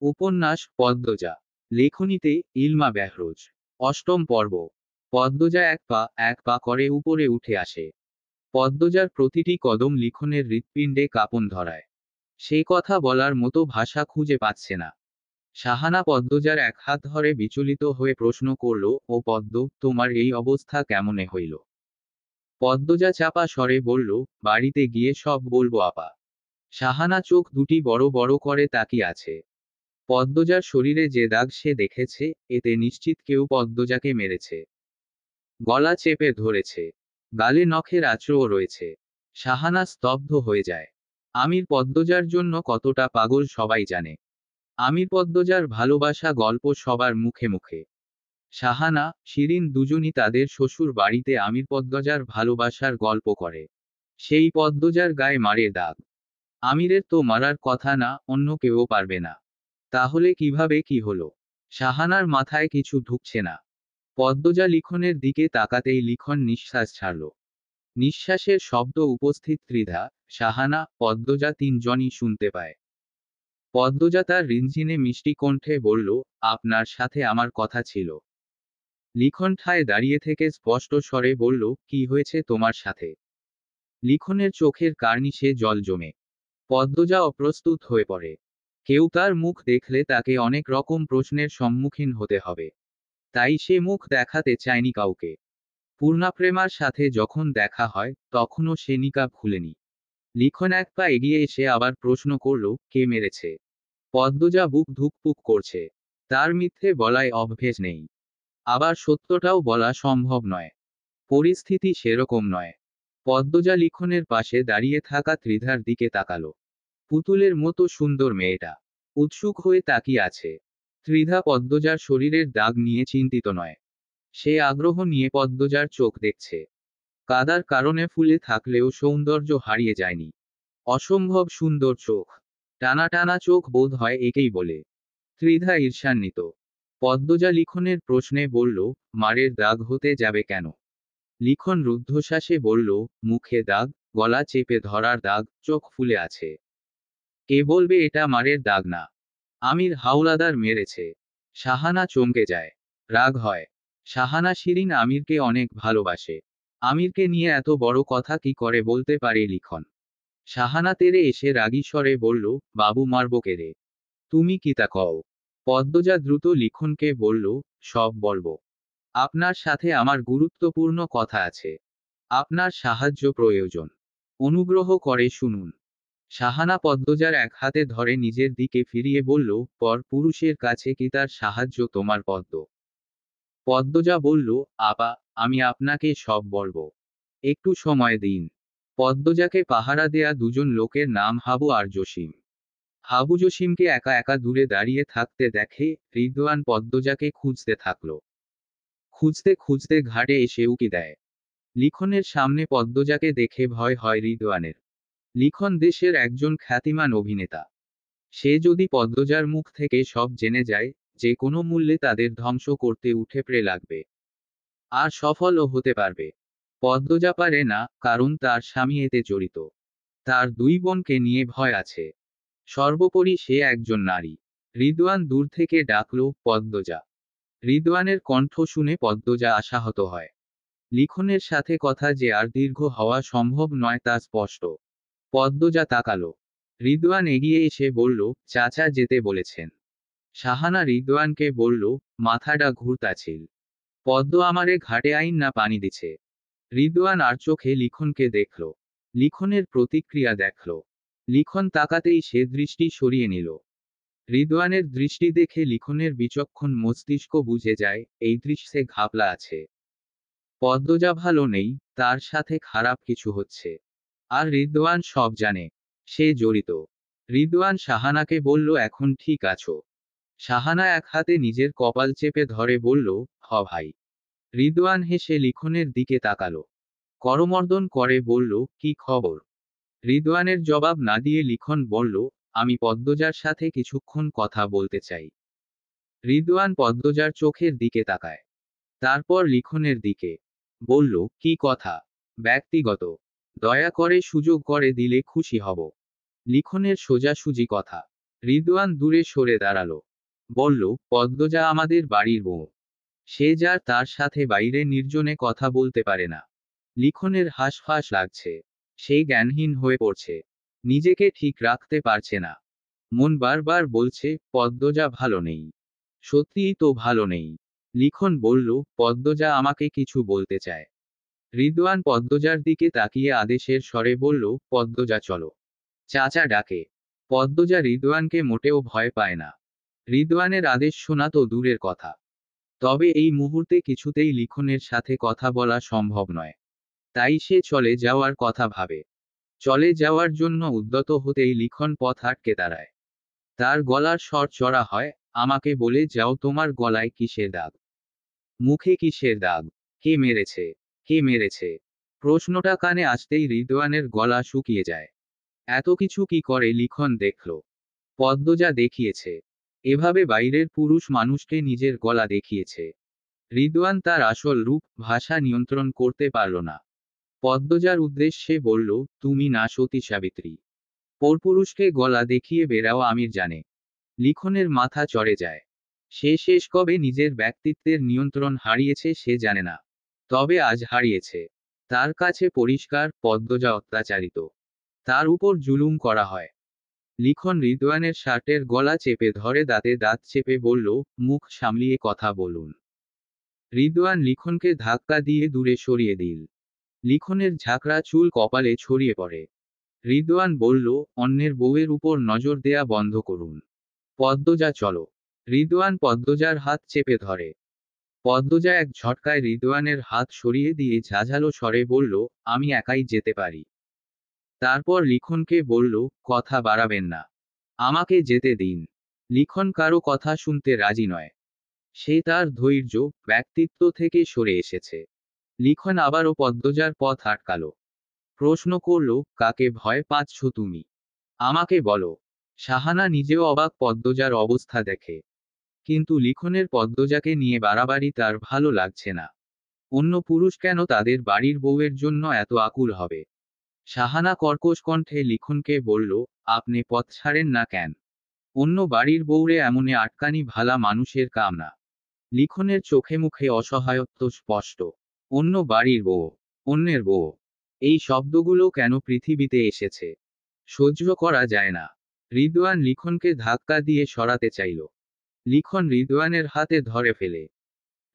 উপন্যাস পদ্মজা। লেখনীতে ইলমা বেহরোজ। অষ্টম পর্ব। পদ্মজা এক পা করে উপরে উঠে আসে। পদ্মজার প্রতিটি কদম লিখনের হৃৎপিণ্ডে কাঁপন ধরায়। সে কথা বলার মতো ভাষা খুঁজে পাচ্ছে না। সাহানা পদ্মজার এক হাত ধরে বিচলিত হয়ে প্রশ্ন করল, ও পদ্ম, তোমার এই অবস্থা কেমনে হইল? পদ্মজা চাপা স্বরে বলল, বাড়িতে গিয়ে সব বলবো আপা। সাহানা চোখ দুটি বড় বড় করে তাকিয়ে আছে। পদ্মজার শরীরে যে দাগ সে দেখেছে, এতে নিশ্চিত কেউ পদ্মজাকে মেরেছে। গলা চেপে ধরেছে। গালে নখের আঁচড়ও রয়েছে। সাহানা স্তব্ধ হয়ে যায়। আমির পদ্মজার জন্য কতটা পাগল সবাই জানে। আমির পদ্মজার ভালোবাসা গল্প সবার মুখে মুখে। সাহানা, শিরিন দুজনই তাদের শ্বশুর বাড়িতে আমির পদ্মজার ভালোবাসার গল্প করে। সেই পদ্মজার গায়ে মারের দাগ। আমিরের তো মারার কথা না, অন্য কেউ পারবে না। তাহলে কিভাবে কি হলো? সাহানার মাথায় কিছু ঢুকছে না। পদ্মজা লিখনের দিকে তাকাতেই লিখন নিঃশ্বাস ছাড়ল। নিঃশ্বাসের শব্দ উপস্থিত ত্রিধা, সাহানা, পদ্মজা তিনজনই শুনতে পায়। পদ্মজা তার রিনঝিনে মিষ্টি কণ্ঠে বলল, আপনার সাথে আমার কথা ছিল। লিখন ঠায় দাঁড়িয়ে থেকে স্পষ্ট স্বরে বলল, কি হয়েছে তোমার সাথে? লিখনের চোখের কার্নিশে জল জমে। পদ্মজা অপ্রস্তুত হয়ে পড়ে। কেউ তার মুখ দেখলে তাকে অনেক রকম প্রশ্নের সম্মুখীন হতে হবে। তাই সে মুখ দেখাতে চায়নি কাউকে। পূর্ণাপ্রেমার সাথে যখন দেখা হয়, তখনও সে নিকাব খুলেনি। লিখন এক পা এগিয়ে এসে আবার প্রশ্ন করল, কে মেরেছে? পদ্মজা বুক ধুকপুক করছে। তার মিথ্যে বলায় অভ্যেস নেই। আবার সত্যটাও বলা সম্ভব নয়। পরিস্থিতি সেরকম নয়। পদ্মজা লিখনের পাশে দাঁড়িয়ে থাকা ত্রিধার দিকে তাকালো। পুতুলের মতো সুন্দর মেয়েটা উৎসুক হয়ে তাকিয়ে আছে। ত্রিধা পদ্মজার শরীরের দাগ নিয়ে চিন্তিত নয়। সে আগ্রহ নিয়ে পদ্মজার চোখ দেখছে। কাদার কারণে ফুলে থাকলেও সৌন্দর্য হারিয়ে যায়নি। অসম্ভব সুন্দর চোখ। টানা টানা চোখ বোধ হয় একেই বলে। ত্রিধা ঈর্ষান্বিত। পদ্মজা লিখনের প্রশ্নে বলল, মারের দাগ হতে যাবে কেন? লিখন রুদ্ধশ্বাসে বলল, মুখে দাগ, গলা চেপে ধরার দাগ, চোখ ফুলে আছে। কে বলবে এটা মারের দাগ না? আমির হাওলাদার মেরেছে। সাহানা চমকে যায়। রাগ হয়। সাহানা শিরিন আমিরকে অনেক ভালোবাসে। আমিরকে নিয়ে এত বড় কথা কি করে বলতে পারে লিখন? সাহানা তেরে এসে রাগী স্বরে বলল, বাবু মারব কেরে? তুমি কি তা কও? পদ্মজা দ্রুত লিখনকে বলল, সব বলবো। আপনার সাথে আমার গুরুত্বপূর্ণ কথা আছে। আপনার সাহায্য প্রয়োজন। অনুগ্রহ করে শুনুন। সাহানা পদ্মজার এক হাতে ধরে নিজের দিকে ফিরিয়ে বলল, পর পুরুষের কাছে কি তার সাহায্য তোমার পদ্ম? পদ্মজা বলল, আপা, আমি আপনাকে সব বলবো। একটু সময় দিন। পদ্মজাকে পাহারা দেয়া দুজন লোকের নাম হাবু আর জসিম। হাবু জসিমকে একা একা দূরে দাঁড়িয়ে থাকতে দেখে, রিদওয়ান পদ্মজাকে খুঁজতে থাকলো। খুঁজতে খুঁজতে ঘাটে এসে উকি দেয়। লিখনের সামনে পদ্মজাকে দেখে ভয় হয় রিদওয়ানের। লিখন দেশের একজন খ্যাতিমান অভিনেতা। সে যদি পদ্মজার মুখ থেকে সব জেনে যায়, যে কোনো মূল্যে তাদের ধ্বংস করতে উঠে পড়ে লাগবে। আর সফলও হতে পারবে। পদ্মজা পারে না, কারণ তার স্বামী এতে জড়িত। তার দুই বোনকে নিয়ে ভয় আছে। সর্বোপরি সে একজন নারী। রিদওয়ান দূর থেকে ডাকল, পদ্মজা। রিদওয়ানের কণ্ঠ শুনে পদ্মজা আশাহত হয়। লিখনের সাথে কথা যে আর দীর্ঘ হওয়া সম্ভব নয় তা স্পষ্ট। পদ্মজা তাকালো। রিদওয়ান এগিয়ে এসে বলল, চাচা যেতে বলেছেন। সাহানা রিদওয়ানকে বলল, মাথাটা ঘুরতাছিল। পদ্ম আমারে ঘাটে আইন না পানি দিছে। রিদওয়ান আর চোখে লিখনকে দেখল। লিখনের প্রতিক্রিয়া দেখল। লিখন তাকাতেই সে দৃষ্টি সরিয়ে নিল। রিদওয়ানের দৃষ্টি দেখে লিখনের বিচক্ষণ মস্তিষ্ক বুঝে যায়, এই দৃশ্যে ঘাবলা আছে। পদ্মজা ভালো নেই, তার সাথে খারাপ কিছু হচ্ছে। আর রিদওয়ান সব জানে। সে জড়িত। রিদওয়ান সাহানাকে বলল, এখন ঠিক আছো? সাহানা এক হাতে নিজের কপাল চেপে ধরে বলল, হ ভাই। রিদওয়ান হেসে লিখনের দিকে তাকালো। করমর্দন করে বলল, কি খবর? রিদওয়ানের জবাব না দিয়ে লিখন বলল, আমি পদ্মজার সাথে কিছুক্ষণ কথা বলতে চাই। রিদওয়ান পদ্মজার চোখের দিকে তাকায়। তারপর লিখনের দিকে। বলল, কি কথা? ব্যক্তিগত। দয়া করে সুযোগ করে দিলে খুশি হব। লিখনের সোজাসুজি কথা। রিদওয়ান দূরে সরে দাঁড়ালো। বলল, পদ্মজা আমাদের বাড়ির বউ। সে যার তার সাথে বাইরে নির্জনে কথা বলতে পারে না। লিখনের হাঁসফাঁস লাগছে। সে জ্ঞানহীন হয়ে পড়ছে। নিজেকে ঠিক রাখতে পারছে না। মন বারবার বলছে, পদ্মজা ভালো নেই। সত্যিই তো ভালো নেই। লিখন বলল, পদ্মজা আমাকে কিছু বলতে চায়। রিদওয়ান পদ্মজার দিকে তাকিয়ে আদেশের স্বরে বলল, পদ্মজা চলো। চাচা ডাকে। পদ্মজা রিদওয়ানকে মোটেও ভয় পায় না। রিদওয়ানের আদেশ শোনা তো দূরের কথা, তবে এই মুহূর্তে কিছুতেই লিখনের সাথে কথা বলা সম্ভব নয়। তাই সে চলে যাওয়ার কথা ভাবে। চলে যাওয়ার জন্য উদ্যত হতেই লিখন পথ আটকে দাঁড়ায়। তার গলার স্বর চড়া হয়, আমাকে বলে যাও তোমার গলায় কিসের দাগ? মুখে কিসের দাগ? কে মেরেছে? কে মেরেছে? প্রশ্নটা কানে আসতেই রিদওয়ানের গলা শুকিয়ে যায়। এত কিছু কি করে লিখন দেখল? পদ্মজা দেখিয়েছে। এভাবে বাইরের পুরুষ মানুষকে নিজের গলা দেখিয়েছে। রিদওয়ান তার আসল রূপ, ভাষা নিয়ন্ত্রণ করতে পারল না। পদ্মজার উদ্দেশ্যে বলল, তুমি না সতী সাবিত্রী? পরপুরুষকে গলা দেখিয়ে বেড়াও আমির জানে। লিখনের মাথা চড়ে যায়। সে শেষ কবে নিজের ব্যক্তিত্বের নিয়ন্ত্রণ হারিয়েছে সে জানে না। তবে আজ হারিয়েছে। তার কাছে পরিষ্কার, পদ্মজা অত্যাচারিত। তার উপর জুলুম করা হয়। লিখন রিদওয়ানের শার্টের গলা চেপে ধরে দাঁতে দাঁত চেপে বলল, মুখ সামলিয়ে কথা বলুন। রিদওয়ান লিখনকে ধাক্কা দিয়ে দূরে সরিয়ে দিল। লিখনের ঝাঁকড়া চুল কপালে ছড়িয়ে পড়ে। রিদওয়ান বলল, অন্যের বউয়ের উপর নজর দেয়া বন্ধ করুন। পদ্মজা চলো। রিদওয়ান পদ্মজার হাত চেপে ধরে। পদ্মজা এক ঝটকায় রিদওয়ানের হাত সরিয়ে দিয়ে ঝাঝালো স্বরে বলল, আমি একাই যেতে পারি। তারপর লিখনকে বলল, কথা বাড়াবেন না। আমাকে যেতে দিন। লিখন কারো কথা শুনতে রাজি নয়। সে তার ধৈর্য, ব্যক্তিত্ব থেকে সরে এসেছে। লিখন আবারও পদ্মজার পথ আটকালো। প্রশ্ন করল, কাকে ভয় পাচ্ছ তুমি? আমাকে বলো। সাহানা নিজেও অবাক পদ্মজার অবস্থা দেখে। কিন্তু লিখনের পদ্মজাকে নিয়ে বাড়াবাড়ি তার ভালো লাগছে না। অন্য পুরুষ কেন তাদের বাড়ির বউয়ের জন্য এত আকুল হবে? সাহানা কর্কশ কণ্ঠে লিখনকে বলল, আপনি পথ ছাড়েন না কেন? অন্য বাড়ির বউরে এমনে আটকানি ভালা মানুষের কাম না। লিখনের চোখে মুখে অসহায়ত্ব স্পষ্ট। অন্য বাড়ির বউ, অন্যের বউ, এই শব্দগুলো কেন পৃথিবীতে এসেছে? সহ্য করা যায় না। রিদওয়ান লিখনকে ধাক্কা দিয়ে সরাতে চাইল। লিখন রিদওয়ানের হাতে ধরে ফেলে।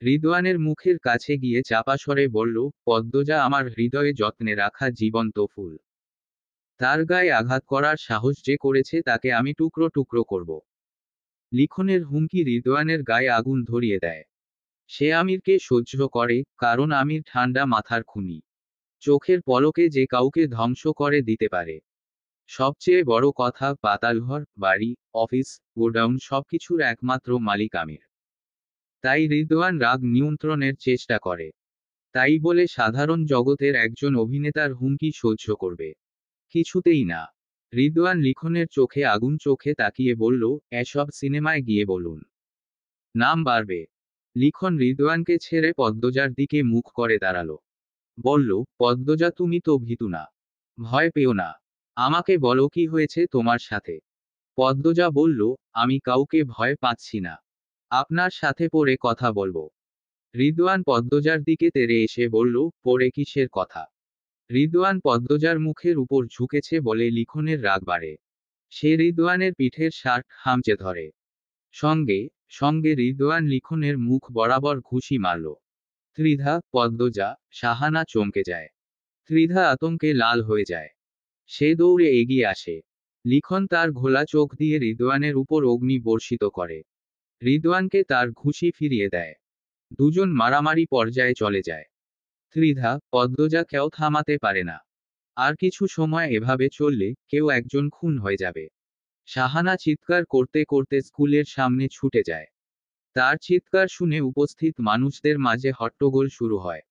রিদওয়ানের মুখের কাছে গিয়ে চাপা স্বরে বলল, পদ্মজা আমার হৃদয়ে যত্নে রাখা জীবন্ত ফুল। তার গায়ে আঘাত করার সাহস যে করেছে তাকে আমি টুকরো টুকরো করব। লিখনের হুমকি রিদওয়ানের গায়ে আগুন ধরিয়ে দেয়। সে আমিরকে সহ্য করে, কারণ আমির ঠান্ডা মাথার খুনি। চোখের পলকে যে কাউকে ধ্বংস করে দিতে পারে। সবচেয়ে বড় কথা, পাতালঘর, বাড়ি, অফিস, গোডাউন সবকিছুর একমাত্র মালিক আমির। তাই রিদওয়ান রাগ নিয়ন্ত্রণের চেষ্টা করে। তাই বলে সাধারণ জগতের একজন অভিনেতার হুমকি সহ্য করবে? কিছুতেই না। রিদওয়ান লিখনের চোখে আগুন চোখে তাকিয়ে বলল, এসব সিনেমায় গিয়ে বলুন। নাম বাড়বে। লিখন রিদওয়ানকে ছেড়ে পদ্মজার দিকে মুখ করে দাঁড়ালো। বলল, পদ্মজা তুমি তো ভীতু না। ভয় পেও না। আমাকে বলো কি হয়েছে তোমার সাথে? পদ্মজা বলল, আমি কাউকে ভয় পাচ্ছি না। আপনার সাথে পরে কথা বলবো। রিদওয়ান পদ্মজার দিকে তেড়ে এসে বলল, পরে কিসের কথা? রিদওয়ান পদ্মজার মুখের উপর ঝুঁকেছে বলে লিখনের রাগ বাড়ে। সে রিদওয়ানের পিঠের শার্ট খামচে ধরে। সঙ্গে সঙ্গে রিদওয়ান লিখনের মুখ বরাবর ঘুষি মারল। ত্রিধা, পদ্মজা, সাহানা চমকে যায়। ত্রিধা আতঙ্কে লাল হয়ে যায়। সে দৌড়ে এগিয়ে আসে। লিখন তার ঘোলা চোখ দিয়ে রিদওয়ানের উপর অগ্নি বর্ষিত করে। রিদওয়ানকে তার ঘুষি ফিরিয়ে দেয়। দুজন মারামারি পর্যায়ে চলে যায়। ত্রিধা, পদ্মজা কেউ থামাতে পারে না। আর কিছু সময় এভাবে চললে কেউ একজন খুন হয়ে যাবে। সাহানা চিৎকার করতে করতে স্কুলের সামনে ছুটে যায়। তার চিৎকার শুনে উপস্থিত মানুষদের মাঝে হট্টগোল শুরু হয়।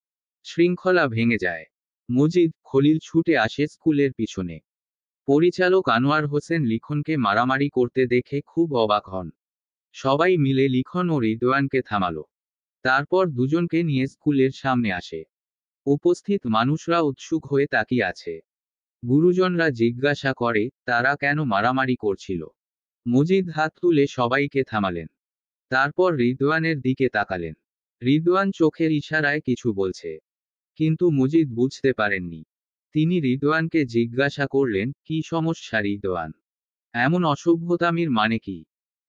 শৃঙ্খলা ভেঙে যায়। মজিদ, খলিল ছুটে আসে স্কুলের পিছনে। পরিচালক আনোয়ার হোসেন লিখনকে মারামারি করতে দেখে খুব অবাক হন। সবাই মিলে লিখন ও রিদওয়ানকে থামালো। তারপর দুজনকে নিয়ে স্কুলের সামনে আসে। উপস্থিত মানুষরা উৎসুক হয়ে তাকিয়ে আছে। গুরুজনরা জিজ্ঞাসা করে, তারা কেন মারামারি করছিল? মজিদ হাত তুলে সবাইকে থামালেন। তারপর রিদওয়ানের দিকে তাকালেন। রিদওয়ান চোখের ইশারায় কিছু বলছে, কিন্তু মজিদ বুঝতে পারেননি। তিনি রিদওয়ানকে জিজ্ঞাসা করলেন, কি সমস্যা রিদওয়ান? এমন অসভ্যতামির মানে কি?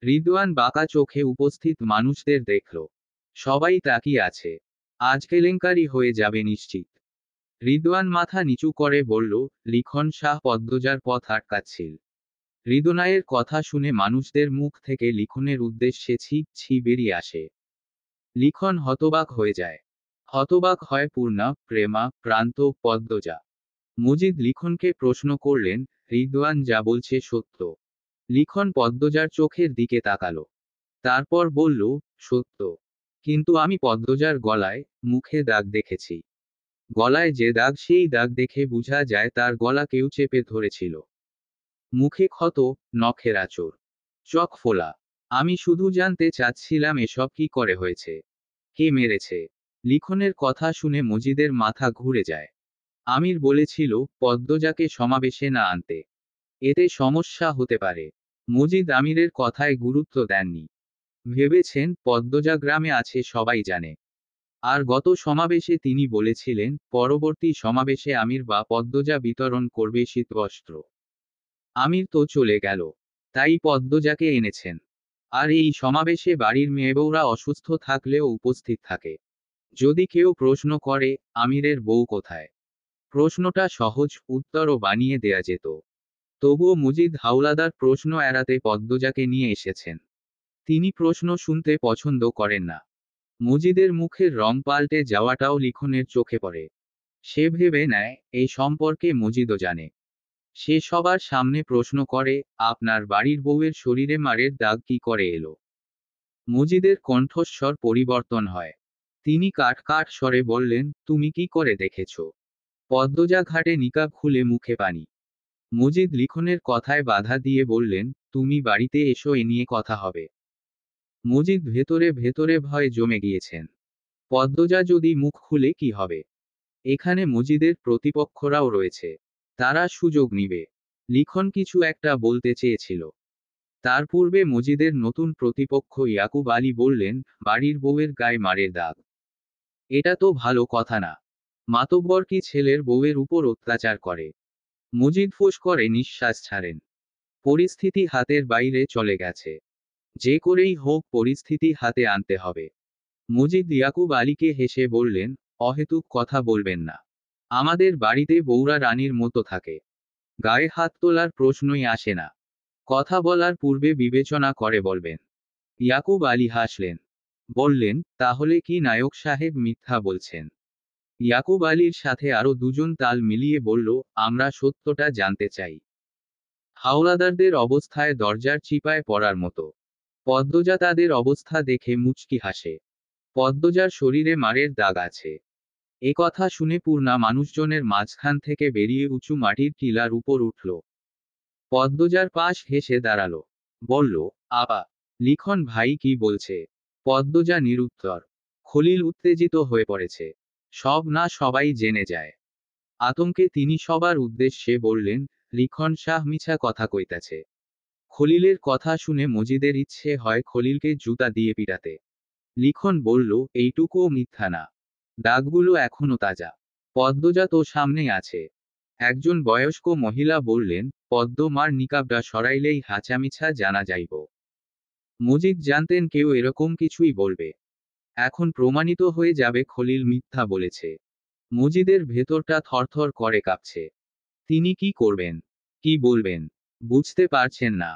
রিদওয়ান বাঁকা চোখে উপস্থিত মানুষদের দেখল। সবাই তাকিয়ে আছে। আজ কেলেঙ্কারি হয়ে যাবে নিশ্চিত। রিদওয়ান মাথা নিচু করে বলল, লিখন শাহ পদ্মজার পথ আটকাচ্ছিল। হৃদনায়ের কথা শুনে মানুষদের মুখ থেকে লিখনের উদ্দেশ্যে ছি ছি বেরিয়ে আসে। লিখন হতবাক হয়ে যায়। হতবাক হয় পূর্ণা, প্রেমা, প্রান্ত, পদ্মজা। মজিদ লিখনকে প্রশ্ন করলেন, রিদওয়ান যা বলছে সত্য? লিখন পদ্মজার চোখের দিকে তাকালো। তারপর বলল, সত্য। কিন্তু আমি পদ্মজার গলায়, মুখে দাগ দেখেছি। গলায় যে দাগ, সেই দাগ দেখে বোঝা যায় তার গলা কেউ চেপে ধরেছিল। মুখে ক্ষত, নখের আঁচড়, চোখ ফোলা। আমি শুধু জানতে চাচ্ছিলাম এসব কি করে হয়েছে, কে মেরেছে। লিখনের কথা শুনে মজিদের মাথা ঘুরে যায়। আমির বলেছিল পদ্মজাকে সমাবেশে না আনতে, এতে সমস্যা হতে পারে। মজিদ আমিরের কথায় গুরুত্ব দেননি। ভেবেছেন পদ্মজা গ্রামে আছে সবাই জানে। আর গত সমাবেশে তিনি বলেছিলেন পরবর্তী সমাবেশে আমির বা পদ্মজা বিতরণ করবে শীতবস্ত্র। আমির তো চলে গেল, তাই পদ্মজাকে এনেছেন। আর এই সমাবেশে বাড়ির মেয়েবউরা অসুস্থ থাকলেও উপস্থিত থাকে। যদি কেউ প্রশ্ন করে আমিরের বউ কোথায়, প্রশ্নটা সহজ, উত্তরও বানিয়ে দেয়া যেত। তবুও মজিদ হাওলাদার প্রশ্ন এড়াতে পদ্মজাকে নিয়ে এসেছেন। তিনি প্রশ্ন শুনতে পছন্দ করেন না। মজিদের মুখের রং পাল্টে যাওয়াটাও লিখনের চোখে পড়ে। সে ভেবে নেয় এই সম্পর্কে মজিদও জানে। সে সবার সামনে প্রশ্ন করে, আপনার বাড়ির বউয়ের শরীরে মারের দাগ কি করে এলো? মজিদের কণ্ঠস্বর পরিবর্তন হয়। তিনি কাট কাট স্বরে বললেন, তুমি কি করে দেখেছ? পদ্মজা ঘাটে নিকাব খুলে মুখে পানি। মজিদ লিখনের কথায় বাধা দিয়ে বললেন, তুমি বাড়িতে এসো, এ নিয়ে কথা হবে। মজিদ ভেতরে ভেতরে ভয়ে জমে গিয়েছেন। পদ্মজা যদি মুখ খুলে কি হবে? এখানে মজিদের প্রতিপক্ষরাও রয়েছে। তারা সুযোগ নিবে। লিখন কিছু একটা বলতে চেয়েছিল। তার পূর্বে মজিদের নতুন প্রতিপক্ষ ইয়াকুব আলী বললেন, বাড়ির বউয়ের গায়ে মারের দাগ, এটা তো ভালো কথা না। মাতব্বর কি ছেলের বউয়ের উপর অত্যাচার করে? মজিদ ফোঁস করে নিঃশ্বাস ছাড়েন। পরিস্থিতি হাতের বাইরে চলে গেছে। যে করেই হোক পরিস্থিতি হাতে আনতে হবে। মজিদ ইয়াকুব আলীকে হেসে বললেন, অহেতুক কথা বলবেন না। আমাদের বাড়িতে বউরা রানীর মতো থাকে। গায়ে হাত তোলার প্রশ্নই আসে না। কথা বলার পূর্বে বিবেচনা করে বলবেন। ইয়াকুব আলী হাসলেন। বললেন, তাহলে কি নায়ক সাহেব মিথ্যা বলছেন? ইয়াকুব আলীর সাথে আরো দুজন তাল মিলিয়ে বলল, আমরা সত্যটা জানতে চাই। হাওলাদারদের অবস্থায় দরজার চিপায় পড়ার মতো। পদ্মজা তাদের অবস্থা দেখে মুচকি হাসে। পদ্মজার শরীরে মারের দাগ আছে, এ কথা শুনে পূর্ণা মানুষজনের মাঝখান থেকে বেরিয়ে উঁচু মাটির টিলার উপর উঠল। পদ্মজার পাশ হেসে দাঁড়ালো। বলল, আবা, লিখন ভাই কি বলছে? পদ্মজা নিরুত্তর। খলিল উত্তেজিত হয়ে পড়েছে। সব না সবাই জেনে যায়। আতঙ্কে তিনি সবার উদ্দেশ্যে বললেন, লিখন শাহ মিছা কথা কইতাছে। খলিলের কথা শুনে মজিদের ইচ্ছে হয় খলিলকে জুতা দিয়ে পিটাতে। লিখন বলল, এইটুকুও মিথ্যা না। দাগগুলো এখনো তাজা। পদ্মজা তো সামনেই আছে। একজন বয়স্ক মহিলা বললেন, পদ্মমার নিকাবটা সরাইলেই হাচামিছা জানা যাইব। মজিদ জানতেন কেউ এরকম কিছুই বলবে। এখন প্রমাণিত হয়ে যাবে খলিল মিথ্যা বলেছে। মজিদের ভেতরটা থরথর করে কাঁপছে। তিনি কি করবেন, কি বলবেন, বুঝতে পারছেন না।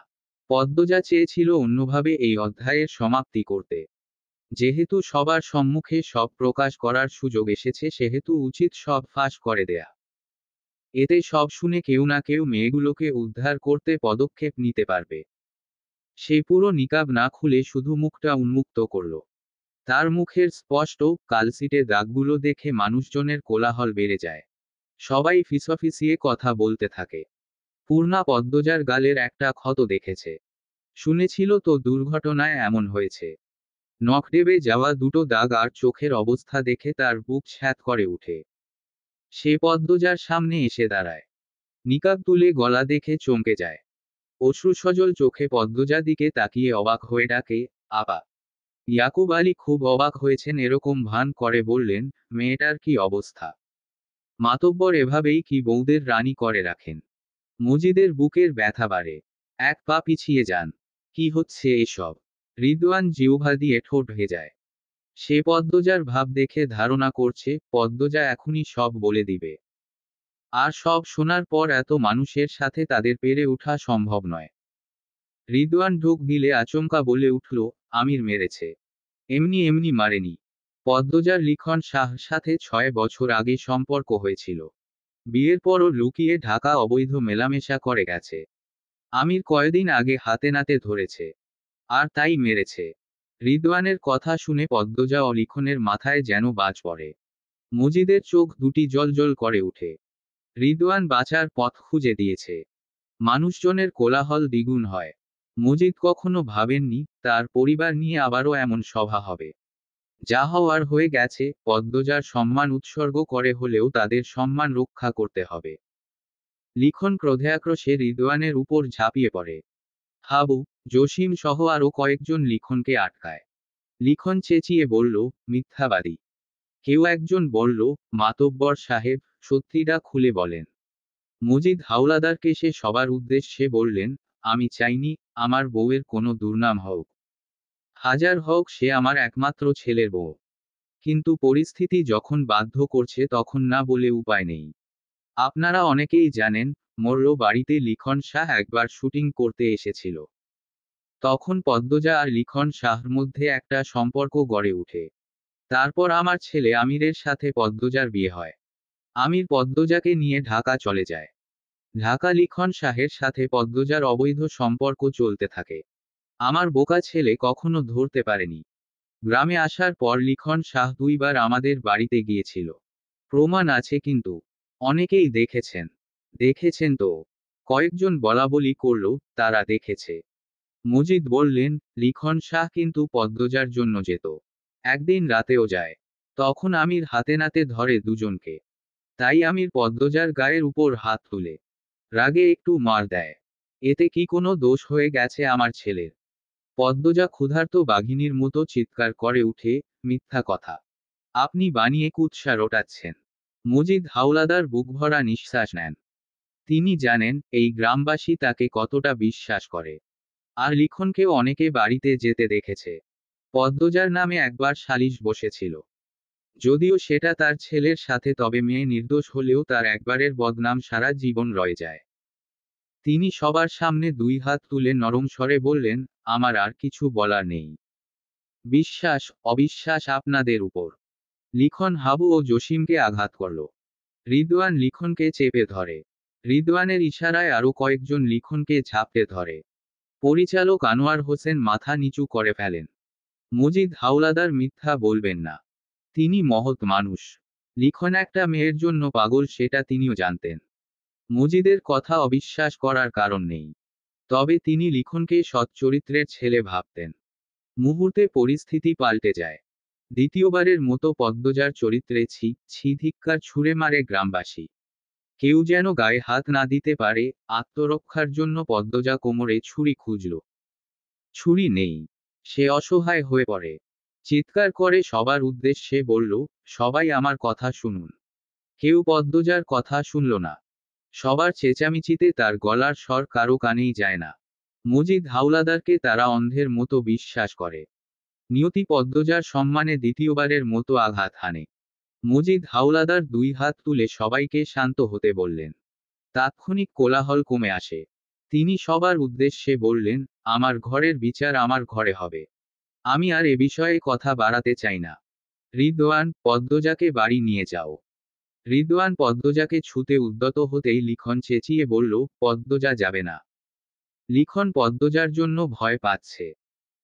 পদ্মজা চেয়েছিল অন্যভাবে এই অধ্যায়ের সমাপ্তি করতে। যেহেতু সবার সম্মুখে সব প্রকাশ করার সুযোগ এসেছে, সেহেতু উচিত সব ফাঁস করে দেয়া। এতে সব শুনে কেউ না কেউ মেয়েগুলোকে উদ্ধার করতে পদক্ষেপ নিতে পারবে। সে পুরো নিকাব না খুলে শুধু মুখটা উন্মুক্ত করল। তার মুখের স্পষ্ট কালসিটে দাগগুলো দেখে মানুষজনের কোলাহল বেড়ে যায়। সবাই ফিসফিসিয়ে কথা বলতে থাকে। পূর্ণা পদ্মজার গালের একটা ক্ষত দেখেছে। শুনেছিল তো দুর্ঘটনায় এমন হয়েছে। নখ ডেবে যাওয়া দুটো দাগ আর চোখের অবস্থা দেখে তার বুক ছ্যাঁত করে উঠে। সে পদ্মজার সামনে এসে দাঁড়ায়। নিকাব তুলে গলা দেখে চমকে যায়। অশ্রুসজল চোখে পদ্মজা দিকে তাকিয়ে অবাক হয়ে ডাকে, আপা। ইয়াকুব আলী খুব অবাক হয়েছেন, এরকম ভান করে বললেন, মেয়েটার কি অবস্থা? মাতব্বর এভাবেই কি বউদের রানী করে রাখেন? মজিদের বুকের ব্যথা বাড়ে। এক পা পিছিয়ে যান। কি হচ্ছে এসব? রিদওয়ান জিহ্বা দিয়ে ঠোঁট ভেজায়। সে পদ্মজার ভাব দেখে ধারণা করছে পদ্মজা এখনই সব বলে দিবে। আর সব শোনার পর এত মানুষের সাথে তাদের পেরে ওঠা সম্ভব নয়। রিদওয়ান ঢোক গিলে আচমকা বলে উঠল, আমির মেরেছে। এমনি এমনি মারেনি। পদ্মজার লিখন শাহর সাথে 6 বছর আগে সম্পর্ক হয়েছিল। বিয়ের পরও লুকিয়ে ঢাকা অবৈধ মেলামেশা করে গেছে। আমির কয়দিন আগে হাতে নাতে ধরেছে। আর তাই মেরেছে। রিদওয়ানের কথা শুনে পদ্মজা ও লিখনের মাথায় যেন বাজ পড়ে। মজিদের চোখ দুটি জ্বলজ্বল করে উঠে। রিদওয়ান বাঁচার পথ খুঁজে দিয়েছে। মানুষজনের কোলাহল দ্বিগুণ হয়। মজিদ কখনো ভাবেননি তার পরিবার নিয়ে আবারও এমন সভা হবে। যা হওয়ার হয়ে গেছে, পদ্মজার সম্মান উৎসর্গ করে হলেও তাদের সম্মান রক্ষা করতে হবে। লিখন ক্রোধে আক্রোশে রিদওয়ানের উপর ঝাঁপিয়ে পড়ে। হাবু, জসিম সহ আরও কয়েকজন লিখনকে আটকায়। লিখন চেঁচিয়ে বলল, মিথ্যাবাদী। কেউ একজন বলল, মাতব্বর সাহেব, সত্যিটা খুলে বলেন। মজিদ হাওলাদারকে সে সবার উদ্দেশ্যে বললেন, আমি চাইনি আমার বউয়ের কোনো দুর্নাম হোক। হাজার হোক সে আমার একমাত্র ছেলের বউ। কিন্তু পরিস্থিতি যখন বাধ্য করছে তখন না বলে উপায় নেই। আপনারা অনেকেই জানেন, মোরল বাড়িতে লিখন শাহ একবার শুটিং করতে এসেছিল। তখন পদ্মজা আর লিখন শাহর মধ্যে একটা সম্পর্ক গড়ে ওঠে। তারপর আমার ছেলে আমিরের সাথে পদ্মজার বিয়ে হয়। আমির পদ্মজাকে নিয়ে ঢাকা চলে যায়। ঢাকা লিখন শাহের সাথে পদ্মজার অবৈধ সম্পর্ক চলতে থাকে। আমার বোকা ছেলে কখনো ধরতে পারেনি। গ্রামে আসার পর লিখন শাহ 2বার আমাদের বাড়িতে গিয়েছিল। প্রমাণ আছে কিন্তু। অনেকেই দেখেছেন। দেখেছেন তো? কয়েকজন বলাবলি করল, তারা দেখেছে। মজিদ বললেন, লিখন শাহ কিন্তু পদ্মজার জন্য যেত। একদিন রাতেও যায়। তখন আমির হাতে নাতে ধরে দুজনকে। তাই আমির পদ্মজার গায়ের উপর হাত তুলে রাগে একটু মার দেয়। এতে কি কোনো দোষ হয়ে গেছে আমার ছেলের? পদ্মজা ক্ষুধার্ত বাঘিনীর মতো চিৎকার করে উঠে, মিথ্যা কথা। আপনি বানিয়ে কুৎসা রটাচ্ছেন। মজিদ হাওলাদার বুকভরা নিঃশ্বাস নেন। তিনি জানেন এই গ্রামবাসী তাকে কতটা বিশ্বাস করে। আর লিখনকেও অনেকে বাড়িতে যেতে দেখেছে। পদ্মজার নামে একবার সালিশ বসেছিল। যদিও সেটা তার ছেলের সাথে, তবে মেয়ে নির্দোষ হলেও তার একবারের বদনাম সারা জীবন রয়ে যায়। তিনি সবার সামনে 2 হাত তুলে নরম স্বরে বললেন, আমার আর কিছু বলার নেই। বিশ্বাস অবিশ্বাস আপনাদের উপর। লিখন হাবু ও জসিমকে আঘাত করল। রিদওয়ান লিখনকে চেপে ধরে। রিদওয়ানের ইশারায় আরও কয়েকজন লিখনকে ঝাপটে ধরে। পরিচালক আনোয়ার হোসেন মাথা নিচু করে ফেলেন। মজিদ হাওলাদার মিথ্যা বলবেন না। তিনি মহৎ মানুষ। লিখন একটা মেয়ের জন্য পাগল, সেটা তিনিও জানতেন। মজিদের কথা অবিশ্বাস করার কারণ নেই। তবে তিনি লিখনকে সৎ চরিত্রের ছেলে ভাবতেন। মুহূর্তে পরিস্থিতি পাল্টে যায়। দ্বিতীয়বারের মতো পদ্মজার চরিত্রে ছি ধিক্কার ছুঁড়ে মারে গ্রামবাসী। কেউ যেন গায়ে হাত না দিতে পারে। আত্মরক্ষার জন্য পদ্মজা কোমরে ছুরি খুঁজল। ছুরি নেই। সে অসহায় হয়ে পড়ে। চিৎকার করে সবার উদ্দেশ্যে বলল, সবাই আমার কথা শুনুন। কেউ পদ্মজার কথা শুনল না। সবার চেঁচামেচিতে তার গলার স্বর কারো কানেই যায় না। মজিদ হাওলাদারকে তারা অন্ধের মতো বিশ্বাস করে। নিয়তি পদ্মজার সম্মানে দ্বিতীয়বারের মতো আঘাত হানে। মজিদ হাওলাদার 2 হাত তুলে সবাইকে শান্ত হতে বললেন। তাৎক্ষণিক কোলাহল কমে আসে। তিনি সবার উদ্দেশ্যে বললেন, আমার ঘরের বিচার আমার ঘরে হবে। আমি আর এ বিষয়ে কথা বাড়াতে চাই না। রিদওয়ান, পদ্মজাকে বাড়ি নিয়ে যাও। রিদওয়ান পদ্মজাকে ছুতে উদ্যত হতেই লিখন চেঁচিয়ে বলল, পদ্মজা যাবে না। লিখন পদ্মজার জন্য ভয় পাচ্ছে।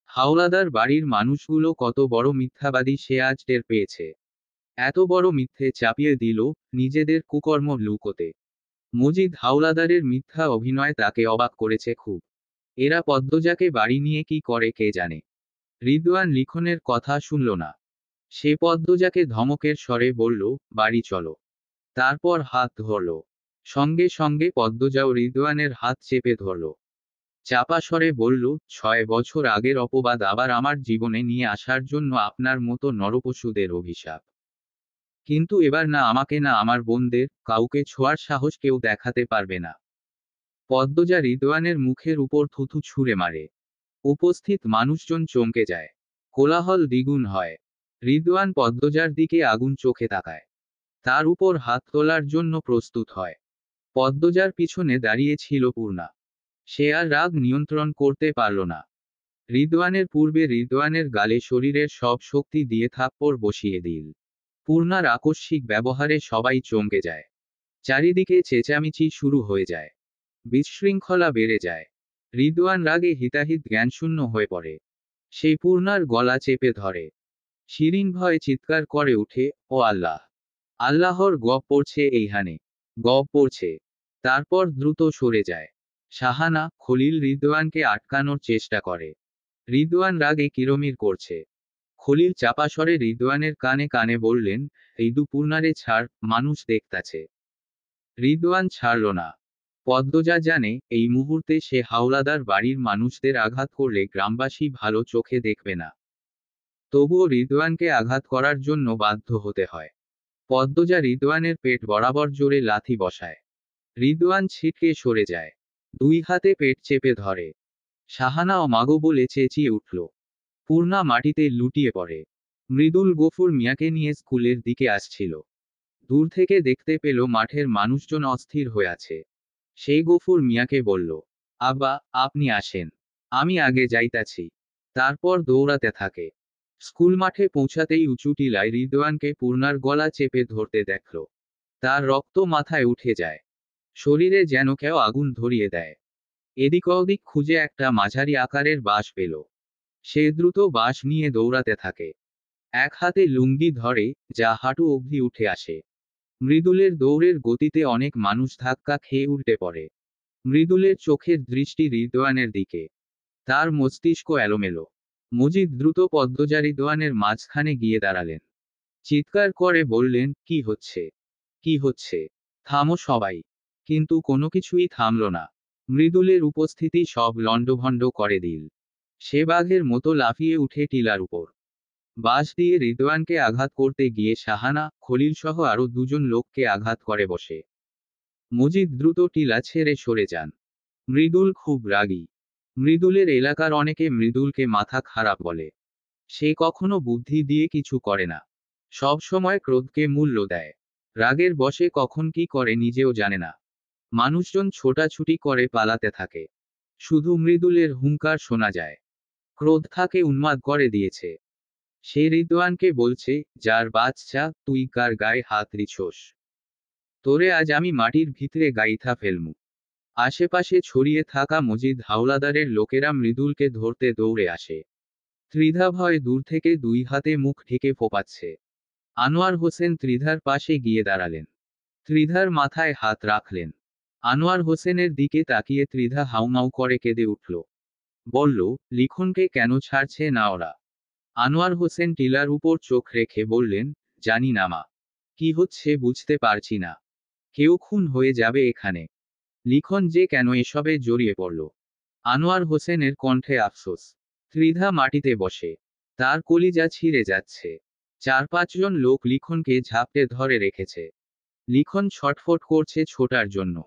হাওলাদার বাড়ির মানুষগুলো কত বড় মিথ্যাবাদী সে আজ টের পেয়েছে। এত বড় মিথ্যে চাপিয়ে দিল, নিজেদের কুকর্ম লুকোতে। মজিদ হাওলাদারের মিথ্যা অভিনয় তাকে অবাক করেছে খুব। এরা পদ্মজাকে বাড়ি নিয়ে কি করে কে জানে। রিদওয়ান লিখনের কথা শুনল না। সে পদ্মজাকে ধমকের স্বরে বলল, বাড়ি চলো। তারপর হাত ধরল। সঙ্গে সঙ্গে পদ্মজাও রিদওয়ানের হাত চেপে ধরল। চাপা স্বরে বলল, 6 বছর আগের অপবাদ আবার আমার জীবনে নিয়ে আসার জন্য আপনার মতো নরপশুদের অভিশাপ। কিন্তু এবার না আমাকে না আমার বোনদের কাউকে ছোঁয়ার সাহস কেউ দেখাতে পারবে না। পদ্মজা রিদওয়ানের মুখের উপর থুথু ছুঁড়ে মারে। উপস্থিত মানুষজন চমকে যায়। কোলাহল দ্বিগুণ হয়। রিদওয়ান পদ্মজার দিকে আগুন চোখে তাকায়। তার উপর হাত তোলার জন্য প্রস্তুত হয়। পদ্মজার পিছনে দাঁড়িয়ে ছিল পূর্ণা। সে আর রাগ নিয়ন্ত্রণ করতে পারল না। রিদওয়ানের পূর্বে রিদওয়ানের গালে শরীরের সব শক্তি দিয়ে থাপ্পড় বসিয়ে দিল। পূর্ণার আকস্মিক ব্যবহারে সবাই চমকে যায়। চারিদিকে চেঁচামেচি শুরু হয়ে যায়। বিশৃঙ্খলা বেড়ে যায়। রিদওয়ান রাগে হিতাহিত জ্ঞানশূন্য হয়ে পড়ে। সেই পূর্ণার গলা চেপে ধরে। শিরিন ভয়ে চিৎকার করে উঠে, ও আল্লাহ! আল্লাহর গপ পড়ছে এইখানে। গপ পড়ছে। তারপর দ্রুত সরে যায়। শাহানা, খলিল রিদওয়ানকে আটকানোর চেষ্টা করে। রিদওয়ান রাগে কিরমির করছে। খলিল চাপা স্বরে রিদওয়ানের কানে কানে বললেন, রিদু পূর্ণারে ছাড়, মানুষ দেখতাছে। রিদওয়ান ছাড়ল না। পদ্মজা জানে এই মুহূর্তে সে হাওলাদার বাড়ির মানুষদের আঘাত করলে গ্রামবাসী ভালো চোখে দেখবে না। তবুও রিদওয়ানকে আঘাত করার জন্য বাধ্য হতে হয়। পদ্মজা রিদওয়ানের পেট বরাবর জোরে লাথি বসায়। রিদওয়ান ছিটকে সরে যায়। দুই হাতে পেট চেপে ধরে। শাহানা ও মাগো বলে চেঁচিয়ে উঠল। পূর্ণা মাটিতে লুটিয়ে পড়ে। মৃদুল গফুর মিয়াকে নিয়ে স্কুলের দিকে আসছিল। দূর থেকে দেখতে পেল মাঠের মানুষজন অস্থির হয়ে আছে। সেই গফুর মিয়াকে বলল, আব্বা, আপনি আসেন। আমি আগে যাইতাছি। তারপর দৌড়াতে থাকে। স্কুল মাঠে পৌঁছাতেই উঁচু টিলায় রিদওয়ানকে পূর্ণার গলা চেপে ধরতে দেখল। তার রক্ত মাথায় উঠে যায়। শরীরে যেন কেউ আগুন ধরিয়ে দেয়। এদিক ওদিক খুঁজে একটা মাঝারি আকারের বাঁশ পেল। সে দ্রুত বাঁশ নিয়ে দৌড়াতে থাকে। এক হাতে লুঙ্গি ধরে, যা হাঁটু অবধি উঠে আসে। মৃদুলের দৌড়ের গতিতে অনেক মানুষ ধাক্কা খেয়ে উল্টে পড়ে। মৃদুলের চোখের দৃষ্টি রিদওয়ানের দিকে। তার মস্তিষ্ক এলোমেলো। মজিদ দ্রুত পদ্মজা রিদওয়ানের মাঝখানে গিয়ে দাঁড়ালেন। চিৎকার করে বললেন, কি হচ্ছে? কি হচ্ছে? থামো সবাই! কিন্তু কোনো কিছুই থামল না। মৃদুলের উপস্থিতি সব লণ্ডভণ্ড করে দিল। সে বাঘের মতো লাফিয়ে উঠে টিলার উপর। বাঁশ দিয়ে রিদওয়ানকে আঘাত করতে গিয়ে শাহানা, খলিল সহ আরো দুজন লোককে আঘাত করে বসে। মজিদ দ্রুত টিলা ছেড়ে সরে যান। মৃদুল খুব রাগী। মৃদুলের এলাকার অনেকে মৃদুলকে মাথা খারাপ বলে। সে কখনো বুদ্ধি দিয়ে কিছু করে না। সব সময় ক্রোধকে মূল্য দেয়। রাগের বশে কখন কি করে নিজেও জানে না। মানুষজন ছোটাছুটি করে পালাতে থাকে। শুধু মৃদুলের হুঙ্কার শোনা যায়। ক্রোধ তাকে উন্মাদ করে দিয়েছে। সে রিদওয়ানকে বলছে, যার বাচ্চা, তুই কার গায়ে হাত দিছোস? তোরে আজ আমি মাটির ভিতরে গাইথা ফেলমু। আশেপাশে ছড়িয়ে থাকা মজিদ হাওলাদারের লোকেরা মৃদুলকে ধরতে দৌড়ে আসে। ত্রিধা ভয় দূর থেকে দুই হাতে মুখ ঢেকে ফোপাচ্ছে। আনোয়ার হোসেন ত্রিধার পাশে গিয়ে দাঁড়ালেন। ত্রিধার মাথায় হাত রাখলেন। আনোয়ার হোসেনের দিকে তাকিয়ে ত্রিধা হাউমাউ করে কেঁদে উঠল। বলল, লিখনকে কেন ছাড়ছে না ওরা? আনোয়ার হোসেন টিলার উপর চোখ রেখে বললেন, জানি না মা। কি হচ্ছে বুঝতে পারছি না। কেউ খুন হয়ে যাবে এখানে। লিখন যে কেন এসবে জড়িয়ে পড়ল? আনোয়ার হোসেনের কণ্ঠে আফসোস। ত্রিধা মাটিতে বসে। তার কলিজা ছিঁড়ে যাচ্ছে। 4-5 জন লোক লিখনকে ঝাপটে ধরে রেখেছে। লিখন ছটফট করছে ছোটার জন্য।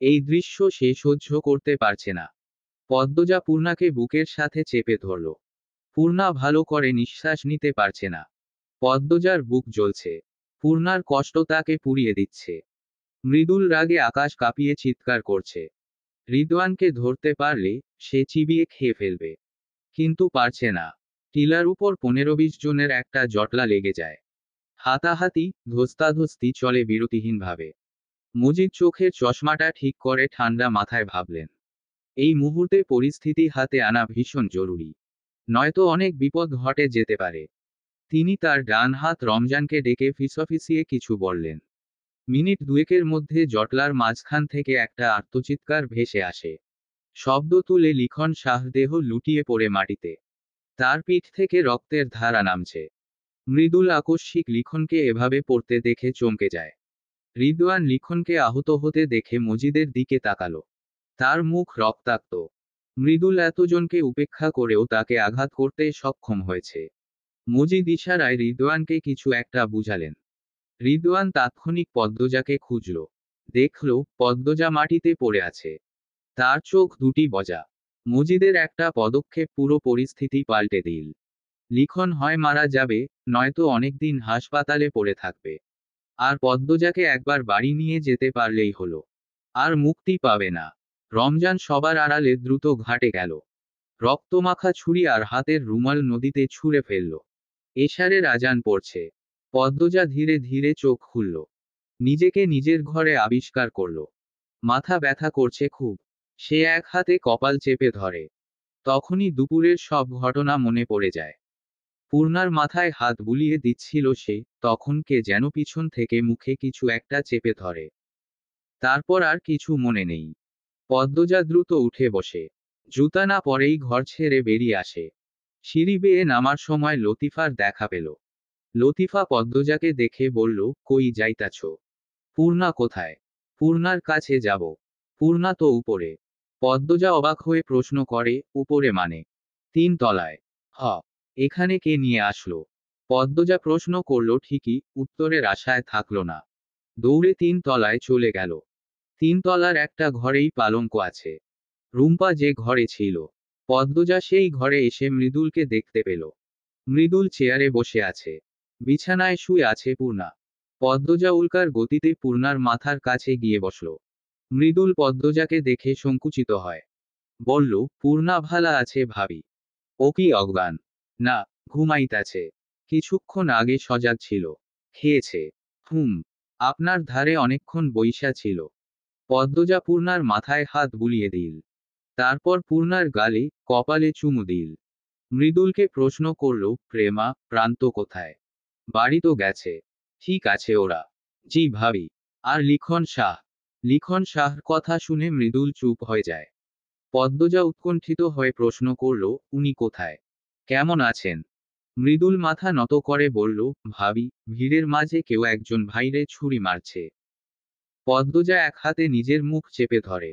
এই দৃশ্য সে সহ্য করতে পারছে না। পদ্মজা পূর্ণাকে বুকের সাথে চেপে ধরল। পূর্ণা ভালো করে নিঃশ্বাস নিতে পারছে না। পদ্মজার বুক জ্বলছে। পূর্ণার কষ্ট তাকে পুড়িয়ে দিচ্ছে। মৃদুল রাগে আকাশ কাঁপিয়ে চিৎকার করছে। রিদওয়ানকে ধরতে পারলে সে চিবিয়ে খেয়ে ফেলবে। কিন্তু পারছে না। টিলার উপর 15-20 জনের একটা জটলা লেগে যায়। হাতাহাতি, ধস্তাধস্তি চলে বিরতিহীনভাবে। মজিদ চোখের চশমাটা ঠিক করে ঠান্ডা মাথায় ভাবলেন, এই মুহূর্তে পরিস্থিতি হাতে আনা ভীষণ জরুরি। নয়তো অনেক বিপদ ঘটে যেতে পারে। তিনি তার ডান হাত রমজানকে ডেকে ফিসফিসিয়ে কিছু বললেন। মিনিট দুয়েকের মধ্যে জটলার মাঝখান থেকে একটা আর্তচিৎকার ভেসে আসে। শব্দ তুলে লিখন শাহ দেহ লুটিয়ে পড়ে মাটিতে। তার পিঠ থেকে রক্তের ধারা নামছে। মৃদুল আকস্মিক লিখনকে এভাবে পড়তে দেখে চমকে যায়। রিদওয়ান লিখনকে আহত হতে দেখে মজিদের দিকে তাকালো। তার মুখ রক্তাক্ত। মৃদুল এতজনকে উপেক্ষা করেও তাকে আঘাত করতে সক্ষম হয়েছে। মজিদ ইশারায় রিদওয়ানকে কিছু একটা বুঝালেন। রিদওয়ান তাৎক্ষণিক পদ্মজাকে খুঁজল। দেখল পদ্মজা মাটিতে পড়ে আছে। তার চোখ দুটি বজা। মজিদের একটা পদক্ষেপ পুরো পরিস্থিতি পাল্টে দিল। লিখন হয় মারা যাবে, নয়তো অনেকদিন হাসপাতালে পড়ে থাকবে। আর পদ্মজাকে একবার বাড়ি নিয়ে যেতে পারলেই হলো। আর মুক্তি পাবে না। রমজান সবার আড়ালে দ্রুত ঘাটে গেল। রক্তমাখা ছুরি আর হাতের রুমাল নদীতে ছুঁড়ে ফেলল। এশারের আজান পড়ছে। পদ্মজা ধীরে ধীরে চোখ খুলল। নিজেকে নিজের ঘরে আবিষ্কার করল। মাথা ব্যথা করছে খুব। সে এক হাতে কপাল চেপে ধরে। তখনই দুপুরের সব ঘটনা মনে পড়ে যায়। পূর্ণার মাথায় হাত বুলিয়ে দিচ্ছিল সে, তখন কে যেন পিছন থেকে মুখে কিছু একটা চেপে ধরে। তারপর আর কিছু মনে নেই। পদ্মজা দ্রুত উঠে বসে। জুতা না পরেই ঘর ছেড়ে বেরিয়ে আসে। সিঁড়ি বেয়ে নামার সময় লতিফার দেখা পেল। লতিফা পদ্মজাকে দেখে বলল, কই যাইতাছ? পূর্ণা কোথায়? পূর্ণার কাছে যাব। পূর্ণা তো উপরে। পদ্মজা অবাক হয়ে প্রশ্ন করে, উপরে মানে? 3 তলায়। হ। এখানে কে নিয়ে আসলো? পদ্মজা প্রশ্ন করল ঠিকই, উত্তরের আশায় থাকল না। দৌড়ে 3 তলায় চলে গেল। 3 তলার একটা ঘরেই পালঙ্ক আছে। রুম্পা যে ঘরে ছিল। পদ্মজা সেই ঘরে এসে মৃদুলকে দেখতে পেল। মৃদুল চেয়ারে বসে আছে। বিছানায় শুয়ে আছে পূর্ণা। পদ্মজা উল্কার গতিতে পূর্ণার মাথার কাছে গিয়ে বসল। মৃদুল পদ্মজাকে দেখে সংকুচিত হয়। বলল, পূর্ণা ভালা আছে ভাবি? ও কি অজ্ঞান? না, ঘুমাইতাছে। কিছুক্ষণ আগে সজাগ ছিল। খেয়েছে। হুম। আপনার ধারে অনেকক্ষণ বইসা ছিল। পদ্মজা পূর্ণার মাথায় হাত বুলিয়ে দিল। তারপর পূর্ণার গালে, কপালে চুমু দিল। মৃদুলকে প্রশ্ন করল, প্রেমা, প্রান্ত কোথায়? বাড়ি তো গেছে। ঠিক আছে ওরা। জি ভাবি। আর লিখন শাহ? লিখন শাহর কথা শুনে মৃদুল চুপ হয়ে যায়। পদ্মজা উৎকণ্ঠিত হয়ে প্রশ্ন করল, উনি কোথায়? কেমন আছেন? মৃদুল মাথা নত করে বলল, ভাবি, ভিড়ের মাঝে কেউ একজন ভাইরে ছুরি মারছে। পদ্মজা এক হাতে নিজের মুখ চেপে ধরে।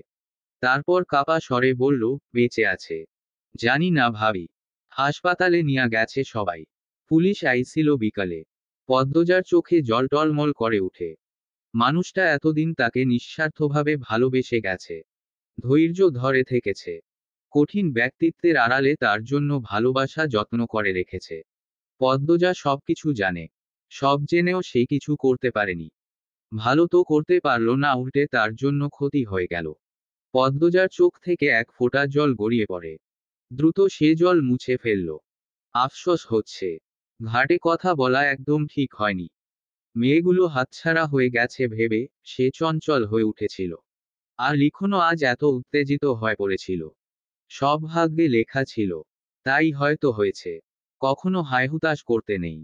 তারপর কাপা স্বরে বলল, বেঁচে আছে? জানি না ভাবি। হাসপাতালে নিয়ে গেছে সবাই। পুলিশ আইছিল বিকালে। পদ্মজার চোখে জল টলমল করে উঠে। মানুষটা এতদিন তাকে নিঃস্বার্থভাবে ভালোবেসে গেছে। ধৈর্য ধরে থেকেছে। কঠিন ব্যক্তিত্বের আড়ালে তার জন্য ভালোবাসা যত্ন করে রেখেছে। পদ্মজা সবকিছু জানে। সব জেনেও সে কিছু করতে পারেনি। ভালো তো করতে পারল না, উল্টে তার জন্য ক্ষতি হয়ে গেল। পদ্মজার চোখ থেকে এক ফোঁটা জল গড়িয়ে পড়ে। দ্রুত সে জল মুছে ফেলল। আফসোস হচ্ছে। ঘাটে কথা বলা একদম ঠিক হয়নি। মেয়েগুলো হাতছাড়া হয়ে গেছে ভেবে সে চঞ্চল হয়ে উঠেছিল। আর লিখনও আজ এত উত্তেজিত হয়ে পড়েছিল। সব ভাগ্যে লেখা ছিল। তাই হয়তো হয়েছে। কখনো হায়হুতাশ করতে নেই।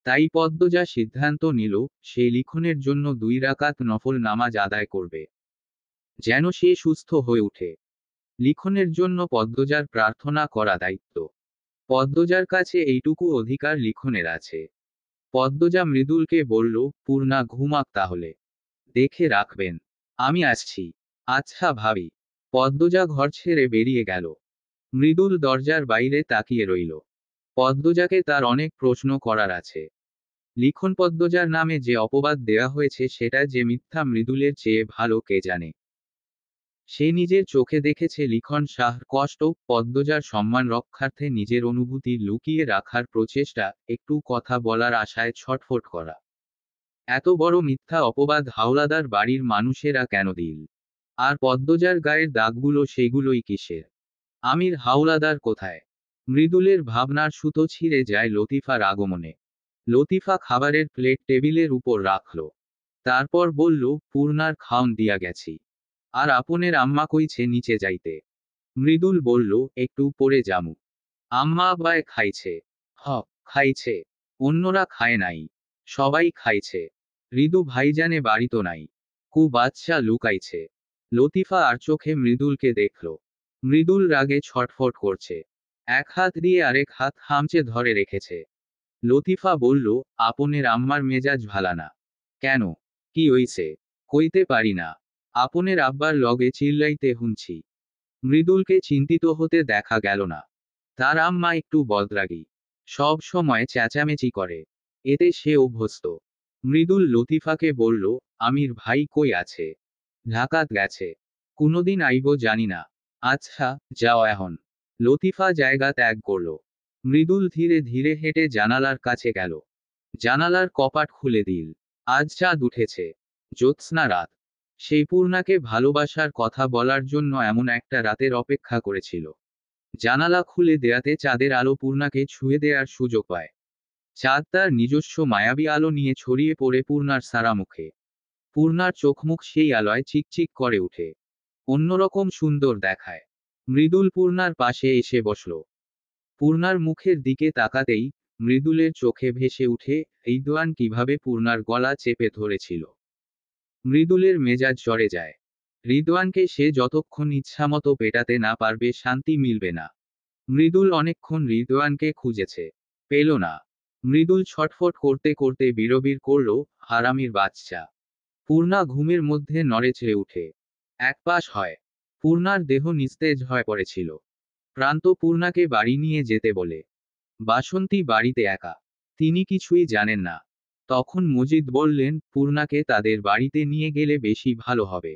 তাই পদ্মজা সিদ্ধান্ত নিল, সে লিখনের জন্য 2 রাকাত নফল নামাজ আদায় করবে। যেন সে সুস্থ হয়ে উঠে। লিখনের জন্য পদ্মজার প্রার্থনা করা দায়িত্ব। পদ্মজার কাছে এইটুকু অধিকার লিখনের আছে। পদ্মজা মৃদুলকে বলল, পূর্ণা ঘুমাক তাহলে। দেখে রাখবেন। আমি আসছি। আচ্ছা ভাবি। পদ্মজা ঘর ছেড়ে বেরিয়ে গেল। মৃদুল দরজার বাইরে তাকিয়ে রইল। পদ্মজাকে তার অনেক প্রশ্ন করার আছে। লিখন পদ্মজার নামে যে অপবাদ দেয়া হয়েছে সেটা যে মিথ্যা মৃদুলের চেয়ে ভালো কে জানে। সে নিজের চোখে দেখেছে লিখন শাহর কষ্ট, পদ্মজার সম্মান রক্ষার্থে নিজের অনুভূতি লুকিয়ে রাখার প্রচেষ্টা, একটু কথা বলার আশায় ছটফট করা। এত বড় মিথ্যা অপবাদ হাওলাদার বাড়ির মানুষেরা কেন দিল? আর পদ্মজার গায়ের দাগগুলো সেগুলোই কিসের? আমির হাওলাদার কোথায়? মৃদুলের ভাবনার সুতো ছিঁড়ে যায় লতিফার আগমনে। লতিফা খাবারের প্লেট টেবিলের উপর রাখল। তারপর বলল, পূর্ণার খাওন দিয়া গেছি। আর আপনের আম্মা কইছে নিচে যাইতে। মৃদুল বলল, একটু পরে যামু। আম্মা আব্বায় খাইছে। হ, খাইছে। অন্যরা খায় নাই। সবাই খাইছে। ঋদু ভাইজানে বাড়িতো নাই। বাচ্চা লুকাইছে। লতিফা আর চোখে মৃদুলকে দেখল। মৃদুল রাগে ছটফট করছে। এক হাত দিয়ে আরেক হাত হামচে ধরে রেখেছে। লতিফা বলল, আপনের আম্মার মেজাজ ভালানা। কেন? কি হইছে? কইতে পারি না। আপনের আব্বার লগে চিল্লাইতে হুনছি। মৃদুলকে চিন্তিত হতে দেখা গেল না। তার আম্মা একটু বদরাগী, সব সময় চেঁচামেচি করে, এতে সে অভ্যস্ত। মৃদুল লতিফাকে বলল, আমির ভাই কই আছে? ঢাকাত গেছে। কোনদিন আইব জানি না। আচ্ছা, যাও এখন। লতিফা জায়গা ত্যাগ করল। মৃদুল ধীরে ধীরে হেঁটে জানালার কাছে গেল। জানালার কপাট খুলে দিল। আজ চাঁদ উঠেছে। জ্যোৎস্না রাত। সেই পূর্ণাকে ভালোবাসার কথা বলার জন্য এমন একটা রাতের অপেক্ষা করেছিল। জানালা খুলে দেয়াতে চাঁদের আলো পূর্ণাকে ছুঁয়ে দেওয়ার সুযোগ পায়। চাঁদ তার নিজস্ব মায়াবী আলো নিয়ে ছড়িয়ে পড়ে পূর্ণার সারা মুখে। পূর্ণার চোখমুখ সেই আলোয় চিকচিক করে উঠে, অন্যরকম সুন্দর দেখায়। মৃদুল পূর্ণার পাশে এসে বসল। পূর্ণার মুখের দিকে তাকাতেই মৃদুলের চোখে ভেসে উঠে রিদওয়ান কিভাবে পূর্ণার গলা চেপে ধরেছিল। মৃদুলের মেজাজ জ্বরে যায়। রিদওয়ানকে সে যতক্ষণ ইচ্ছামতো পেটাতে না পারবে শান্তি মিলবে না। মৃদুল অনেকক্ষণ রিদওয়ানকে খুঁজেছে, পেল না। মৃদুল ছটফট করতে করতে বিড়বিড় করল, হারামির বাচ্চা। পূর্ণা ঘুমের মধ্যে নড়েচড়ে উঠে একপাশ হয়। পূর্ণার দেহ নিস্তেজ হয়ে পড়েছিল। প্রান্ত পূর্ণাকে বাড়ি নিয়ে যেতে বলে। বাসন্তী বাড়িতে একা, তিনি কিছুই জানেন না। তখন মজিদ বললেন, পূর্ণাকে তাদের বাড়িতে নিয়ে গেলে বেশি ভালো হবে।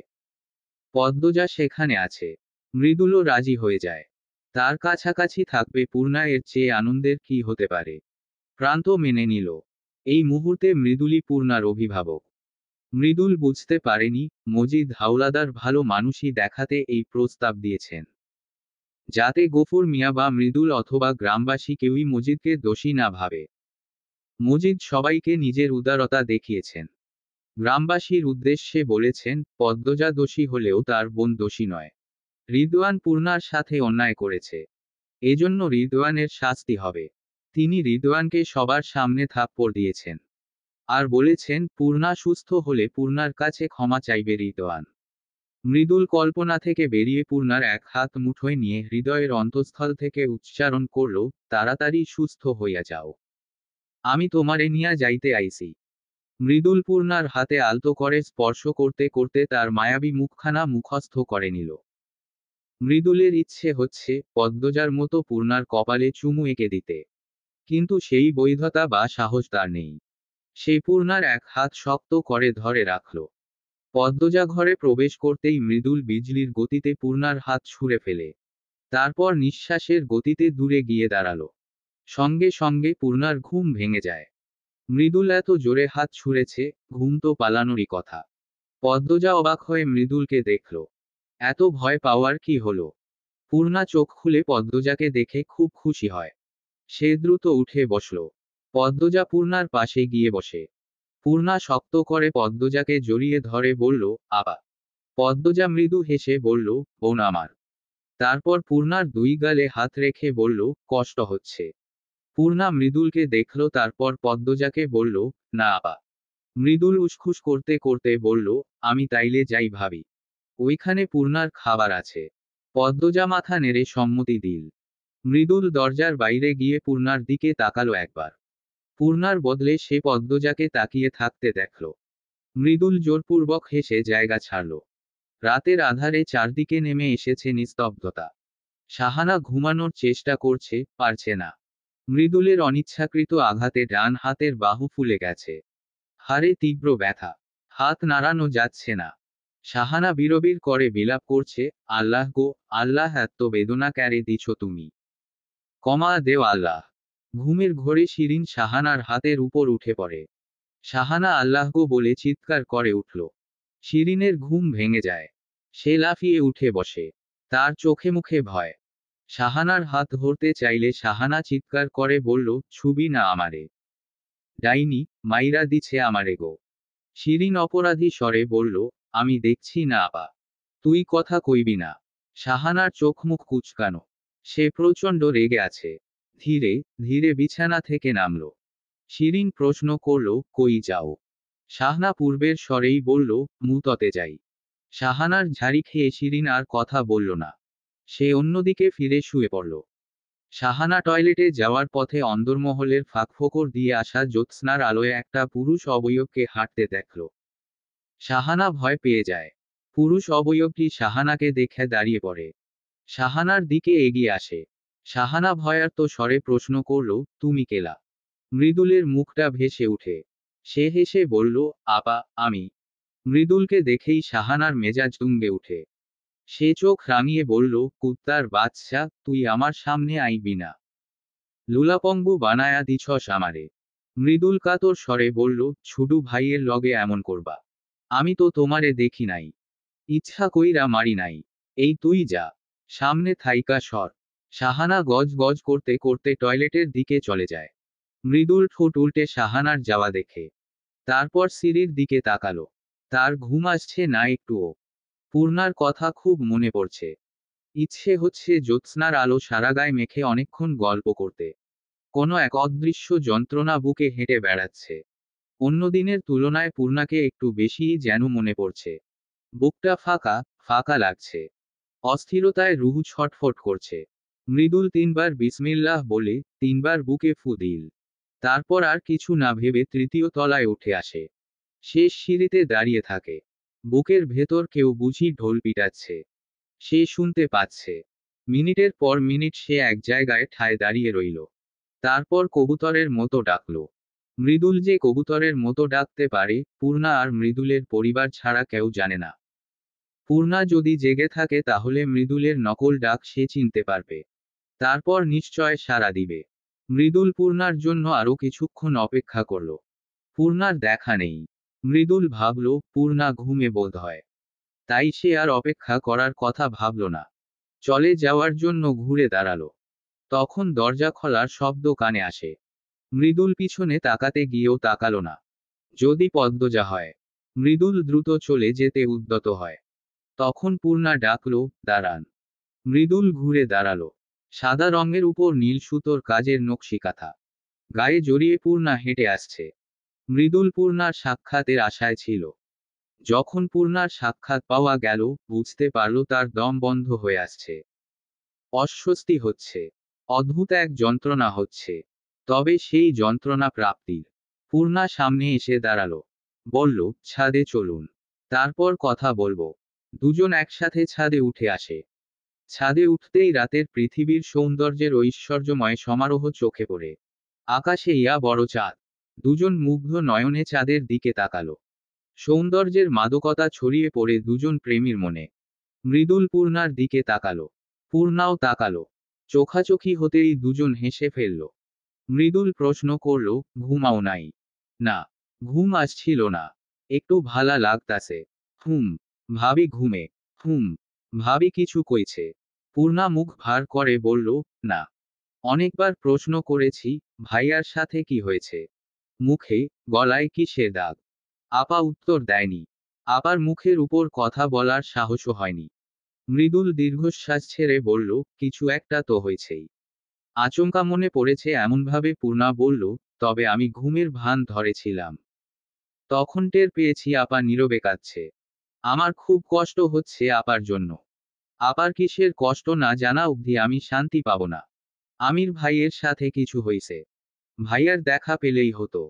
পদ্মজা সেখানে আছে। মৃদুলও রাজি হয়ে যায়। তার কাছাকাছি থাকবে পূর্ণা, এর চেয়ে আনন্দের কি হতে পারে। প্রান্ত মেনে নিল। এই মুহূর্তে মৃদুলই পূর্ণার অভিভাবক। মৃদুল বুঝতে পারেনি মজিদ হাওলাদার ভালো মানুষই দেখাতে এই প্রস্তাব দিয়েছেন, যাতে গফুর মিয়া বা মৃদুল অথবা গ্রামবাসী কেউই মজিদকে দোষী না ভাবে। মজিদ সবাইকে নিজের উদারতা দেখিয়েছেন। গ্রামবাসীর উদ্দেশ্যে বলেছেন, পদ্মজা দোষী হলেও তার বোন দোষী নয়। রিদওয়ান পূর্ণার সাথে অন্যায় করেছে, এজন্য রিদওয়ানের শাস্তি হবে। তিনি রিদওয়ানকে সবার সামনে থাপ্পড় দিয়েছেন। আর বলেছেন, পূর্ণা সুস্থ হলে পূর্ণার কাছে ক্ষমা চাইবে রিদওয়ান। মৃদুল কল্পনা থেকে বেরিয়ে পূর্ণার এক হাত মুঠোয় নিয়ে হৃদয়ের অন্তঃস্থল থেকে উচ্চারণ করল, তাড়াতাড়ি সুস্থ হইয়া যাও, আমি তোমারে নিয়া যাইতে আইছি। মৃদুল পূর্ণার হাতে আলতো করে স্পর্শ করতে করতে তার মায়াবী মুখখানা মুখস্থ করে নিল। মৃদুলের ইচ্ছে হচ্ছে পদ্মজার মতো পূর্ণার কপালে চুমু এঁকে দিতে, কিন্তু সেই বৈধতা বা সাহস তার নেই। সেই পূর্ণার এক হাত শক্ত করে ধরে রাখল। পদ্মজা ঘরে প্রবেশ করতেই মৃদুল বিজলির গতিতে পূর্ণার হাত ছুঁড়ে ফেলে। তারপর নিঃশ্বাসের গতিতে দূরে গিয়ে দাঁড়ালো। সঙ্গে সঙ্গে পূর্ণার ঘুম ভেঙে যায়। মৃদুল এত জোরে হাত ছুঁড়েছে, ঘুম তো পালানোরই কথা। পদ্মজা অবাক হয়ে মৃদুলকে দেখল। এত ভয় পাওয়ার কি হলো? পূর্ণা চোখ খুলে পদ্মজাকে দেখে খুব খুশি হয়। সে দ্রুত উঠে বসল। পদ্মজা পূর্ণার পাশে গিয়ে বসে। পূর্ণা শক্ত করে পদ্মজাকে জড়িয়ে ধরে বলল, আবা। পদ্মজা মৃদু হেসে বলল, বোন আমার। তারপর পূর্ণার দুই গালে হাত রেখে বলল, কষ্ট হচ্ছে? পূর্ণা মৃদুলকে দেখল, তারপর পদ্মজাকে বলল, না আপা। মৃদুল উসখুস করতে করতে বলল, আমি তাইলে যাই ভাবি, ওইখানে পূর্ণার খাবার আছে। পদ্মজা মাথা নেড়ে সম্মতি দিল। মৃদুল দরজার বাইরে গিয়ে পূর্ণার দিকে তাকালো একবার। পূর্ণার বদলে সে পদ্মজাকে তাকিয়ে থাকতে দেখল। মৃদুল জোরপূর্বক হেসে জায়গা ছাড়ল। রাতের আধারে চারদিকে নেমে এসেছে নিস্তব্ধতা। শাহানা ঘুমানোর চেষ্টা করছে, পারছে না। মৃদুলের অনিচ্ছাকৃত আঘাতে ডান হাতের বাহু ফুলে গেছে। হাড়ে তীব্র ব্যথা। হাত নাড়ানো যাচ্ছে না। শাহানা বিড়বিড় করে বিলাপ করছে, আল্লাহ গো, আল্লাহ, এত বেদনা ক্যারে দিছ তুমি, কমা দেও আল্লাহ। ঘুমের ঘোরে শিরিন শাহানার হাতের উপর উঠে পড়ে। শাহানা আল্লাহ গো বলে চিৎকার করে উঠল। শিরিনের ঘুম ভেঙে যায়। সে লাফিয়ে উঠে বসে। তার চোখে মুখে ভয়। শাহানার হাত ধরতে চাইলে শাহানা চিৎকার করে বলল, ছুবি না আমারে, ডাইনি, মাইরা দিছে আমারে গো। শিরিন অপরাধী স্বরে বলল, আমি দেখছি না আপা, তুই কথা কইবি না। শাহানার চোখ মুখ কুচকানো। সে প্রচণ্ড রেগে আছে। ধীরে ধীরে বিছানা থেকে নামল। শিরিন প্রশ্ন করল, কই যাও? শাহানা পূর্বের স্বরেই বলল, মুততে যাই। শাহানার ঝাড়ি খেয়ে শিরিন আর কথা বলল না। সে অন্যদিকে ফিরে শুয়ে পড়ল। শাহানা টয়লেটে যাওয়ার পথে অন্দরমহলের ফাঁকফোকর দিয়ে আসা জ্যোৎস্নার আলোয় একটা পুরুষ অবয়বকে হাঁটতে দেখল। শাহানা ভয় পেয়ে যায়। পুরুষ অবয়বটি শাহানাকে দেখে দাঁড়িয়ে পড়ে। শাহানার দিকে এগিয়ে আসে। শাহানা ভয়ার্ত স্বরে প্রশ্ন করল, তুমি কেলা? মৃদুলের মুখটা ভেসে উঠে। সে হেসে বলল, আপা, আমি। মৃদুলকে দেখেই শাহানার মেজাজ দুমড়ে উঠে। সে চোখ রাঙিয়ে বলল, কুত্তার বাচ্চা, তুই আমার সামনে আইবি না। লুলাপঙ্গু বানায়া দিছস আমারে। মৃদুল কাতর স্বরে বলল, ছুডু ভাইয়ের লগে এমন করবা? আমি তো তোমারে দেখি নাই। ইচ্ছা কইরা মারি নাই। এই তুই যা। সামনে থাইকা সর। শাহানা গজ গজ করতে করতে টয়লেটের দিকে চলে যায়। মৃদুল ঠোঁট উল্টে শাহানার যাওয়া দেখে। তারপর সিঁড়ির দিকে তাকালো। তার ঘুম আসছে না একটুও। পূর্ণার কথা খুব মনে পড়ছে। ইচ্ছে হচ্ছে জ্যোৎস্নার আলো সারা গায়ে মেখে অনেকক্ষণ গল্প করতে। কোনো এক অদৃশ্য যন্ত্রণা বুকে হেঁটে বেড়াচ্ছে। অন্য দিনের তুলনায় পূর্ণাকে একটু বেশিই যেন মনে পড়ছে। বুকটা ফাঁকা ফাঁকা লাগছে। অস্থিরতায় রুহু ছটফট করছে। মৃদুল 3বার বিসমিল্লাহ বলে 3বার বুকে ফু দিল। তারপর আর কিছু না ভেবে তৃতীয় তলায় উঠে আসে। শেষ সিঁড়িতে দাঁড়িয়ে থাকে। বুকের ভেতর কেউ বুঝি ঢোল পিটাচ্ছে। সে শুনতে পাচ্ছে। মিনিটের পর মিনিট সে এক জায়গায় ঠায় দাঁড়িয়ে রইল। তারপর কবুতরের মতো ডাকল। মৃদুল যে কবুতরের মতো ডাকতে পারে, পূর্ণা আর মৃদুলের পরিবার ছাড়া কেউ জানে না। পূর্ণা যদি জেগে থাকে তাহলে মৃদুলের নকল ডাক সে চিনতে পারবে। তারপর নিশ্চয় সাড়া দিবে। মৃদুল পূর্ণার জন্য আরো কিছুক্ষণ অপেক্ষা করল। পূর্ণার দেখা নেই। মৃদুল ভাবল, পূর্ণা ঘুমে বোধ হয়। তাই সে আর অপেক্ষা করার কথা ভাবল না। চলে যাওয়ার জন্য ঘুরে দাঁড়ালো। তখন দরজা খোলার শব্দ কানে আসে। মৃদুল পিছনে তাকাতে গিয়েও তাকালো না। যদি পদ্মজা হয়। মৃদুল দ্রুত চলে যেতে উদ্যত হয়। তখন পূর্ণা ডাকল, দাঁড়ান। মৃদুল ঘুরে দাঁড়ালো। সাদা রঙের উপর নীল সুতোর কাজের নকশি কাঁথা। গায়ে জড়িয়ে পূর্ণা হেঁটে আসছে। মৃদুল পূর্ণার সাক্ষাতের আশায় ছিল। যখন পূর্ণার সাক্ষাৎ পাওয়া গেল, বুঝতে পারল তার দম বন্ধ হয়ে আসছে। অস্বস্তি হচ্ছে। অদ্ভুত এক যন্ত্রণা হচ্ছে। তবে সেই যন্ত্রণা প্রাপ্তির। পূর্ণা সামনে এসে দাঁড়ালো। বলল, ছাদে চলুন। তারপর কথা বলবো। দুজন একসাথে ছাদে উঠে আসে। ছাদে উঠতেই রাতের পৃথিবীর সৌন্দর্যের ঐশ্বর্যময় সমারোহ চোখে পড়ে। আকাশে ইয়া বড় চাঁদ। দুজন মুগ্ধ নয়নে চাঁদের দিকে তাকালো। সৌন্দর্যের মাদকতা ছড়িয়ে পড়ে দুজন প্রেমীর মনে। মৃদুল পূর্ণার দিকে তাকালো। পূর্ণাও তাকালো। চোখাচোখি হতেই দুজন হেসে ফেলল। মৃদুল প্রশ্ন করল, ঘুমাও নাই? না। ঘুম আসছিল না। একটু ভালা লাগতাছে। হুম। ভাবি ঘুমে। হুম। ভাবি কিছু কইছে? পূর্ণা মুখ ভার করে বলল, না। অনেকবার প্রশ্ন করেছি, ভাইয়ার সাথে কি হয়েছে? মুখে, গলায় কিসের দাগ? আপা উত্তর দেয়নি। আপার মুখের উপর কথা বলার সাহসও হয়নি। মৃদুল দীর্ঘশ্বাস ছেড়ে বলল, কিছু একটা তো হয়েছেই। আচমকা মনে পড়েছে এমনভাবে পূর্ণা বলল, তবে আমি ঘুমের ভান ধরেছিলাম। তখন টের পেয়েছি আপা নীরবে কাঁদছে। আমার খুব কষ্ট হচ্ছে আপার জন্য। আপার কিসের কষ্ট না জানা অবধি আমি শান্তি পাব না। আমির ভাইয়ের সাথে কিছু হইছে। ভাইয়ার দেখা পেলেই হতো,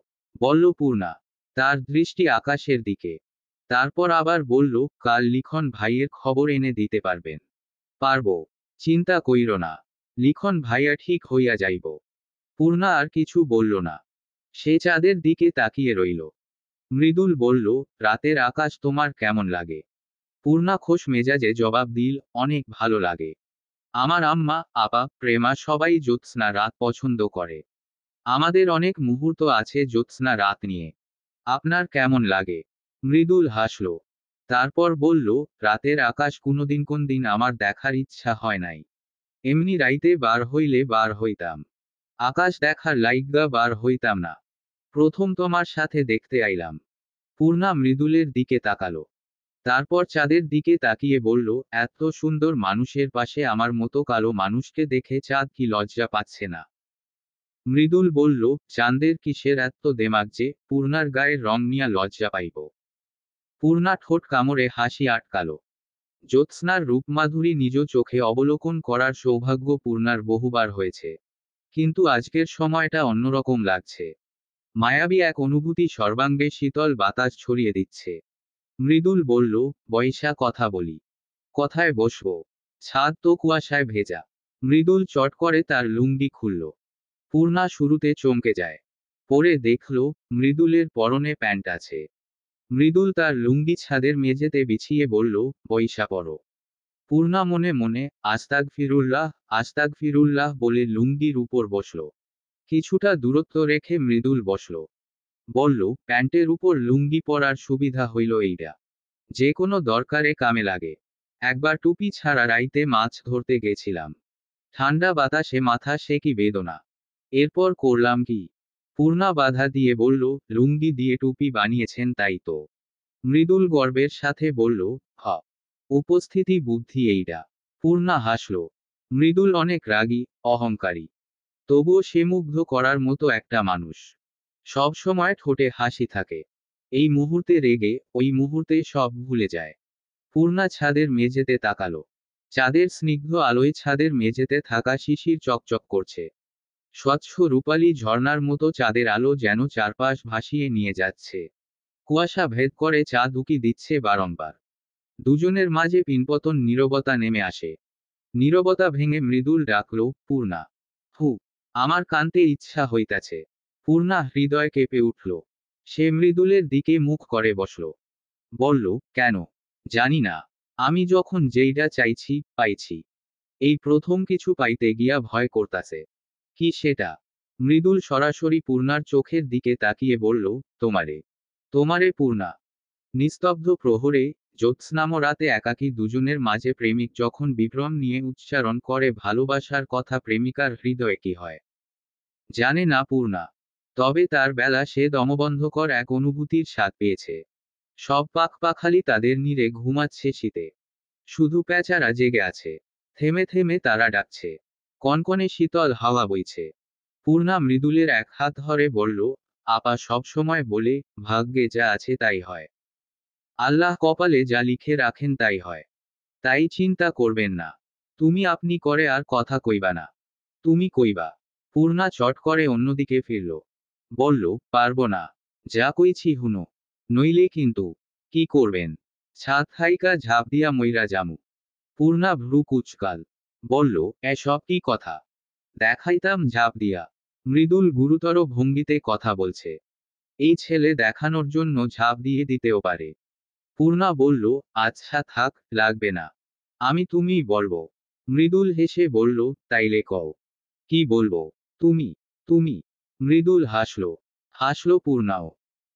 বলল পূর্ণা। তার দৃষ্টি আকাশের দিকে। তারপর আবার বলল, কাল লিখন ভাইয়ের খবর এনে দিতে পারবেন? পারবো। চিন্তা কইরো না। লিখন ভাইয়া ঠিক হইয়া যাইব। পূর্ণা আর কিছু বলল না। সে চাঁদের দিকে তাকিয়ে রইল। মৃদুল বলল, রাতের আকাশ তোমার কেমন লাগে? পূর্ণা খোশ মেজাজে জবাব দিল, অনেক ভালো লাগে। আমার আম্মা, আপা, প্রেমা সবাই জ্যোৎস্না রাত পছন্দ করে। আমাদের অনেক মুহূর্ত আছে জ্যোৎস্না রাত নিয়ে। আপনার কেমন লাগে? মৃদুল হাসল। তারপর বলল, রাতের আকাশ কোন দিন আমার দেখার ইচ্ছা হয় নাই। এমনি রাইতে বার হইলে বার হইতাম। আকাশ দেখার লাইগ্গা বার হইতাম না। প্রথম তোমার সাথে দেখতে আইলাম। পূর্ণা মৃদুলের দিকে তাকালো। তারপর চাঁদের দিকে তাকিয়ে বলল, এত সুন্দর মানুষের পাশে আমার মতো কালো মানুষকে দেখে চাঁদ কি লজ্জা পাচ্ছে না? মৃদুল বলল, চাঁদের কিসের এত দেমাগ যে পূর্ণার গায়ের রং নিয়া লজ্জা পাইব? পূর্ণা ঠোঁট কামড়ে হাসি আটকালো। জ্যোৎস্নার রূপমাধুরী নিজ চোখে অবলোকন করার সৌভাগ্য পূর্ণার বহুবার হয়েছে। কিন্তু আজকের সময়টা অন্যরকম লাগছে। মায়াবী এক অনুভূতি সর্বাঙ্গে শীতল বাতাস ছড়িয়ে দিচ্ছে। মৃদুল বলল, বয়সা কথা বলি। কথায় বসবো? ছাদ তো কুয়াশায় ভেজা। মৃদুল চট করে তার লুঙ্গি খুলল। পূর্ণা শুরুতে চমকে যায়। পরে দেখল মৃদুলের পরনে প্যান্ট আছে। মৃদুল তার লুঙ্গি ছাদের মেঝেতে বিছিয়ে বলল, বইসা পড়ো। পূর্ণা মনে মনে আস্তাগফিরুল্লাহ আস্তাগফিরুল্লাহ বলে লুঙ্গির উপর বসল। কিছুটা দূরত্ব রেখে মৃদুল বসল। বলল, প্যান্টের উপর লুঙ্গি পরার সুবিধা হইল এইটা, যে কোনো দরকারে কামে লাগে। একবার টুপি ছাড়া রাইতে মাছ ধরতে গেছিলাম। ঠান্ডা বাতাসে মাথা সে কি বেদনা। এরপর করলাম কি? পূর্ণা বাধা দিয়ে বলল, লুঙ্গি দিয়ে টুপি বানিয়েছেন তাই তো। মৃদুল গর্বের সাথে বলল, হ, উপস্থিতি বুদ্ধি এইটা। পূর্ণা হাসল। মৃদুল অনেক রাগী, অহংকারী। তবুও সে মুগ্ধ করার মতো একটা মানুষ। সব সময় ঠোঁটে হাসি থাকে। এই মুহূর্তে রেগে, ওই মুহূর্তে সব ভুলে যায়। পূর্ণা ছাদের মেঝেতে তাকালো। চাঁদের স্নিগ্ধ আলোয় ছাদের মেঝেতে থাকা শিশির চকচক করছে। স্বচ্ছ রূপালী ঝর্ণার মতো চাঁদের আলো যেন চারপাশ ভাসিয়ে নিয়ে যাচ্ছে। কুয়াশা ভেদ করে চাঁদ উকি দিচ্ছে বারংবার। দুজনের মাঝে পিনপতন নীরবতা নেমে আসে। নীরবতা ভেঙে মৃদুল ডাকল, পূর্ণা। হু, আমার কানতে ইচ্ছা হইতাছে। পূর্ণা হৃদয় কেঁপে উঠল। সে মৃদুলের দিকে মুখ করে বসল। বলল, কেন? জানি না। আমি যখন যেইটা চাইছি, পাইছি। এই প্রথম কিছু পাইতে গিয়া ভয় করতাছে। কি সেটা? মৃদুল সরাসরি পূর্ণার চোখের দিকে তাকিয়ে বলল, তোমারে। তোমারে পূর্ণা। নিস্তব্ধ প্রহরে, জ্যোৎস্নাম রাতে একাকী দুজনের মাঝে প্রেমিক যখন বিভ্রম নিয়ে উচ্চারণ করে ভালোবাসার কথা, প্রেমিকার হৃদয়ে কি হয় জানে না পূর্ণা। তবে তার বেলা সে দমবন্ধকর এক অনুভূতির স্বাদ পেয়েছে। সব পাখপাখালি তাদের নীড়ে ঘুমাচ্ছে শীতে। শুধু প্যাঁচারা জেগে আছে। থেমে থেমে তারা ডাকছে। কনকনে শীতল হাওয়া বইছে। পূর্ণা মৃদুলের এক হাত ধরে বলল, আপা সব সময় বলে, ভাগ্যে যা আছে তাই হয়। আল্লাহ কপালে যা লিখে রাখেন তাই হয়। তাই চিন্তা করবেন না। তুমি আপনি করে আর কথা কইবা না। তুমি কইবা। পূর্ণা চট করে অন্যদিকে ফিরল। বলল, পারবো না। যা কইছি হুনো। নইলে কিন্তু। কি করবেন? ছাদ থাইকা ঝাঁপ দিয়া মইরা জামু। পূর্ণা ভ্রু কুচকাল। বলল, এসব কি কথা? দেখাইতাম ঝাঁপ দিয়া। মৃদুল গুরুতর ভঙ্গিতে কথা বলছে। এই ছেলে দেখানোর জন্য ঝাঁপ দিয়ে দিতেও পারে। পূর্ণা বলল, আচ্ছা থাক, লাগবে না। আমি তুমিই বলবো। মৃদুল হেসে বলল, তাইলে কও। কি বলবো? তুমি। তুমি। মৃদুল হাসল। হাসল পূর্ণাও।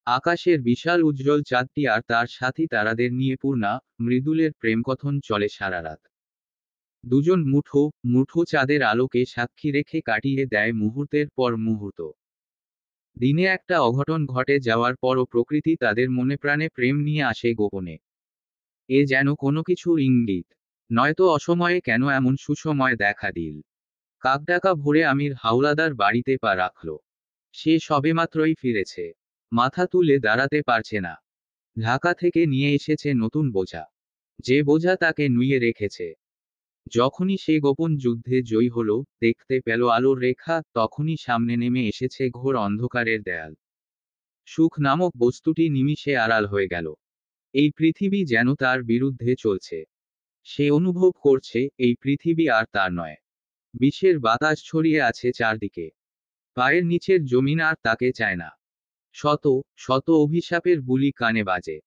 আকাশের বিশাল উজ্জ্বল চাঁদটি আর তার সাথী তারাদের নিয়ে পূর্ণা, মৃদুলের প্রেমকথন চলে সারা রাত। দুজন মুঠো মুঠো চাঁদের আলোকে সাক্ষী রেখে কাটিয়ে দেয় মুহূর্তের পর মুহূর্ত। দিনে একটা অঘটন ঘটে যাওয়ার পরও প্রকৃতি তাদের মনে প্রাণে প্রেম নিয়ে আসে গোপনে। এ যেন কোনো কিছুর ইঙ্গিত। নয়তো অসময়ে কেন এমন সুসময় দেখা দিল। কাকডাকা ভোরে আমির হাওলাদার বাড়িতে পা রাখল। সে সবেমাত্রই ফিরেছে। মাথা তুলে দাঁড়াতে পারছে না। ঢাকা থেকে নিয়ে এসেছে নতুন বোঝা। যে বোঝা তাকে নুইয়ে রেখেছে। যখনই সে গোপন যুদ্ধে জয়ী হলো, দেখতে পেল আলোর রেখা, তখনই সামনে নেমে এসেছে ঘোর অন্ধকারের দেয়াল। সুখ নামক বস্তুটি নিমিষে আড়াল হয়ে গেল। এই পৃথিবী যেন তার বিরুদ্ধে চলছে। সে অনুভব করছে, এই পৃথিবী আর তার নয়। বিষের বাতাস ছড়িয়ে আছে চারদিকে। পায়ের নিচের জমিন আর তাকে চায় না। শত শত অভিশাপের বুলি কানে বাজে।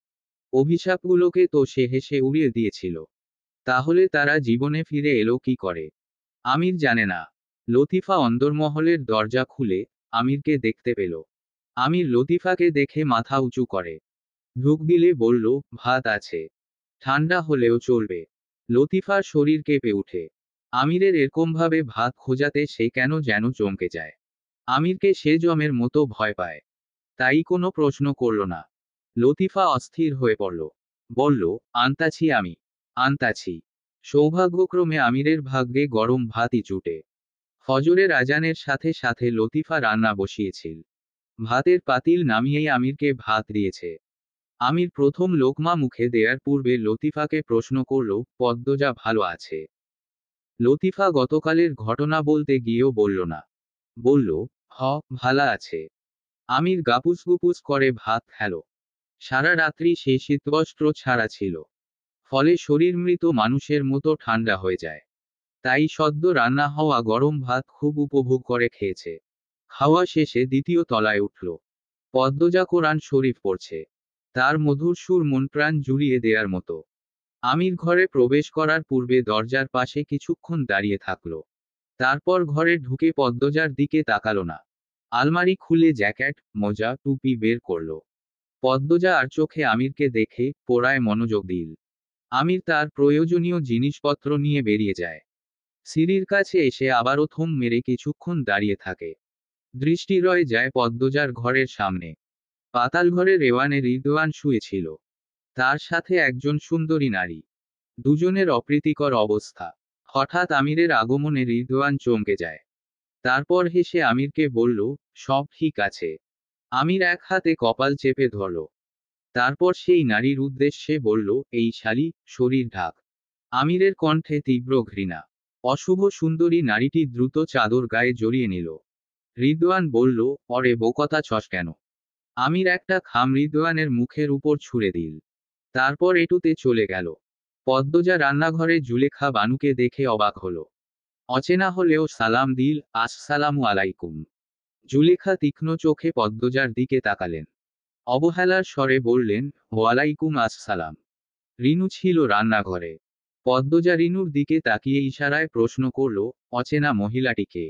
অভিশাপগুলোকে তো সে হেসে উড়িয়ে দিয়েছিল। তাহলে তারা জীবনে ফিরে এলো কি করে? আমির জানে না। লতিফা অন্দরমহলের দরজা খুলে আমিরকে দেখতে পেল। আমির লতিফাকে দেখে মাথা উঁচু করে। ঢুক দিলে বলল, ভাত আছে। ঠান্ডা হলেও চলবে। লতিফার শরীর কেঁপে উঠে। আমিরের এরকমভাবে ভাত খোঁজাতে সে কেন যেন চমকে যায়। আমিরকে সে জমের মতো ভয় পায়। তাই কোনো প্রশ্ন করল না। লতিফা অস্থির হয়ে পড়ল। বলল, আনতাছি আমি। আনতাছি। সৌভাগ্যক্রমে আমিরের ভাগ্যে গরম ভাতই জুটে। ফজরের আজানের সাথে সাথে লতিফা রান্না বসিয়েছিল। ভাতের পাতিল নামিয়েই আমিরকে ভাত দিয়েছে। আমির প্রথম লোকমা মুখে দেয়ার পূর্বে লতিফাকে প্রশ্ন করল, পদ্মজা ভালো আছে? লতিফা গতকালের ঘটনা বলতে গিয়েও বলল না। বলল, হ, ভালা আছে। আমির গাপুস গুপুস করে ভাত খেল। সারা রাত্রি সে শীতবস্ত্র ছাড়া ছিল। ফলে শরীর মৃত মানুষের মতো ঠান্ডা হয়ে যায়। তাই সদ্য রান্না হওয়া গরম ভাত খুব উপভোগ করে খেয়েছে। খাওয়া শেষে দ্বিতীয় তলায় উঠল। পদ্মজা কোরআন শরীফ পড়ছে। তার মধুর সুর মন প্রাণ জুড়িয়ে দেয়ার মতো। আমির ঘরে প্রবেশ করার পূর্বে দরজার পাশে কিছুক্ষণ দাঁড়িয়ে থাকল। তারপর ঘরে ঢুকে পদ্মজার দিকে তাকালো না। আলমারি খুলে জ্যাকেট, মোজা, টুপি বের করল। পদ্মজা আর চোখে আমিরকে দেখে পড়ায় মনোযোগ দিল। আমির তার প্রয়োজনীয় জিনিসপত্র নিয়ে বেরিয়ে যায়। সিঁড়ির কাছে এসে আবারও থম মেরে কিছুক্ষণ দাঁড়িয়ে থাকে। দৃষ্টি রয়ে যায় পদ্মজার ঘরের সামনে। পাতালঘরে রেওয়ানে রিদওয়ান শুয়েছিল। তার সাথে একজন সুন্দরী নারী। দুজনের অপ্রীতিকর অবস্থা। হঠাৎ আমিরের আগমনে রিদওয়ান চমকে যায়। তারপর হেসে আমিরকে বলল, সব ঠিক আছে। আমির এক হাতে কপাল চেপে ধরল। তারপর সেই নারীর উদ্দেশ্যে বলল, এই শালী, শরীর ঢাক। আমিরের কণ্ঠে তীব্র ঘৃণা। অশুভ সুন্দরী নারীটি দ্রুত চাদর গায়ে জড়িয়ে নিল। রিদওয়ান বলল, অরে বোকতা ছস কেন? আমির একটা খাম রিদওয়ানের মুখের উপর ছুঁড়ে দিল। তারপর এটুতে চলে গেল। পদ্মজা রান্নাঘরে জুলেখা বানুকে দেখে অবাক হল। অচেনা হলেও সালাম দিল, আসসালামু আলাইকুম। জুলেখা তীক্ষ্ণ চোখে পদ্মজার দিকে তাকালেন। অবহেলার স্বরে বললেন, ওয়ালাইকুম আসসালাম। রিনু ছিল রান্নাঘরে। পদ্মজা রিনুর দিকে তাকিয়ে ইশারায় প্রশ্ন করল, অচেনা মহিলাটিকে?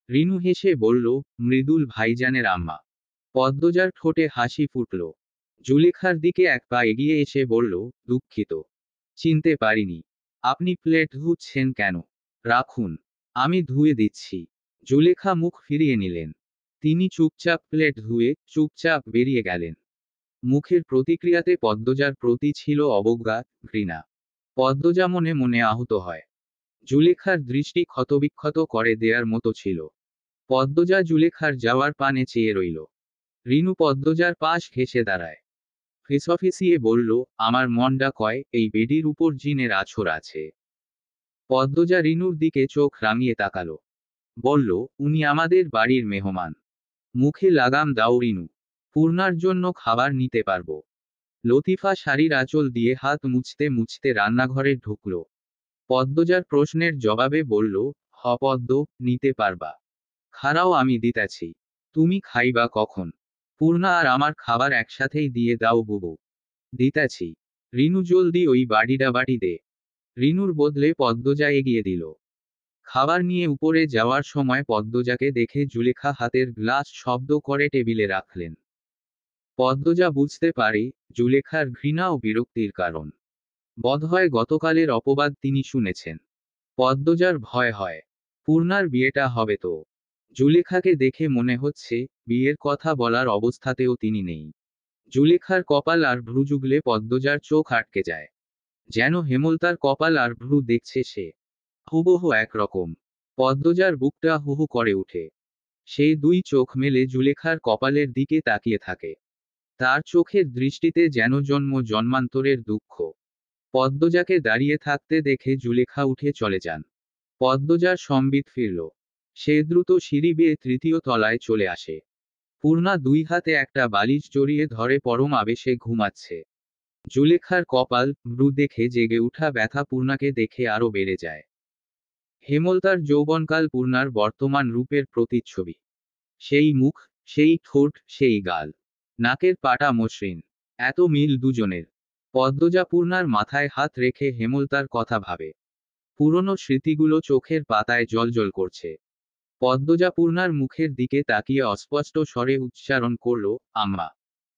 রিনু হেসে বলল, মৃদুল ভাইজানের আম্মা। পদ্মজার ঠোঁটে হাসি ফুটল। জুলেখার দিকে এক পা এগিয়ে এসে বলল, দুঃখিত, চিনতে পারিনি। আপনি প্লেট ধুচ্ছেন কেন? রাখুন, আমি ধুয়ে দিচ্ছি। জুলেখা মুখ ফিরিয়ে নিলেন। তিনি চুপচাপ প্লেট ধুয়ে চুপচাপ বেরিয়ে গেলেন। মুখের প্রতিক্রিয়াতে পদ্মজার প্রতি ছিল অবজ্ঞা, ঘৃণা। পদ্মজা মনে মনে আহত হয়। জুলেখার দৃষ্টি ক্ষতবিক্ষত করে দেয়ার মতো ছিল। পদ্মজা জুলেখার যাওয়ার পানে চেয়ে রইল। রিনু পদ্মজার পাশ ঘেঁষে দাঁড়ায়। ফিসফিসিয়ে বলল, আমার মনডা কয় এই বেডির উপর জিনের আছর আছে। পদ্মজা রিনুর দিকে চোখ রাঙিয়ে তাকালো। বলল, উনি আমাদের বাড়ির মেহমান। মুখে লাগাম দাও রিনু। পূর্ণার জন্য খাবার নিতে পারবো। লতিফা শাড়ির আঁচল দিয়ে হাত মুছতে মুছতে রান্নাঘরে ঢুকল। পদ্মজার প্রশ্নের জবাবে বলল, হ পদ্ম, নিতে পারবা। খাড়াও আমি দিতাছি। তুমি খাইবা কখন? পূর্ণা আর আমার খাবার একসাথেই দিয়ে দাও বুবু। দিতাছি। রিনু জলদি ওই বাড়িটা বাটি দে। রিনুর বদলে পদ্মজা এগিয়ে দিল। খাবার নিয়ে উপরে যাওয়ার সময় পদ্মজাকে দেখে জুলেখা হাতের গ্লাস শব্দ করে টেবিলে রাখলেন। পদ্মজা বুঝতে পারে, জুলেখার ঘৃণা ও বিরক্তির কারণ। বোধহয় গতকালের অপবাদ তিনি শুনেছেন। পদ্মজার ভয় হয়, পূর্ণার বিয়েটা হবে তো। জুলেখাকে দেখে মনে হচ্ছে, বিয়ের কথা বলার অবস্থাতেও তিনি নেই। জুলেখার কপাল আর ভ্রু যুগলে পদ্মজার চোখ আটকে যায়। যেন হেমলতার কপাল আর ভ্রু দেখছে সে। হুবহু একরকম। পদ্মজার বুকটা হুহু করে উঠে। সে দুই চোখ মেলে জুলেখার কপালের দিকে তাকিয়ে থাকে। তার চোখের দৃষ্টিতে যেন জন্ম জন্মান্তরের দুঃখ। পদ্মজাকে দাঁড়িয়ে থাকতে দেখে জুলেখা উঠে চলে যান। পদ্মজার সম্বিত ফিরল। সে দ্রুত সিঁড়ি বেয়ে তৃতীয় তলায় চলে আসে। পূর্ণা দুই হাতে একটা বালিশ জড়িয়ে ধরে পরম আবেশে ঘুমাচ্ছে। জুলেখার কপাল, ভ্রু দেখে জেগে উঠা ব্যথা পূর্ণাকে দেখে আরো বেড়ে যায়। হেমলতার যৌবনকাল পূর্ণার বর্তমান রূপের প্রতিচ্ছবি। সেই মুখ, সেই ঠোঁট, সেই গাল। নাকের পাটা মসৃণ। এত মিল দুজনের। পদ্মজা পূর্ণার মাথায় হাত রেখে হেমলতার কথা ভাবে। পুরনো স্মৃতিগুলো চোখের পাতায় জ্বলজ্বল করছে। পদ্মজা পূর্ণার মুখের দিকে তাকিয়ে অস্পষ্ট স্বরে উচ্চারণ করল, আম্মা।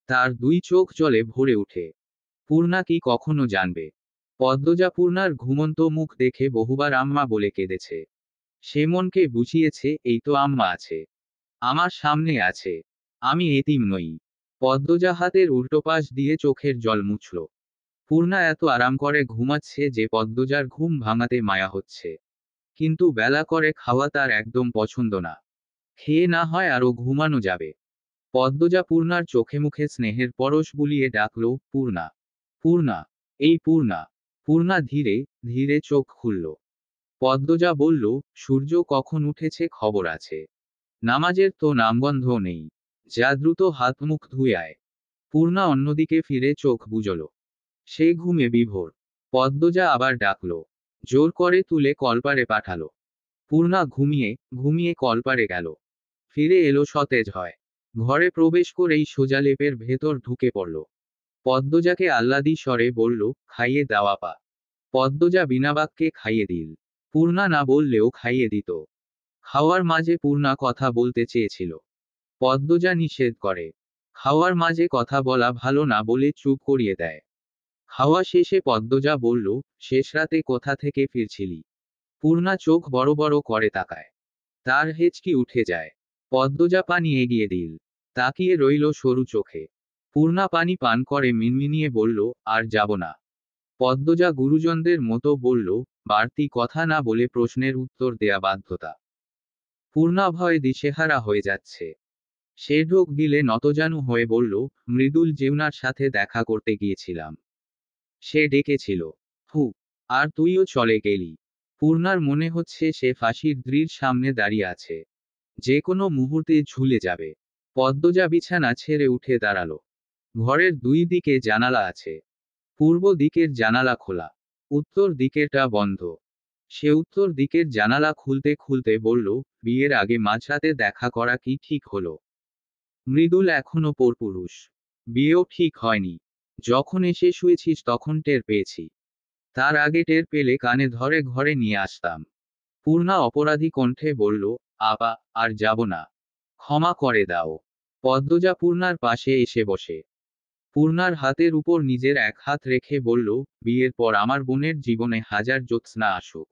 তার দুই চোখ জলে ভরে উঠে। পূর্ণা কি কখনো জানবে? পদ্মজা পূর্ণার ঘুমন্ত মুখ দেখে বহুবার আম্মা বলে কেঁদেছে। সে মনকে বুঝিয়েছে, এই তো আম্মা আছে। আমার সামনে আছে। আমি এতিম নই। পদ্মজা হাতের উল্টোপাশ দিয়ে চোখের জল মুছল। পূর্ণা এত আরাম করে ঘুমাচ্ছে যে পদ্মজার ঘুম ভাঙাতে মায়া হচ্ছে। কিন্তু বেলা করে খাওয়া তার একদম পছন্দ না। খেয়ে না হয় আরো ঘুমানো যাবে। পদ্মজা পূর্ণার চোখে মুখে স্নেহের পরশ বুলিয়ে ডাকল, পূর্ণা, পূর্ণা, এই পূর্ণা। পূর্ণা ধীরে ধীরে চোখ খুলল। পদ্মজা বলল, সূর্য কখন উঠেছে খবর আছে? নামাজের তো নামগন্ধ নেই। যা দ্রুত হাত মুখ ধুয়ে আয়। পূর্ণা অন্যদিকে ফিরে চোখ বুজল। সে ঘুমে বিভোর। পদ্মজা আবার ডাকলো। জোর করে তুলে কলপারে পাঠালো। পূর্ণা ঘুমিয়ে ঘুমিয়ে কলপারে গেল। ফিরে এলো সতেজ হয়। ঘরে প্রবেশ করেই সোজা লেপের ভেতর ঢুকে পড়ল। পদ্মজাকে আহ্লাদি স্বরে বলল, খাইয়ে দাওয়া পা। পদ্মজা বিনা বাক্যে খাইয়ে দিল। পূর্ণা না বললেও খাইয়ে দিত। খাওয়ার মাঝে পূর্ণা কথা বলতে চেয়েছিল। পদ্মজা নিষেধ করে। খাওয়ার মাঝে কথা বলা ভালো না বলে চুপ করিয়ে দেয়। খাওয়া শেষে পদ্মজা বলল, শেষ রাতে কোথা থেকে ফিরছিলি? পূর্ণা চোখ বড় বড় করে তাকায়। তার হেঁচকি উঠে যায়। পদ্মজা পানি এগিয়ে দিল। তাকিয়ে রইল সরু চোখে। পূর্ণা পানি পান করে মিনমিনিয়ে বলল, আর যাব না। পদ্মজা গুরুজনদের মতো বলল, বাড়তি কথা না বলে প্রশ্নের উত্তর দেয়া বাধ্যতা। পূর্ণা ভয়ে দিশেহারা হয়ে যাচ্ছে। সে ঢোক গিলে নতজানু হয়ে বলল, মৃদুল জেউনার সাথে দেখা করতে গিয়েছিলাম। সে ডেকেছিল। হু। আর তুইও চলে গেলি। পূর্ণার মনে হচ্ছে সে ফাঁসির দৃঢ় সামনে দাঁড়িয়ে আছে। যে কোনো মুহূর্তে ঝুলে যাবে। পদ্মজা বিছানা ছেড়ে উঠে দাঁড়ালো। ঘরের দুই দিকে জানালা আছে। পূর্ব দিকের জানালা খোলা। উত্তর দিকেরটা বন্ধ। সে উত্তর দিকের জানালা খুলতে খুলতে বলল, বিয়ের আগে মাঝরাতে দেখা করা কি ঠিক হলো? মৃদুল এখনো পরপুরুষ। বিয়েও ঠিক হয়নি। যখন এসে শুয়েছিস তখন টের পেয়েছি। তার আগে টের পেলে কানে ধরে ঘরে নিয়ে আসতাম। পূর্ণা অপরাধী কণ্ঠে বলল, আপা, আর যাব না। ক্ষমা করে দাও। পদ্মজা পূর্ণার পাশে এসে বসে। পূর্ণার হাতের উপর নিজের এক হাত রেখে বলল, বিয়ের পর আমার বোনের জীবনে হাজার জ্যোৎস্না আসুক।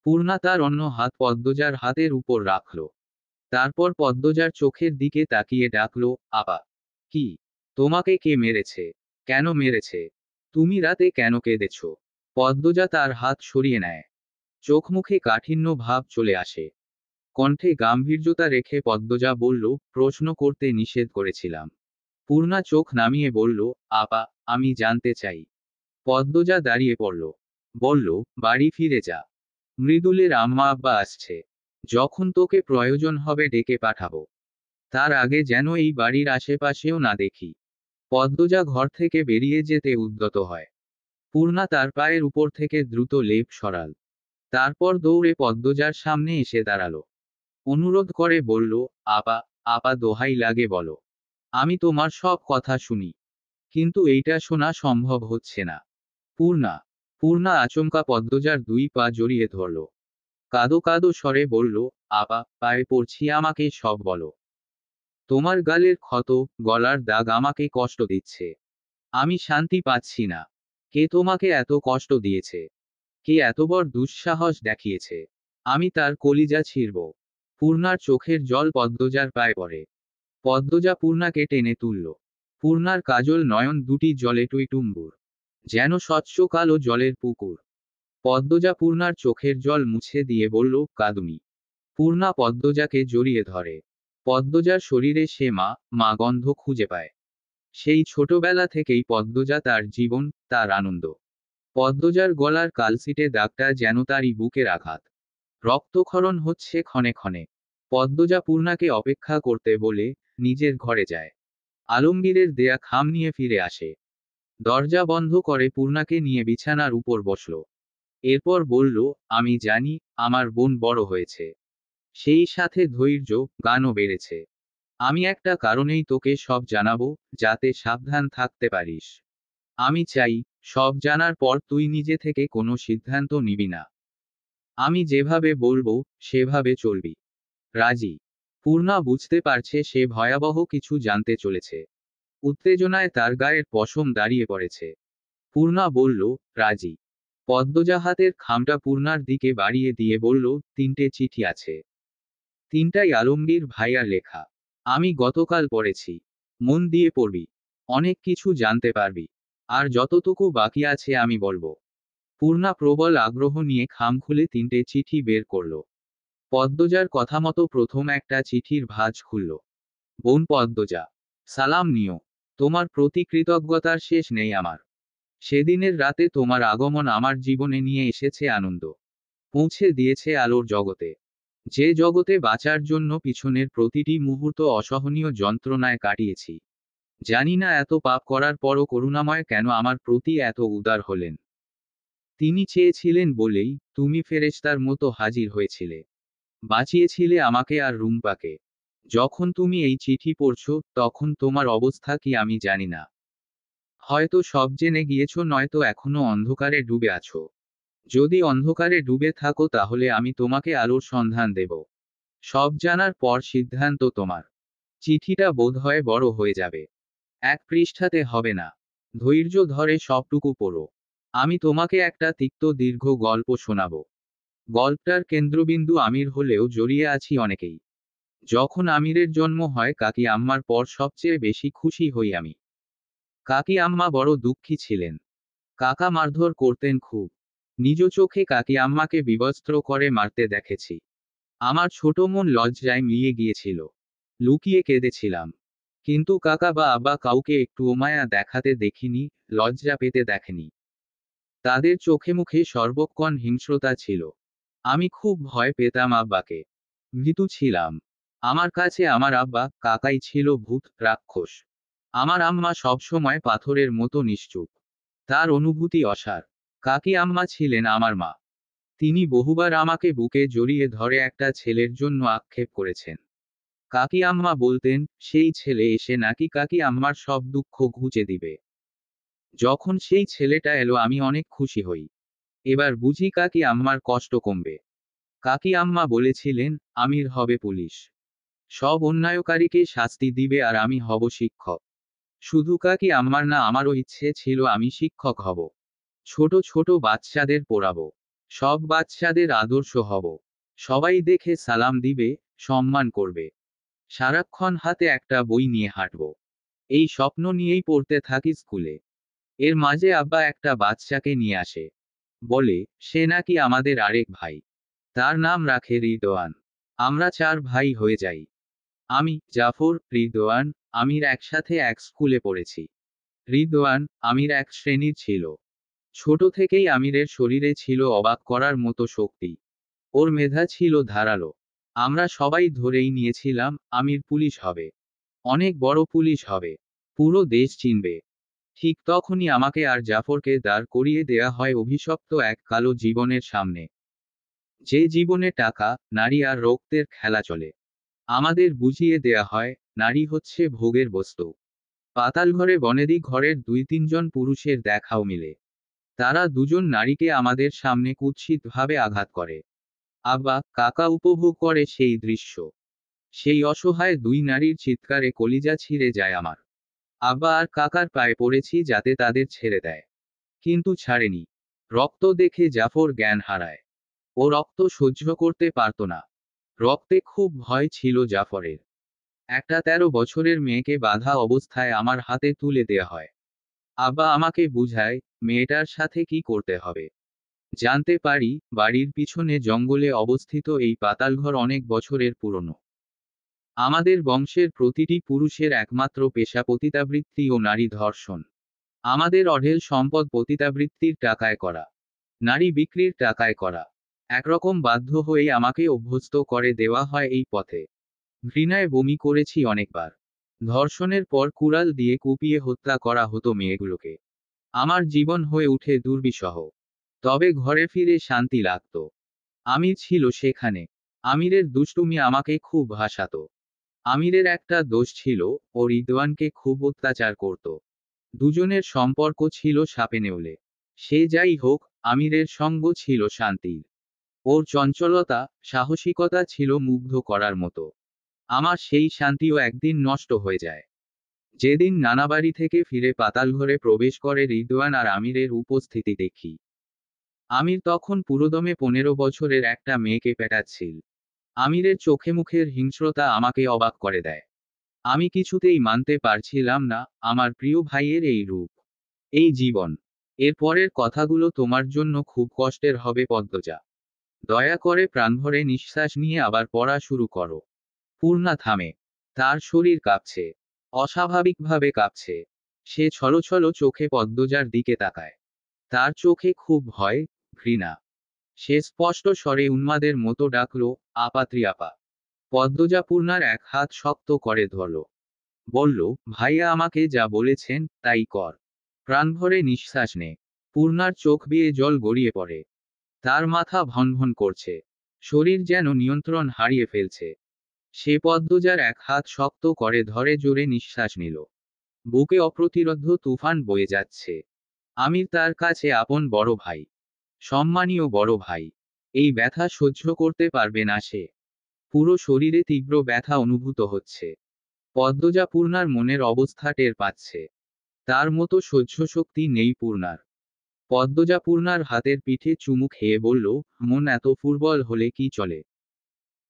পূর্ণা তার অন্য হাত পদ্মজার হাতের উপর রাখল। তারপর পদ্মজার চোখের দিকে তাকিয়ে ডাকল, আপা। কি? তোমাকে কে মেরেছে? কেন মেরেছে? তুমি রাতে কেন কেঁদেছ? পদ্মজা তার হাত সরিয়ে নেয়। চোখ মুখে কাঠিন্য ভাব চলে আসে। কণ্ঠে গাম্ভীর্যতা রেখে পদ্মজা বলল, প্রশ্ন করতে নিষেধ করেছিলাম। পূর্ণা চোখ নামিয়ে বলল, আপা, আমি জানতে চাই। পদ্মজা দাঁড়িয়ে পড়ল। বলল, বাড়ি ফিরে যা। মৃদুলের আম্মা আব্বা আসছে। যখন তোকে প্রয়োজন হবে ডেকে পাঠাবো। তার আগে যেন এই বাড়ির আশেপাশেও না দেখি। পদ্মজা ঘর থেকে বেরিয়ে যেতে উদ্যত হয়। পূর্ণা তার পায়ের উপর থেকে দ্রুত লেপ সরাল। তারপর দৌড়ে পদ্মজার সামনে এসে দাঁড়ালো। অনুরোধ করে বলল, আপা, আপা দোহাই লাগে বলো। আমি তোমার সব কথা শুনি। কিন্তু এইটা শোনা সম্ভব হচ্ছে না। পূর্ণা। পূর্ণা আচমকা পদ্মজার দুই পা জড়িয়ে ধরল। কাঁদো কাঁদো স্বরে বলল, আপা, পায়ে পড়ছি আমাকে সব বলো। তোমার গালের ক্ষত, গলার দাগ আমাকে কষ্ট দিচ্ছে। আমি শান্তি পাচ্ছি না। কে তোমাকে এত কষ্ট দিয়েছে? কে এত বড় দুঃসাহস দেখিয়েছে? আমি তার কলিজা ছিঁড়ব। পূর্ণার চোখের জল পদ্মজার পায়ে পড়ে। পদ্মজা পূর্ণাকে টেনে তুলল। পূর্ণার কাজল নয়ন দুটি জলে টইটুম্বুর। যেন স্বচ্ছ কালো জলের পুকুর। পদ্মজা পূর্ণার চোখের জল মুছে দিয়ে বলল, কাঁদুনি। পূর্ণা পদ্মজাকে জড়িয়ে ধরে। পদ্মজার শরীরে সে মা মা গন্ধ খুঁজে পায়। সেই ছোটবেলা থেকেই পদ্মজা তার জীবন, তার আনন্দ। পদ্মজার গলার কালসিটে দাগটা যেন তারই বুকের আঘাত। রক্তক্ষরণ হচ্ছে ক্ষণে ক্ষণে। পদ্মজা পূর্ণাকে অপেক্ষা করতে বলে নিজের ঘরে যায়। আলমগীরের দেয়া খাম নিয়ে ফিরে আসে। দরজা বন্ধ করে পূর্ণাকে নিয়ে বিছানার উপর বসল। এরপর বলল, আমি জানি, আমার বোন বড় হয়েছে। সেই সাথে ধৈর্য, গানও বেড়েছে। আমি একটা কারণেই তোকে সব জানাবো, যাতে সাবধান থাকতে পারিস। আমি চাই, সব জানার পর তুই নিজে থেকে কোনো সিদ্ধান্ত নিবি না। আমি যেভাবে বলবো, সেভাবে চলবি। রাজি? পূর্ণা বুঝতে পারছে সে ভয়াবহ কিছু জানতে চলেছে। উত্তেজনায় তার গায়ের পশম দাঁড়িয়ে পড়েছে। পূর্ণা বলল, রাজি। পদ্মজা হাতের খামটা পূর্ণার দিকে বাড়িয়ে দিয়ে বলল, তিনটে চিঠি আছে। তিনটাই আলমগীর ভাইয়ার লেখা। আমি গতকাল পড়েছি। মন দিয়ে পড়বি। অনেক কিছু জানতে পারবি। আর যতটুকু বাকি আছে আমি বলবো। পূর্ণা প্রবল আগ্রহ নিয়ে খাম খুলে তিনটে চিঠি বের করল। পদ্মজার কথা মতো প্রথম একটা চিঠির ভাঁজ খুলল। বোন পদ্মজা, সালাম নিও। তোমার প্রতি কৃতজ্ঞতার শেষ নেই আমার। সেদিনের রাতে তোমার আগমন আমার জীবনে নিয়ে এসেছে আনন্দ। পৌঁছে দিয়েছে আলোর জগতে। যে জগতে বাঁচার জন্য পিছনের প্রতিটি মুহূর্ত অসহনীয় যন্ত্রণায় কাটিয়েছি। জানি না এত পাপ করার পরও করুণাময় কেন আমার প্রতি এত উদার হলেন। তিনি চেয়েছিলেন বলেই তুমি ফেরেশতার মতো হাজির হয়েছিলে। বাঁচিয়েছিলে আমাকে আর রুম্পাকে। যখন তুমি এই চিঠি পড়ছো, তখন তোমার অবস্থা কি আমি জানি না। হয়তো সব জেনে গিয়েছো, নয়তো এখনো অন্ধকারে ডুবে আছো। যদি অন্ধকারে ডুবে থাকো তাহলে আমি তোমাকে আলোর সন্ধান দেব। সব জানার পর সিদ্ধান্ত তোমার। চিঠিটা বোধহয় বড় হয়ে যাবে। এক পৃষ্ঠাতে হবে না। ধৈর্য ধরে সবটুকু পড়ো। আমি তোমাকে একটা তিক্ত দীর্ঘ গল্প শোনাবো। গল্পটার কেন্দ্রবিন্দু আমির হলেও জড়িয়ে আছি অনেকেই। যখন আমিরের জন্ম হয় কাকি আম্মার পর সবচেয়ে বেশি খুশি হই আমি। কাকি আম্মা বড় দুঃখী ছিলেন। কাকা মারধর করতেন খুব। নিজ চোখে কাকি আম্মাকে বিবস্ত্র করে মারতে দেখেছি। আমার ছোট মন লজ্জায় মিলিয়ে গিয়েছিল। লুকিয়ে কেঁদেছিলাম। কিন্তু কাকা বা আব্বা কাউকে একটুও মায়া দেখাতে দেখিনি, লজ্জা পেতে দেখেনি। তাদের চোখে মুখে সর্বক্ষণ হিংস্রতা ছিল। আমি খুব ভয় পেতাম আব্বাকে। ভীতু ছিলাম। আমার কাছে আমার আব্বা কাকাই ছিল ভূত রাক্ষস। আমার আম্মা সবসময় পাথরের মতো নিশ্চুপ। তার অনুভূতি অসার। কাকি আম্মা ছিলেন আমার মা। তিনি বহুবার আমাকে বুকে জড়িয়ে ধরে একটা ছেলের জন্য আক্ষেপ করেছেন। কাকি আম্মা বলতেন, সেই ছেলে এসে নাকি কাকি আম্মার সব দুঃখ ঘুচে দিবে। যখন সেই ছেলেটা এলো আমি অনেক খুশি হই। এবার বুঝি কাকি আম্মার কষ্ট কমবে। কাকি আম্মা বলেছিলেন, আমির হবে পুলিশ। সব অন্যায়কারীকে শাস্তি দিবে আর আমি হব শিক্ষক। শুধু কাকি আম্মার না, আমারও ইচ্ছে ছিল আমি শিক্ষক হব। ছোট ছোট বাচ্চাদের পড়াবো। সব বাচ্চাদের আদর্শ হব। সবাই দেখে সালাম দিবে, সম্মান করবে। সারাক্ষণ হাতে একটা বই নিয়ে হাঁটব। এই স্বপ্ন নিয়েই পড়তে থাকি স্কুলে। এর মাঝে আব্বা একটা বাচ্চাকে নিয়ে আসে। বলে, সে নাকি আমাদের আরেক ভাই। তার নাম রাখে রিদওয়ান। আমরা 4 ভাই হয়ে যাই। আমি, জাফর, রিদওয়ান, আমির একসাথে এক স্কুলে পড়েছি। রিদওয়ান, আমির এক শ্রেণীর ছিল। ছোট থেকেই আমিরের শরীরে ছিল অবাক করার মতো শক্তি। ওর মেধা ছিল ধারালো। আমরা সবাই ধরেই নিয়েছিলাম আমির পুলিশ হবে। অনেক বড় পুলিশ হবে। পুরো দেশ চিনবে। ঠিক তখনই আমাকে আর জাফরকে দাঁড় করিয়ে দেয়া হয় অভিশপ্ত এক কালো জীবনের সামনে। যে জীবনে টাকা, নারী আর রক্তের খেলা চলে। আমাদের বুঝিয়ে দেয়া হয়, নারী হচ্ছে ভোগের বস্তু। পাতালঘরে বনেদি ঘরের 2-3 জন পুরুষের দেখাও মিলে। তারা দুজন নারীকে আমাদের সামনে কুৎসিতভাবে আঘাত করে। আব্বা কাকা উপভোগ করে সেই দৃশ্য। সেই অসহায় 2 নারীর চিৎকারে কলিজা ছিঁড়ে যায় আমার। আব্বা আর কাকার পায়ে পড়েছি যাতে তাদের ছেড়ে দেয়। কিন্তু ছাড়েনি। রক্ত দেখে জাফর জ্ঞান হারায়। ও রক্ত সহ্য করতে পারত না। রক্তে খুব ভয় ছিল জাফরের। একটা 13 বছরের মেয়েকে বাঁধা অবস্থায় আমার হাতে তুলে দেয়া হয়। আব্বা আমাকে বুঝায়, মেয়েটার সাথে কি করতে হবে। জানতে পারি, বাড়ির পিছনে জঙ্গলে অবস্থিত এই পাতালঘর অনেক বছরের পুরনো। আমাদের বংশের প্রতিটি পুরুষের একমাত্র পেশা পতিতাবৃত্তি ও নারী ধর্ষণ। আমাদের অঢেল সম্পদ পতিতাবৃত্তির টাকায় করা। নারী বিক্রির টাকায় করা। একরকম বাধ্য হয়েই আমাকে অভ্যস্ত করে দেওয়া হয় এই পথে। ঘৃণায় বমি করেছি অনেকবার। ধর্ষণের পর কুড়াল দিয়ে কুপিয়ে হত্যা করা হতো মেয়েগুলোকে। আমার জীবন হয়ে উঠে দুর্বিষহ। তবে ঘরে ফিরে শান্তি লাগত। আমির ছিল সেখানে। আমিরের দুষ্টুমি আমাকে খুব ভাসাতো। আমিরের একটা দোষ ছিল, ও রিদওয়ানকে খুব অত্যাচার করত। দুজনের সম্পর্ক ছিল সাপে নেউলে। সে যাই হোক, আমিরের সঙ্গ ছিল শান্তির। ওর চঞ্চলতা, সাহসিকতা ছিল মুগ্ধ করার মতো। আমার সেই শান্তিও একদিন নষ্ট হয়ে যায়। যেদিন নানাবাড়ি থেকে ফিরে পাতালঘরে প্রবেশ করে রিদওয়ান আর আমিরের উপস্থিতি দেখি। আমির তখন পুরোদমে 15 বছরের একটা মেয়েকে পেটাচ্ছিল। আমিরের চোখে মুখের হিংস্রতা আমাকে অবাক করে দেয়। আমি কিছুতেই মানতে পারছিলাম না, আমার প্রিয় ভাইয়ের এই রূপ, এই জীবন। এর পরের কথাগুলো তোমার জন্য খুব কষ্টের হবে পদ্মজা। দয়া করে প্রাণভরে নিঃশ্বাস নিয়ে আবার পড়া শুরু করো। পূর্ণা থামে। তার শরীর কাঁপছে। অস্বাভাবিকভাবে কাঁপছে। সে ছলছল চোখে পদ্মজার দিকে তাকায়। তার চোখে খুব ভয়, ঘৃণা। সে স্পষ্ট স্বরে উন্মাদের মতো ডাকল, আপাত্রি আপা। পদ্মজা পূর্ণার এক হাত শক্ত করে ধরল। বলল, ভাইয়া আমাকে যা বলেছেন, তাই কর। প্রাণভরে নিঃশ্বাস নে। পূর্ণার চোখ বেয়ে জল গড়িয়ে পড়ে। তার মাথা ভনভন করছে, শরীর যেন নিয়ন্ত্রণ হারিয়ে ফেলছে। সে পদ্মজার এক হাত শক্ত করে ধরে জোরে নিঃশ্বাস নিল। বুকে অপ্রতিরোধ্য তুফান বয়ে যাচ্ছে। আমির তার কাছে আপন বড় ভাই, সম্মানীয় বড় ভাই। এই ব্যথা সহ্য করতে পারবে না সে। পুরো শরীরে তীব্র ব্যথা অনুভূত হচ্ছে। পদ্মজা পূর্ণার মনের অবস্থা টের পাচ্ছে। তার মতো সহ্য শক্তি নেই পূর্ণার। পদ্মজা পূর্ণার হাতের পিঠে চুমু খেয়ে বলল, মন এত ফুরবল হলে কি চলে?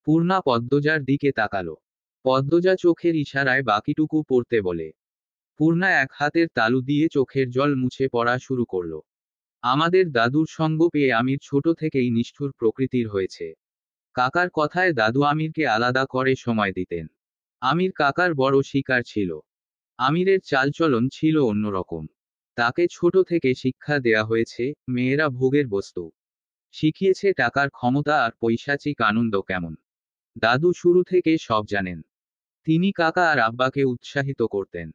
পূর্ণা পদ্মজার দিকে তাকালো। পদ্মজা চোখের ইশারায় বাকিটুকু পড়তে বলে। পূর্ণা এক হাতের তালু দিয়ে চোখের জল মুছে পড়া শুরু করল। আমাদের দাদুর সঙ্গ পেয়ে আমির ছোট থেকেই নিষ্ঠুর প্রকৃতির হয়েছে। কাকার কথায় দাদু আমিরকে আলাদা করে সময় দিতেন। আমির কাকার বড় শিকার ছিল। আমিরের চালচলন ছিল অন্যরকম। তাকে ছোট থেকে শিক্ষা দেয়া হয়েছে, মেয়েরা ভোগের বস্তু। শিখিয়েছে টাকার ক্ষমতা আর পৈশাচিক আনন্দ কেমন। দাদু শুরু থেকে সব জানেন। তিনি কাকা আর আব্বাকে উৎসাহিত করতেন।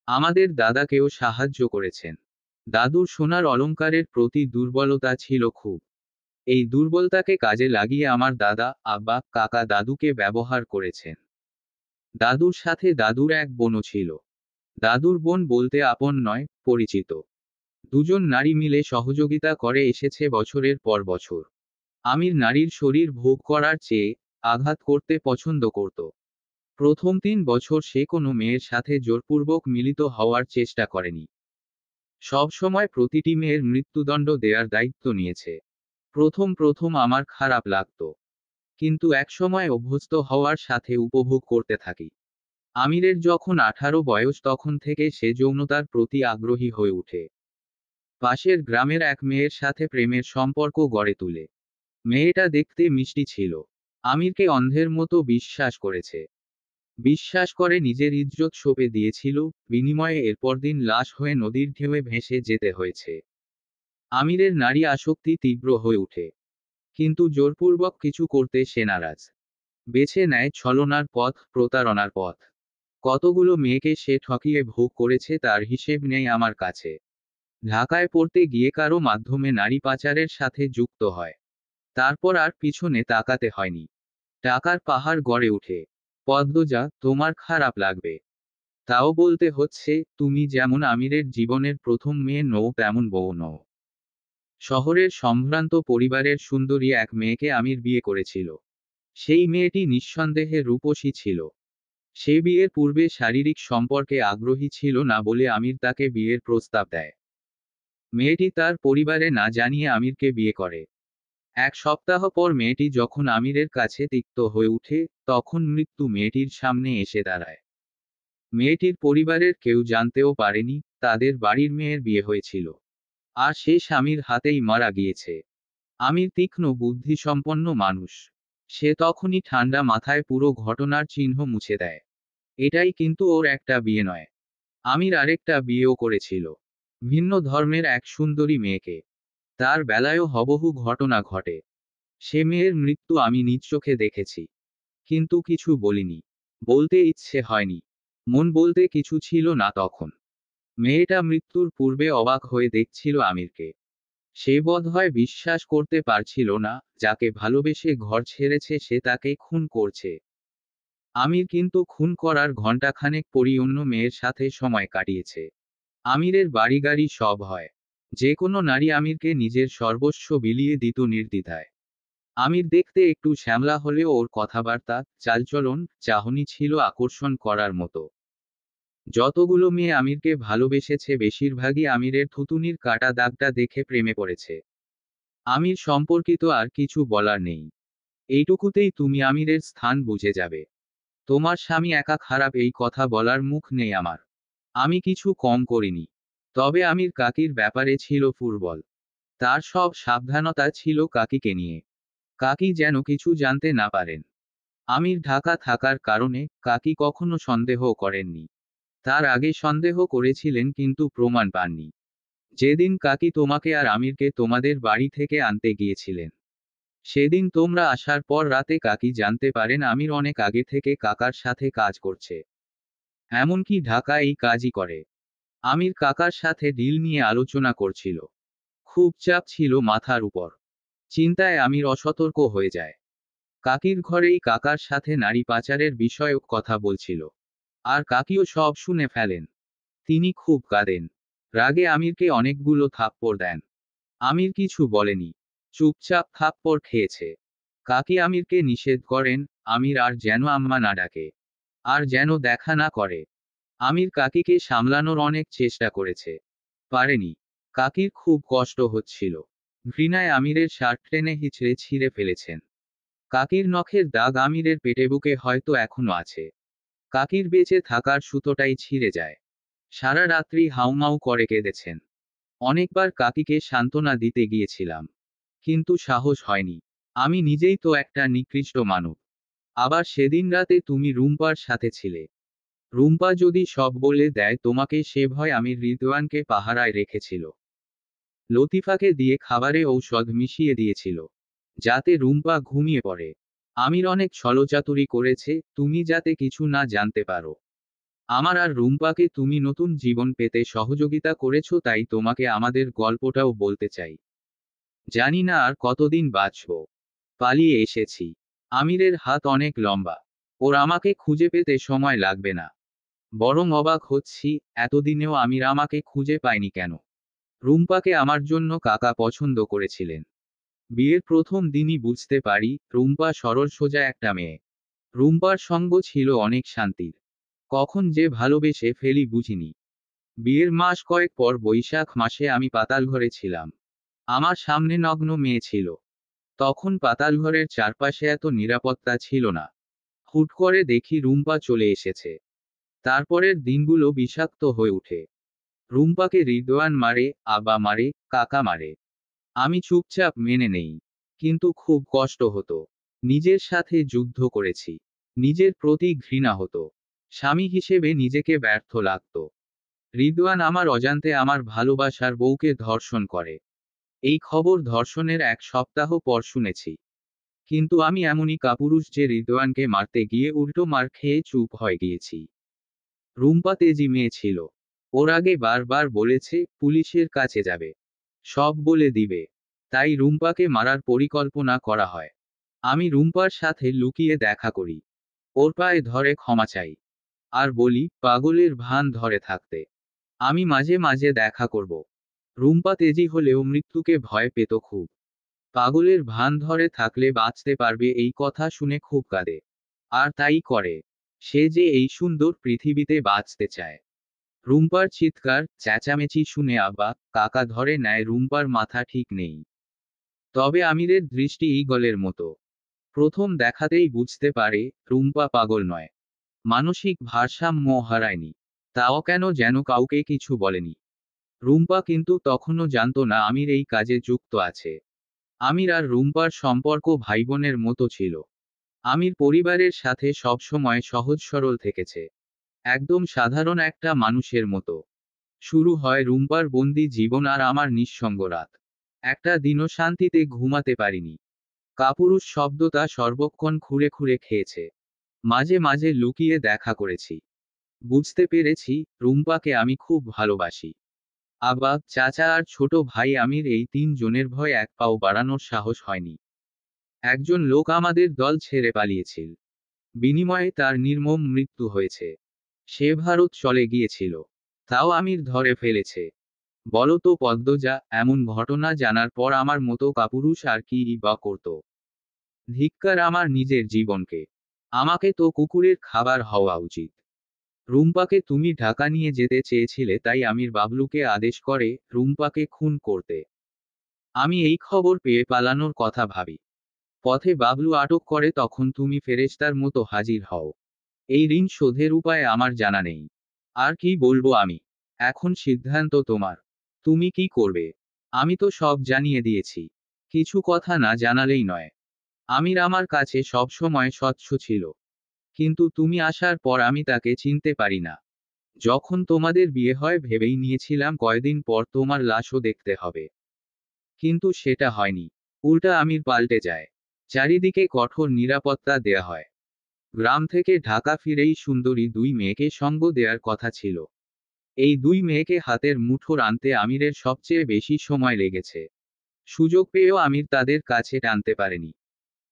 আমাদের দাদাকেও সাহায্য করেছেন। দাদুর সোনার অলংকারের প্রতি দুর্বলতা ছিল খুব। এই দুর্বলতাকে কাজে লাগিয়ে আমার দাদা, আব্বা, কাকা দাদুকে ব্যবহার করেছেন। দাদুর সাথে দাদুর এক বোনও ছিল। দাদুর বোন বলতে আপন নয়, পরিচিত। দুজন নারী মিলে সহযোগিতা করে এসেছে বছরের পর বছর। আমির নারীর শরীর ভোগ করার চেয়ে আঘাত করতে পছন্দ করত। প্রথম 3 বছর সে কোনো মেয়ের সাথে জোরপূর্বক মিলিত হওয়ার চেষ্টা করেনি। সব সময় প্রতিটি মেয়ের মৃত্যুদণ্ড দেওয়ার দায়িত্ব নিয়েছে। প্রথম প্রথম আমার খারাপ লাগতো, কিন্তু একসময় অভ্যস্ত হওয়ার সাথে উপভোগ করতে থাকি। আমিরের যখন 18 বয়স তখন থেকে সে যৌনতার প্রতি আগ্রহী হয়ে ওঠে। পাশের গ্রামের এক মেয়ের সাথে প্রেমের সম্পর্ক গড়ে তুলে। মেয়েটা দেখতে মিষ্টি ছিল। আমিরকে অন্ধের মতো বিশ্বাস করেছে। বিশ্বাস করে নিজের ইজ্জত সঁপে দিয়েছিল, বিনিময়ে এরপর দিন লাশ হয়ে নদীর ঢেউয়ে ভেসে যেতে হয়েছে। আমিরের নারী আসক্তি তীব্র হয়ে ওঠে, কিন্তু জোরপূর্বক কিছু করতে সে নারাজ। বেছে নেয় ছলনার পথ, প্রতারণার পথ। কতগুলো মেয়েকে সে ঠকিয়ে ভোগ করেছে তার হিসেব নেই আমার কাছে। ঢাকায় পড়তে গিয়ে কারো মাধ্যমে নারী পাচারের সাথে যুক্ত হয়। তারপর আর পিছনে তাকাতে হয়নি। টাকার পাহাড় গড়ে ওঠে। পদ্মজা, তোমার খারাপ লাগবে। তাও বলতে হচ্ছে, তুমি যেমন আমিরের জীবনের প্রথম মেয়ে নও তেমন বউ নও। শহরের সম্ভ্রান্ত পরিবারের সুন্দরী এক মেয়েকে আমির বিয়ে করেছিল। সেই মেয়েটি নিঃসন্দেহে রূপসী ছিল। সে বিয়ের পূর্বে শারীরিক সম্পর্কে আগ্রহী ছিল না বলে আমির তাকে বিয়ের প্রস্তাব দেয়। মেয়েটি তার পরিবারে না জানিয়ে আমিরকে বিয়ে করে। 1 সপ্তাহ পর মেয়েটি যখন আমিরের কাছে তিক্ত হয়ে ওঠে, তখন মৃত্যু মেয়েটির সামনে এসে দাঁড়ায়। মেয়েটির পরিবারের কেউ জানতেও পারেনি তাদের বাড়ির মেয়ের বিয়ে হয়েছিল। আর সে স্বামীর হাতেই মারা গিয়েছে। আমির তীক্ষ্ণ বুদ্ধিসম্পন্ন মানুষ। সে তখনই ঠান্ডা মাথায় পুরো ঘটনার চিহ্ন মুছে দেয়। এটাই কিন্তু ওর একটা বিয়ে নয়। আমির আরেকটা বিয়েও করেছিল, ভিন্ন ধর্মের এক সুন্দরী মেয়েকে। তার বেলায়ও হুবহু ঘটনা ঘটে। সে মেয়ের মৃত্যু আমি নিজ চোখে দেখেছি, কিন্তু কিছু বলিনি। বলতে ইচ্ছে হয়নি। মন বলতে কিছু ছিল না তখন। মেয়েটা মৃত্যুর পূর্বে অবাক হয়ে দেখছিল আমিরকে। সে বোধহয় বিশ্বাস করতে পারছিল না, যাকে ভালোবেসে ঘর ছেড়েছে সে তাকে খুন করছে। আমির কিন্তু খুন করার ঘণ্টাখানেক পরই অন্য মেয়ের সাথে সময় কাটিয়েছে। আমিরের বাড়িগাড়ি সব হয়। যে কোনো নারী আমিরকে নিজের সর্বস্ব বিলিয়ে দিত নির্দ্বিধায়। আমির দেখতে একটু শ্যামলা হলেও ওর কথাবার্তা, চালচলন, চাহনি ছিল আকর্ষণ করার মতো। যতগুলো মেয়ে আমিরকে ভালোবেসেছে বেশিরভাগই আমিরের থুতুনির কাটা দাগটা দেখে প্রেমে পড়েছে। আমির সম্পর্কিত আর কিছু বলার নেই। এইটুকুতেই তুমি আমিরের স্থান বুঝে যাবে। তোমার স্বামী একা খারাপ এই কথা বলার মুখ নেই আমার। আমি কিছু কম করিনি। তবে আমির কাকির ব্যাপারে ছিল ফুরবল। তার সব সাবধানতা ছিল কাকিকে নিয়ে। কাকি যেন কিছু জানতে না পারেন। আমির ঢাকা থাকার কারণে কাকি কখনো সন্দেহ করেননি। তার আগে সন্দেহ করেছিলেন কিন্তু প্রমাণ পাননি। যেদিন কাকি তোমাকে আর আমিরকে তোমাদের বাড়ি থেকে আনতে গিয়েছিলেন, সেদিন তোমরা আসার পর রাতে কাকি জানতে পারেন আমির অনেক আগে থেকে কাকার সাথে কাজ করছে। এমনকি ঢাকা এই কাজই করে। আমির কাকার সাথে ডিল নিয়ে আলোচনা করছিল। খুব চাপ ছিল মাথার উপর। চিন্তায় আমির অসতর্ক হয়ে যায়। কাকির ঘরেই কাকার সাথে নারী পাচারের বিষয়ে কথা বলছিল। আর কাকিও সব শুনে ফেলেন। তিনি খুব কাঁদেন। রাগে আমিরকে অনেকগুলো থাপ্পড় দেন। আমির কিছু বলেনি। চুপচাপ থাপ্পড় খেয়েছে। কাকি আমিরকে নিষেধ করেন, আমির আর যেন আম্মা না ডাকে। আর যেন দেখা না করে। আমির কাকিকে সামলানোর অনেক চেষ্টা করেছে। পারেনি। কাকির খুব কষ্ট হচ্ছিল। ঘৃণায় আমিরের শার্ট টেনে হিচড়ে ছিঁড়ে ফেলেছেন। কাকির নখের দাগ আমিরের পেটে বুকে হয়তো এখনো আছে। কাকির বেঁচে থাকার সুতোটাই ছিঁড়ে যায়। সারা রাত্রি হাউমাউ করে কেঁদেছেন। অনেকবার কাকিকে সান্ত্বনা দিতে গিয়েছিলাম। কিন্তু সাহস হয়নি। আমি নিজেই তো একটা নিকৃষ্ট মানব। আবার সেদিন রাতে তুমি রুম্পার সাথে ছিলে। রুম্পা যদি সব বলে দেয় তোমাকে, সে ভয় আমির রিদওয়ানকে পাহারায় রেখেছিল। লতিফাকে দিয়ে খাবারে ঔষধ মিশিয়ে দিয়েছিল, যাতে রুম্পা ঘুমিয়ে পড়ে। আমির অনেক ছলচাতুরি করেছে, তুমি যাতে কিছু না জানতে পারো। আমার আর রুম্পাকে তুমি নতুন জীবন পেতে সহযোগিতা করেছো, তাই তোমাকে আমাদের গল্পটাও বলতে চাই। জানি না আর কতদিন বাঁচব। পালিয়ে এসেছি। আমিরের হাত অনেক লম্বা। ওর আমাকে খুঁজে পেতে সময় লাগবে না। বরং অবাক হচ্ছি, এতদিনেও আমির আমাকে খুঁজে পায়নি কেন। রুম্পাকে আমার জন্য কাকা পছন্দ করেছিলেন। বিয়ের প্রথম দিনই বুঝতে পারি, রুম্পা সরল সোজা একটা মেয়ে। রুম্পার সঙ্গ ছিল অনেক শান্তির। কখন যে ভালোবেসে ফেলি বুঝিনি। বিয়ের মাস কয়েক পর বৈশাখ মাসে আমি পাতালঘরে ছিলাম। আমার সামনে নগ্ন মেয়ে ছিল। তখন পাতালঘরের চারপাশে এত নিরাপত্তা ছিল না। হুট করে দেখি রুম্পা চলে এসেছে। তারপরের দিনগুলো বিষাক্ত হয়ে ওঠে। রুম্পাকে রিদওয়ান মারে, আব্বা মারে, কাকা মারে। আমি চুপচাপ মেনে নেই। কিন্তু খুব কষ্ট হতো। নিজের সাথে যুদ্ধ করেছি। নিজের প্রতি ঘৃণা হতো। স্বামী হিসেবে নিজেকে ব্যর্থ লাগতো। রিদওয়ান আমার অজান্তে আমার ভালোবাসার বউকে ধর্ষণ করে। এই খবর ধর্ষণের 1 সপ্তাহ পর শুনেছি। কিন্তু আমি এমনই কাপুরুষ যে রিদওয়ানকে মারতে গিয়ে উল্টো মার খেয়ে চুপ হয়ে গিয়েছি। রুম্পা তেজি মেয়ে ছিল। ওর আগে বারবার বলেছে পুলিশের কাছে যাবে, সব বলে দিবে। তাই রুম্পাকে মারার পরিকল্পনা করা হয়। আমি রুম্পার সাথে লুকিয়ে দেখা করি। ওর পায়ে ধরে ক্ষমা চাই। আর বলি পাগলের ভান ধরে থাকতে। আমি মাঝে মাঝে দেখা করব। রুম্পা তেজি হলেও মৃত্যুকে ভয় পেত খুব। পাগলের ভান ধরে থাকলে বাঁচতে পারবে এই কথা শুনে খুব কাঁদে। আর তাই করে। সে যে এই সুন্দর পৃথিবীতে বাঁচতে চায়। রুম্পার চিৎকার চেঁচামেচি শুনে আব্বা কাকা ধরে নেয় রুম্পার মাথা ঠিক নেই। তবে আমিরের দৃষ্টি ঈগলের মতো। প্রথম দেখাতেই বুঝতে পারে রুম্পা পাগল নয়। মানসিক ভারসাম্য হারায়নি। তাও কেন যেন কাউকে কিছু বলেনি। রুম্পা কিন্তু তখনও জানতো না আমির এই কাজে যুক্ত আছে। আমির আর রুম্পার সম্পর্ক ভাইবোনের মতো ছিল। আমির পরিবারের সাথে সবসময় সহজ সরল থেকেছে। একদম সাধারণ একটা মানুষের মতো। শুরু হয় রুম্পার বন্দি জীবন আর আমার নিঃসঙ্গ রাত। একটা দিনও শান্তিতে ঘুমাতে পারিনি। কাপুরুষ শব্দটা সর্বক্ষণ খুঁড়ে খুঁড়ে খেয়েছে। মাঝে মাঝে লুকিয়ে দেখা করেছি। বুঝতে পেরেছি রুম্পাকে আমি খুব ভালোবাসি। আব্বা, চাচা আর ছোট ভাই আমির এই 3 জনের ভয় এক পাও বাড়ানোর সাহস হয়নি। একজন লোক আমাদের দল ছেড়ে পালিয়েছিল। বিনিময়ে তার নির্মম মৃত্যু হয়েছে। সে ভারত চলে গিয়েছিল। তাও আমির ধরে ফেলেছে। বলতো পদ্মজা, এমন ঘটনা জানার পর আমার মতো কাপুরুষ আর কি বা করত। ধিক্কার আমার নিজের জীবনকে। আমাকে তো কুকুরের খাবার হওয়া উচিত। রুম্পাকে তুমি ঢাকা নিয়ে যেতে চেয়েছিলে, তাই আমির বাবলুকে আদেশ করে রুম্পাকে খুন করতে। আমি এই খবর পেয়ে পালানোর কথা ভাবি। পথে বাবলু আটক করে, তখন তুমি ফেরেশতার মতো হাজির হও। এই ঋণ শোধের উপায় আমার জানা নেই। আর কি বলবো আমি। এখন সিদ্ধান্ত তোমার। তুমি কি করবে? আমি তো সব জানিয়ে দিয়েছি। কিছু কথা না জানালেই নয়। আমির আমার কাছে সবসময় স্বচ্ছ ছিল। কিন্তু তুমি আসার পর আমি তাকে চিনতে পারি না। যখন তোমাদের বিয়ে হয় ভেবেই নিয়েছিলাম কয়দিন পর তোমার লাশও দেখতে হবে। কিন্তু সেটা হয়নি। উল্টা আমির পাল্টে যায়। চারিদিকে কঠোর নিরাপত্তা দেয়া হয়। গ্রাম থেকে ঢাকা ফিরেই সুন্দরী 2 মেয়েকে সঙ্গ দেওয়ার কথা ছিল। এই দুই মেয়েকে হাতের মুঠোর আনতে আমিরের সবচেয়ে বেশি সময় লেগেছে। সুযোগ পেয়েও আমির তাদের কাছে টানতে পারেনি।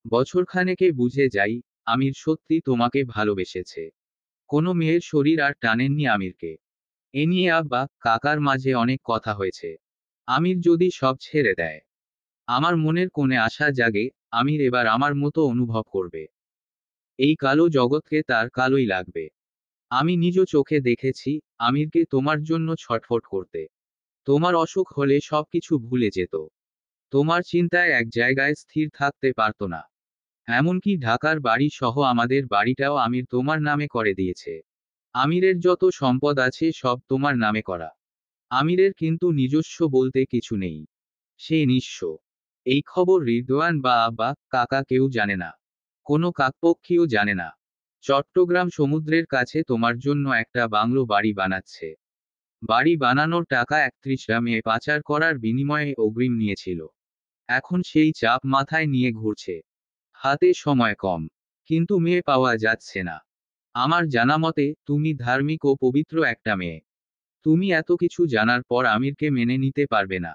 বছরখানেকে বুঝে যাই, আমির সত্যি তোমাকে ভালোবেসেছে। কোনো মেয়ের শরীর আর টানেননি আমিরকে। এ নিয়ে আব্বা কাকার মাঝে অনেক কথা হয়েছে। আমির যদি সব ছেড়ে দেয়, আমার মনের কোণে আশা জাগে, আমির এবার আমার মতো অনুভব করবে। এই কালো জগৎকে তার কালোই লাগবে। আমি নিজ চোখে দেখেছি আমিরকে তোমার জন্য ছটফট করতে। তোমার অসুখ হলে সবকিছু ভুলে যেত। তোমার চিন্তায় এক জায়গায় স্থির থাকতে পারতো না। এমনকি ঢাকার বাড়ি সহ আমাদের বাড়িটাও আমির তোমার নামে করে দিয়েছে। আমিরের যত সম্পদ আছে সব তোমার নামে করা। আমিরের কিন্তু নিজস্ব বলতে কিছু নেই। সে নিঃস্ব। এই খবর রিদওয়ান বা আব্বা কাকা কেউ জানে না। কোনো কাকপক্ষীও জানে না। চট্টগ্রাম সমুদ্রের কাছে তোমার জন্য একটা বাংলো বাড়ি বানাচ্ছে। বাড়ি বানানোর টাকা 31টা মেয়ে পাচার করার বিনিময়ে অগ্রিম নিয়েছিল। এখন সেই চাপ মাথায় নিয়ে ঘুরছে। হাতে সময় কম। কিন্তু মেয়ে পাওয়া যাচ্ছে না। আমার জানামতে তুমি ধার্মিক ও পবিত্র একটা মেয়ে। তুমি এত কিছু জানার পর আমিরকে মেনে নিতে পারবে না।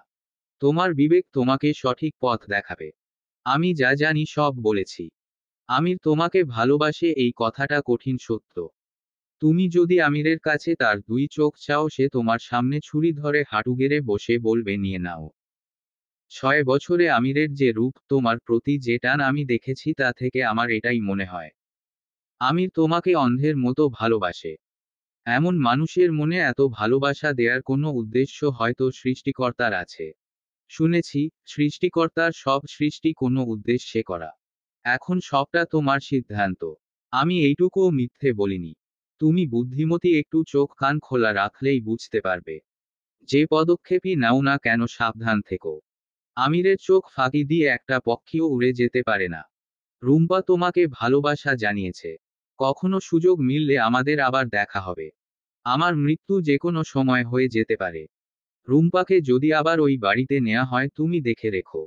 তোমার বিবেক তোমাকে সঠিক পথ দেখাবে। আমি যা জানি সব বলেছি। আমির তোমাকে ভালোবাসে এই কথাটা কঠিন সত্য। তুমি যদি আমিরের কাছে তার দুই চোখ চাও সে তোমার সামনে ছুরি ধরে হাঁটু গেড়ে বসে বলবে নিয়ে নাও। 6 বছরে আমিরের যে রূপ তোমার প্রতি যে টান আমি দেখেছি তা থেকে আমার এটাই মনে হয়। আমির তোমাকে অন্ধের মতো ভালোবাসে। এমন মানুষের মনে এত ভালোবাসা দেওয়ার কোনো উদ্দেশ্য হয়তো সৃষ্টিকর্তার আছে। শুনেছি সৃষ্টিকর্তার সব সৃষ্টি কোনো উদ্দেশ্যে করা। এখন সবটা তোমার সিদ্ধান্ত। আমি এইটুকুও মিথ্যে বলিনি। তুমি বুদ্ধিমতী, একটু চোখ কান খোলা রাখলেই বুঝতে পারবে। যে পদক্ষেপই নাও না কেন সাবধান থেকো। আমিরের চোখ ফাঁকি দিয়ে একটা পক্ষীও উড়ে যেতে পারে না। রুম্পা তোমাকে ভালোবাসা জানিয়েছে। কখনো সুযোগ মিললে আমাদের আবার দেখা হবে। আমার মৃত্যু যে কোনো সময় হয়ে যেতে পারে। রুম্পাকে যদি আবার ওই বাড়িতে নেওয়া হয় তুমি দেখে রেখো।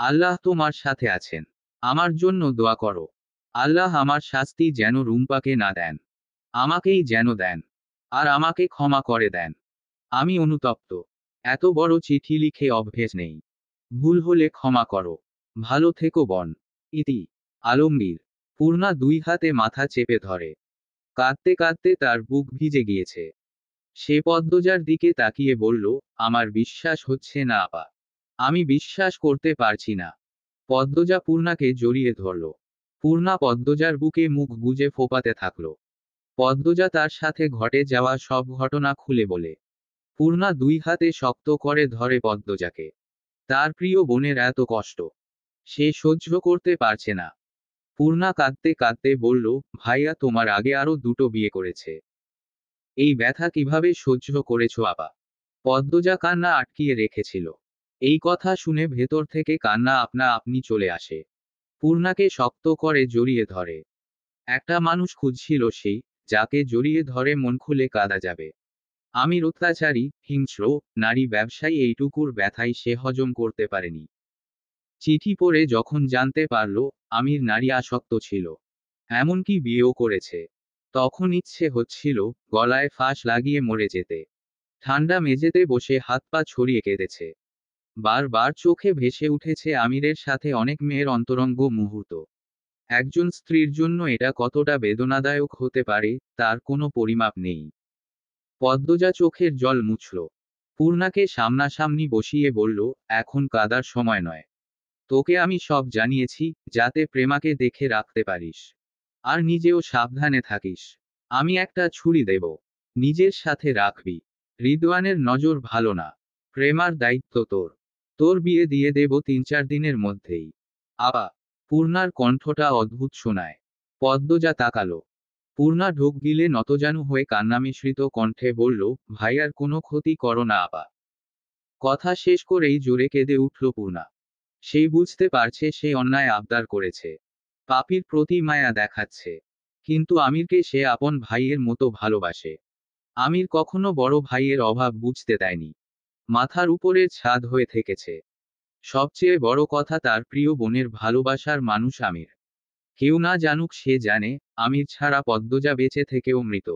আল্লাহ তোমার সাথে আছেন। আমার জন্য দোয়া করো। আল্লাহ আমার শাস্তি যেন রুম্পাকে না দেন। আমাকেই যেন দেন। আর আমাকে ক্ষমা করে দেন। আমি অনুতপ্ত। এত বড় চিঠি লিখে অভ্যেস নেই। ভুল হলে ক্ষমা করো। ভালো থেকো বোন। ইতি। আলমগীর। পূর্ণা দুই হাতে মাথা চেপে ধরে। কাঁদতে কাঁদতে তার বুক ভিজে গিয়েছে। সে পদ্মজার দিকে তাকিয়ে বলল, আমার বিশ্বাস হচ্ছে না আপা। আমি বিশ্বাস করতে পারছি না। পদ্মজা পূর্ণাকে জড়িয়ে ধরল। পূর্ণা পদ্মজার বুকে মুখ গুজে ফোপাতে থাকল। পদ্মজা তার সাথে ঘটে যাওয়া সব ঘটনা খুলে বলে। পূর্ণা দুই হাতে শক্ত করে ধরে পদ্মজাকে। তার প্রিয় বোনের এত কষ্ট সে সহ্য করতে পারছে না। পূর্ণা কাঁদতে কাঁদতে বলল, ভাইয়া তোমার আগে আরো দুটো বিয়ে করেছে। এই ব্যথা কিভাবে সহ্য করেছো আপা? পদ্মজা কান্না আটকিয়ে রেখেছিল। এই কথা শুনে ভেতর থেকে কান্না আপনা আপনি চলে আসে। পূর্ণাকে শক্ত করে জড়িয়ে ধরে। একটা মানুষ খুঁজছিল সেই, যাকে জড়িয়ে ধরে মন খুলে কাঁদা যাবে। আমির অত্যাচারী, হিংস্র, নারী ব্যবসায়ী, এইটুকুর ব্যথাই সে হজম করতে পারেনি। চিঠি পড়ে যখন জানতে পারল আমির নারী আসক্ত ছিল, এমনকি বিয়েও করেছে, তখন ইচ্ছে হচ্ছিল গলায় ফাঁস লাগিয়ে মরে যেতে। ঠান্ডা মেঝেতে বসে হাত পা ছড়িয়ে কেঁদেছে। বারবার চোখে ভেসে উঠেছে আমিরের সাথে অনেক মেয়ের অন্তরঙ্গ মুহূর্ত। একজন স্ত্রীর জন্য এটা কতটা বেদনাদায়ক হতে পারে তার কোনো পরিমাপ নেই। পদ্মজা চোখের জল মুছল। পূর্ণাকে সামনাসামনি বসিয়ে বলল, এখন কাদার সময় নয়। তোকে আমি সব জানিয়েছি, যাতে প্রেমাকে দেখে রাখতে পারিস। আর নিজেও সাবধানে থাকিস। আমি একটা ছুরি দেব। নিজের সাথে রাখবি। রিদওয়ানের নজর ভালো না। প্রেমার দায়িত্ব তোর। তোর বিয়ে দিয়ে দেব 3-4 দিনের মধ্যেই। আপা। পূর্ণার কণ্ঠটা অদ্ভুত শোনায়। পদ্মজা তাকালো। পূর্ণা ঢোক গিলে নতজানু হয়ে কান্না মিশ্রিত কণ্ঠে বলল, ভাইয়ার কোনো ক্ষতি করো না আপা। কথা শেষ করেই জোরে কেঁদে উঠল পূর্ণা। সেই বুঝতে পারছে সে অন্যায় আবদার করেছে। পাপির প্রতি মায়া দেখাচ্ছে। কিন্তু আমিরকে সে আপন ভাইয়ের মতো ভালোবাসে। আমির কখনো বড় ভাইয়ের অভাব বুঝতে দেয়নি। মাথার উপরের ছাদ হয়ে থেকেছে। সবচেয়ে বড় কথা তার প্রিয় বোনের ভালোবাসার মানুষ আমির। কেউ না জানুক সে জানে, আমির ছাড়া পদ্মজা বেঁচে থেকেও মৃত।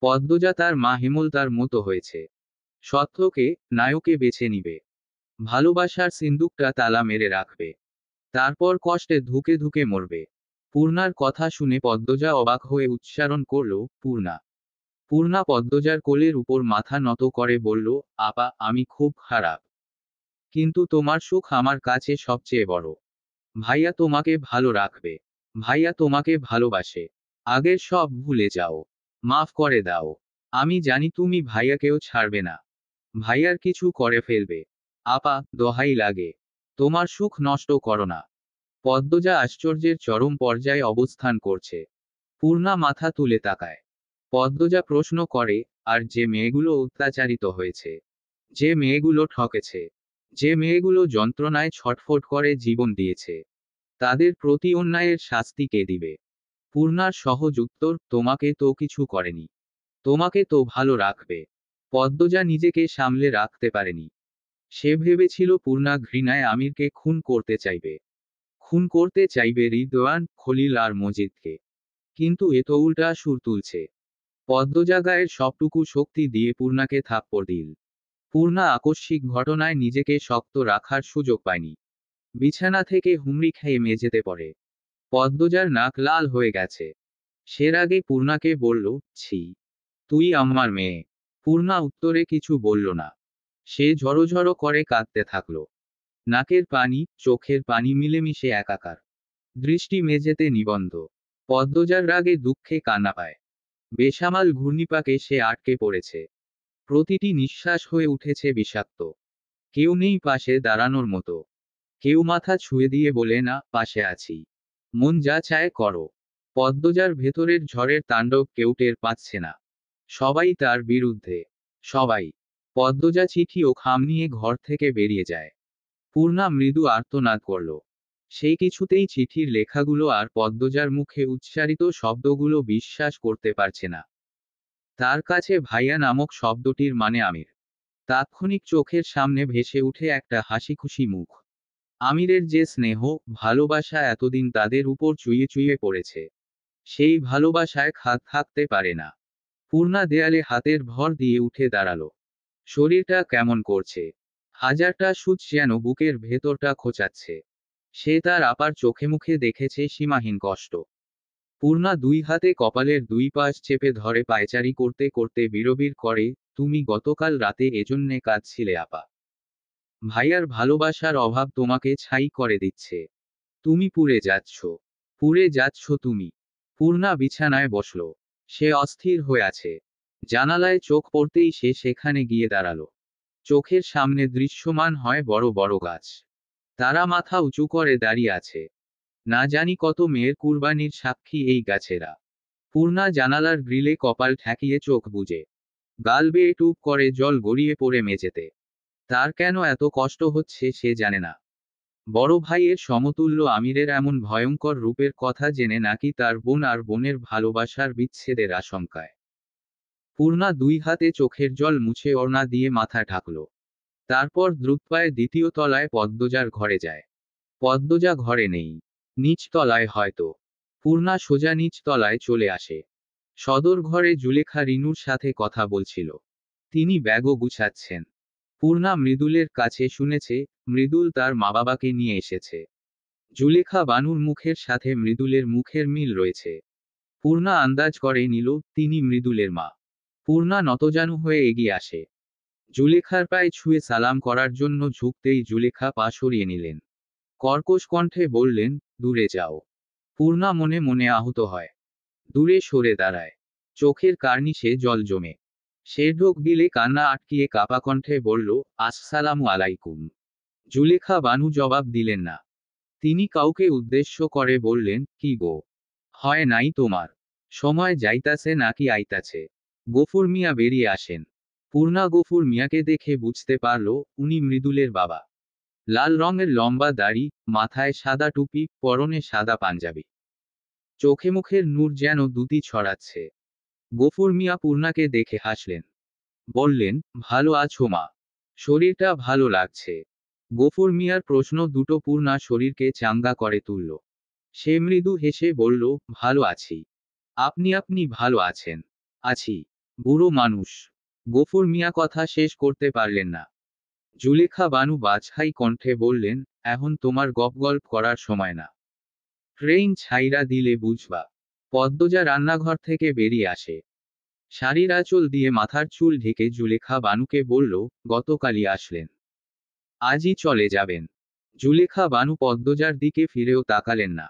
পদ্মজা তার মা হেমলতার মতো হয়েছে। সত্যকে, নায়কে বেছে নিবে। ভালোবাসার সিন্দুকটা তালা মেরে রাখবে। তারপর কষ্টে ধুকে ধুকে মরবে। পূর্ণার কথা শুনে পদ্মজা অবাক হয়ে উচ্চারণ করল, পূর্ণা। পূর্ণা পদ্মজার কোলের উপর মাথা নত করে বলল, আপা, আমি খুব খারাপ। কিন্তু তোমার সুখ আমার কাছে সবচেয়ে বড়। ভাইয়া তোমাকে ভালো রাখবে। ভাইয়া তোমাকে ভালোবাসে। আগের সব ভুলে যাও। মাফ করে দাও। আমি জানি তুমি ভাইয়াকেও ছাড়বে না। ভাইয়ার কিছু করে ফেলবে। আপা, দোহাই লাগে। তোমার সুখ নষ্ট করো না। পদ্মজা আশ্চর্যের চরম পর্যায়ে অবস্থান করছে। পূর্ণা মাথা তুলে তাকায়। পদ্মজা প্রশ্ন করে, আর যে মেয়েগুলো অত্যাচারিত হয়েছে, যে মেয়েগুলো ঠকেছে, যে মেয়েগুলো যন্ত্রণায় ছটফট করে জীবন দিয়েছে, তাদের প্রতি অন্যায়ের শাস্তি কে দিবে? পূর্ণার সহজ উত্তর, তোমাকে তো কিছু করেনি। তোমাকে তো ভালো রাখবে। পদ্মজা নিজেকে সামলে রাখতে পারেনি। সে ভেবেছিল পূর্ণা ঘৃণায় আমিরকে খুন করতে চাইবে। খুন করতে চাইবে রিদওয়ান, খলিল আর মজিদকে। কিন্তু এ তো উল্টা সুর তুলছে। পদ্মজা গায়ের সবটুকু শক্তি দিয়ে পূর্ণাকে থাপ্পড় দিল। পূর্ণা আকস্মিক ঘটনায় নিজেকে শক্ত রাখার সুযোগ পায়নি। বিছানা থেকে হুমড়ি খেয়ে মেঝেতে পড়ে। পদ্মজার নাক লাল হয়ে গেছে। সে রাগে পূর্ণাকে বলল, ছি, তুই আমার মেয়ে। পূর্ণা উত্তরে কিছু বলল না। সে ঝড়ো করে কাঁদতে থাকল। নাকের পানি, চোখের পানি মিলেমিশে একাকার। দৃষ্টি মেঝেতে নিবন্ধ। পদ্মজার রাগে দুঃখে কান্না পায়। বেসামাল ঘূর্ণিপাকে সে আটকে পড়েছে। প্রতিটি নিঃশ্বাস হয়ে উঠেছে বিষাক্ত। কেউ নেই পাশে দাঁড়ানোর মতো। কেউ মাথা ছুঁয়ে দিয়ে বলে না, পাশে আছি। মন যা চায় করো। পদ্মজার ভেতরের ঝড়ের তাণ্ডব কেউ টের পাচ্ছে না। সবাই তার বিরুদ্ধে। সবাই। পদ্মজা চিঠি ও খাম নিয়ে ঘর থেকে বেরিয়ে যায়। পূর্ণা মৃদু আর্তনাদ করল। সেই কিছুতেই চিঠির লেখাগুলো আর পদ্মজার মুখে উচ্চারিত শব্দগুলো বিশ্বাস করতে পারছে না। তার কাছে ভাইয়া নামক শব্দটির মানে আমির। তাৎক্ষণিক চোখের সামনে ভেসে উঠে একটা হাসিখুশি মুখ। আমিরের যে স্নেহ, ভালোবাসা এতদিন তাদের উপর চুইয়ে চুইয়ে পড়েছে, সেই ভালোবাসায় খাদ থাকতে পারে না। পূর্ণা দেয়ালে হাতের ভর দিয়ে উঠে দাঁড়ালো। শরীরটা কেমন করছে। হাজারটা সূচ যেন বুকের ভেতরটা খোঁচাচ্ছে। সে তার আপার চোখে মুখে দেখেছে সীমাহীন কষ্ট। পূর্ণা দুই হাতে কপালের দুই পাশ চেপে ধরে পায়চারি করতে করতে বিড়বিড় করে, তুমি গতকাল রাতে এজন্যে কাঁদছিলে আপা। ভাইয়ার ভালোবাসার অভাব তোমাকে ছাই করে দিচ্ছে। তুমি পুড়ে যাচ্ছ। পুড়ে যাচ্ছ তুমি। পূর্ণা বিছানায় বসল। সে অস্থির হয়ে আছে। জানালায় চোখ পড়তেই সে সেখানে গিয়ে দাঁড়ালো। চোখের সামনে দৃশ্যমান হয় বড় বড় গাছ। তারা মাথা উঁচু করে দাঁড়িয়ে আছে। না জানি কত মেয়ের কুরবানির সাক্ষী এই গাছেরা। পূর্ণা জানালার গ্রিলে কপাল ঠেকিয়ে চোখ বুজে। গাল বেয়ে টুপ করে জল গড়িয়ে পড়ে মেঝেতে। তার কেন এত কষ্ট হচ্ছে সে জানে না। বড় ভাইয়ের সমতুল্য আমিরের এমন ভয়ঙ্কর রূপের কথা জেনে নাকি তার বোন আর বোনের ভালোবাসার বিচ্ছেদের আশঙ্কায়। পূর্ণা দুই হাতে চোখের জল মুছে ওড়না দিয়ে মাথা ঢাকল। তারপর দ্রুতপায়ে দ্বিতীয় তলায় পদ্মজার ঘরে যায়। পদ্মজা ঘরে নেই। নিচ তলায় হয়তো। পূর্ণা সোজা নিচ তলায় চলে আসে। সদর ঘরে জুলেখা রিনুর সাথে কথা বলছিল। তিনি ব্যাগও গুছাচ্ছেন। পূর্ণা মৃদুলের কাছে শুনেছে, মৃদুল তার মা বাবাকে নিয়ে এসেছে। জুলেখা বানুর মুখের সাথে মৃদুলের মুখের মিল রয়েছে। পূর্ণা আন্দাজ করে নিল, তিনি মৃদুলের মা। পূর্ণা নতজানু হয়ে এগিয়ে আসে। জুলেখার পায়ে ছুঁয়ে সালাম করার জন্য ঝুঁকতেই জুলেখা পা সরিয়ে নিলেন। কর্কশ কণ্ঠে বললেন, দূরে যাও। পূর্ণা মনে মনে আহত হয়। দূরে সরে দাঁড়ায়। চোখের কার্নিশে জল জমে। সে ঢোক গিলে কান্না আটকিয়ে কাপা কণ্ঠে বলল, আসসালামু আলাইকুম। জুলেখা বানু জবাব দিলেন না। তিনি কাউকে উদ্দেশ্য করে বললেন, কি গো, হয় নাই তোমার? সময় যাইতাছে নাকি আইতাছে? গফুর মিয়া বেরিয়ে আসেন। পূর্ণা গফুর মিয়াকে দেখে বুঝতে পারল, উনি মৃদুলের বাবা। লাল রঙের লম্বা দাড়ি, মাথায় সাদা টুপি, পরনে সাদা পাঞ্জাবি। চোখে মুখের নূর যেন দ্যুতি ছড়াচ্ছে। গফুর মিয়া পূর্ণাকে দেখে হাসলেন। বললেন, ভালো আছো মা? শরীরটা ভালো লাগছে। গফুর মিয়ার প্রশ্ন দুটো পূর্ণা শরীরকে চাঙ্গা করে তুলল। সে মৃদু হেসে বলল, ভালো আছি। আপনি ভালো আছেন? আছি। বুড়ো মানুষ। গফুর মিয়া কথা শেষ করতে পারলেন না। জুলেখা বানু বাছাই কণ্ঠে বললেন, এখন তোমার গল্প করার সময় না। ট্রেন ছাইরা দিলে বুঝবা। পদ্মজা রান্নাঘর থেকে বেরিয়ে আসে। শাড়ির আঁচল দিয়ে মাথার চুল ঢেকে জুলেখা বানুকে বলল, গতকালই আসলেন, আজই চলে যাবেন। জুলেখা বানু পদ্মজার দিকে ফিরেও তাকালেন না।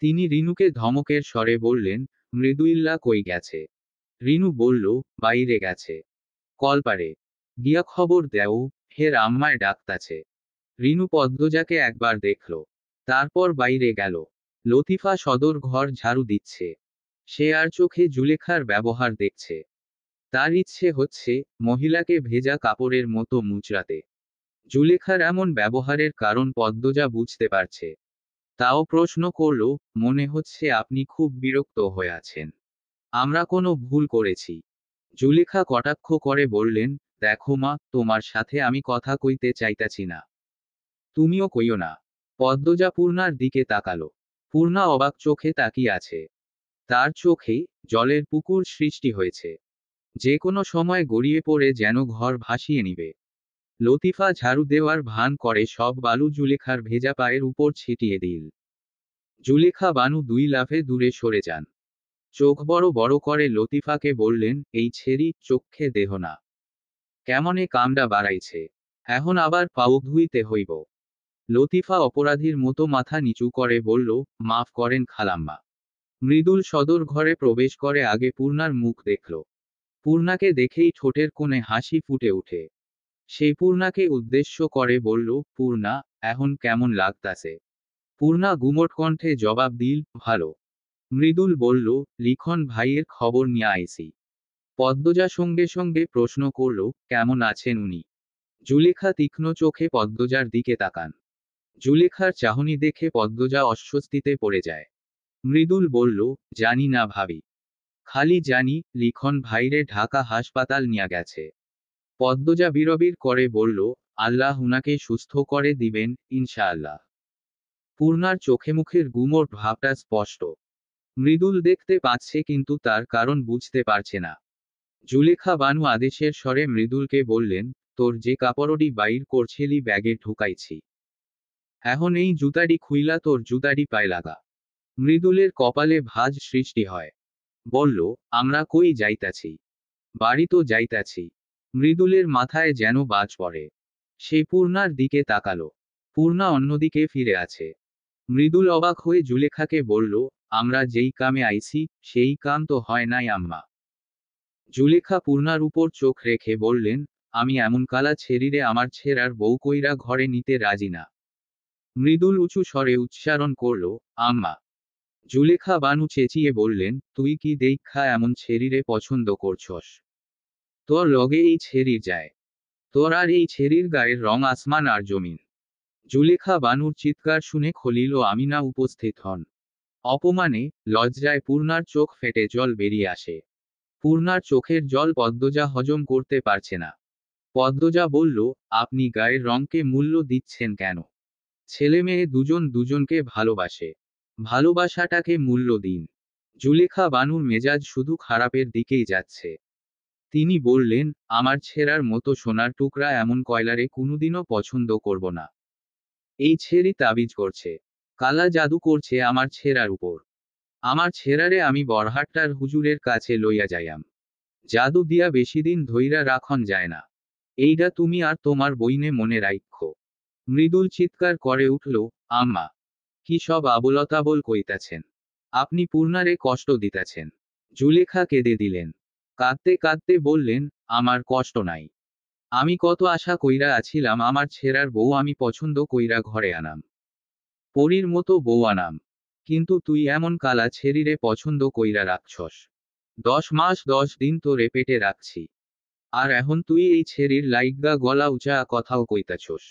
তিনি রিনুকে ধমকের স্বরে বললেন, মৃদুইল্লা কই গেছে? রিনু বলল, বাইরে গেছে। কলপারে গিয়া খবর দেও, ফের আম্মায় ডাকতাছে। রিনু পদ্মজাকে একবার দেখল, তারপর বাইরে গেল। লতিফা সদর ঘর ঝাড়ু দিচ্ছে। সে আর চোখে জুলেখার ব্যবহার দেখছে। তার ইচ্ছে হচ্ছে মহিলাকে ভেজা কাপড়ের মতো মুচড়াতে। জুলেখার এমন ব্যবহারের কারণ পদ্মজা বুঝতে পারছে। তাও প্রশ্ন করল, মনে হচ্ছে আপনি খুব বিরক্ত হয়ে আছেন। আমরা কোনো ভুল করেছি? জুলেখা কটাক্ষ করে বললেন, দেখো মা, তোমার সাথে আমি কথা কইতে চাইতাছি না। তুমিও কইও না। পদ্মজা পূর্ণার দিকে তাকালো। পূর্ণা অবাক চোখে তাকিয়ে আছে। তার চোখে জলের পুকুর সৃষ্টি হয়েছে, যে কোনো সময় গড়িয়ে পড়ে যেন ঘর ভাসিয়ে নিবে। লতিফা ঝাড়ু দেওয়ার ভান করে সব বালু জুলেখার ভেজা পায়ের উপর ছিটিয়ে দিল। জুলেখা বানু দুই লাফে দূরে সরে যান। চোখ বড় বড় করে লতিফাকে বললেন, এই ছেড়ি চোখে দেহ না। কেমনে কামডা বাড়াইছে, এখন আবার পাউ ধুইতে হইব। লতিফা অপরাধীর মতো মাথা নিচু করে বলল, মাফ করেন খালাম্মা। মৃদুল সদর ঘরে প্রবেশ করে আগে পূর্ণার মুখ দেখল। পূর্ণাকে দেখেই ঠোঁটের কোণে হাসি ফুটে উঠে। সেই পূর্ণাকে উদ্দেশ্য করে বলল, পূর্ণা, এখন কেমন লাগতাছে? পূর্ণা গুমোট কণ্ঠে জবাব দিল, ভালো। মৃদুল বলল, লিখন ভাইয়ের খবর নিয়ে আইছি। পদ্মজা সঙ্গে সঙ্গে প্রশ্ন করল, কেমন আছেন উনি? জুলেখা তীক্ষ্ণ চোখে পদ্মজার দিকে তাকান। জুলেখার চাহনি দেখে পদ্মজা অস্বস্তিতে পড়ে যায়। মৃদুল বলল, জানি না ভাবি। খালি জানি, লিখন ভাইরে ঢাকা হাসপাতাল নিয়ে গেছে। পদ্মজা বিড়বিড় করে বলল, আল্লাহ উনাকে সুস্থ করে দিবেন, ইনশাআল্লাহ। পূর্ণার চোখে মুখের গুমোট ভাবটা স্পষ্ট। মৃদুল দেখতে পাচ্ছে কিন্তু তার কারণ বুঝতে পারছে না। জুলেখা বানু আদেশের স্বরে মৃদুলকে বললেন, তোর যে কাপড়ডি বাইর করছিলি ব্যাগে ঢুকাইছি। এখন এই জুতাডি খুইলা তোর জুতাডি পায়ে লাগা। মৃদুলের কপালে ভাঁজ সৃষ্টি হয়। বলল, আমরা কই যাইতাছি? বাড়ি তো যাইতাছি। মৃদুলের মাথায় যেন বাজ পড়ে। সে পূর্ণার দিকে তাকালো। পূর্ণা অন্যদিকে ফিরে আছে। মৃদুল অবাক হয়ে জুলেখাকে বলল, আমরা যেই কামে আইছি, সেই কাম তো হয় নাই আম্মা। জুলেখা পূর্ণার উপর চোখ রেখে বললেন, আমি এমন কালা ছেড়িরে আমার ছেড়ার বউ কইরা ঘরে নিতে রাজি না। মৃদুল উঁচু স্বরে উচ্চারণ করল, আম্মা। জুলেখা বানু চেঁচিয়ে বললেন, তুই কি দেইখা এমন ছেড়িরে পছন্দ করছস? তোর লগে এই ছেড়ির যায়? তোর আর এই ছেড়ির গায়ের রং আসমান আর জমিন। জুলেখা বানুর চিৎকার শুনে খলিল ও আমিনা উপস্থিত হন। অপমানে, লজ্জায় পূর্ণার চোখ ফেটে জল বেরিয়ে আসে। পূর্ণার চোখের জল পদ্মজা হজম করতে পারছে না। পদ্মজা বলল, আপনি গায়ের রংকে মূল্য দিচ্ছেন কেন? ছেলে মেয়ে দুজন দুজনকে ভালোবাসে। ভালোবাসাটাকে মূল্য দিন। জুলেখা বানুর মেজাজ শুধু খারাপের দিকেই যাচ্ছে। তিনি বললেন, আমার ছেঁড়ার মতো সোনার টুকরা এমন কয়লারে কোনোদিনও পছন্দ করব না। এই ছেড়ি তাবিজ করছে, কালা জাদু করছে আমার ছেঁড়ার উপর। আমার ছেঁড়ারে আমি বরহাট্টার হুজুরের কাছে লইয়া যাইয়াম। জাদু দিয়া বেশিদিন ধইরা রাখন যায় না। এইটা তুমি আর তোমার বইনে মনে রাইখো। মৃদুল চিৎকার করে উঠল, আম্মা, কি সব আবোলতাবোল কইতাছেন? আপনি পূর্ণারে কষ্ট দিতাছেন। জুলেখা কেঁদে দিলেন। কাঁদতে কাঁদতে বললেন, আমার কষ্ট নাই। আমি কত আশা কইরা আছিলাম আমার ছেঁড়ার বউ আমি পছন্দ কইরা ঘরে আনাম। পরীর মতো বউ আনাম। কিন্তু তুই এমন কালা ছেড়িরে পছন্দ কইরা রাখছস। 10 মাস 10 দিন তো রেপেটে রাখছি। আর এখন তুই এই ছেড়ির লাইগ্গা গলা উঁচা কথাও কইতাছস।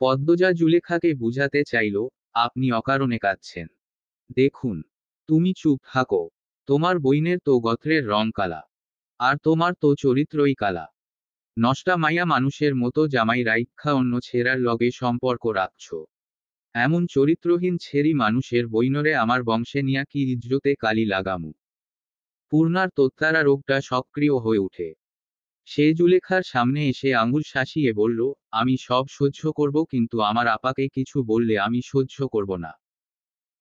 পদ্মজা জুলেখাকে বুঝাতে চাইল, আপনি অকারণে কাঁদছেন। দেখুন, তুমি চুপ থাকো। তোমার বইনের তো গত্রের রং কালা। আর তোমার তো চরিত্রই কালা। নষ্টা মাইয়া মানুষের মতো জামাই রাইখা অন্য ছেঁড়ার লগে সম্পর্ক রাখছ। এমন চরিত্রহীন ছেড়ি মানুষের বইনরে আমার বংশে নিয়া কি ইজ্জতে কালি লাগামু? পূর্ণার তোত্তারা রোগটা সক্রিয় হয়ে ওঠে। সে জুলেখার সামনে এসে আঙুল শাসিয়ে বলল, আমি সব সহ্য করব, কিন্তু আমার আপাকে কিছু বললে আমি সহ্য করব না।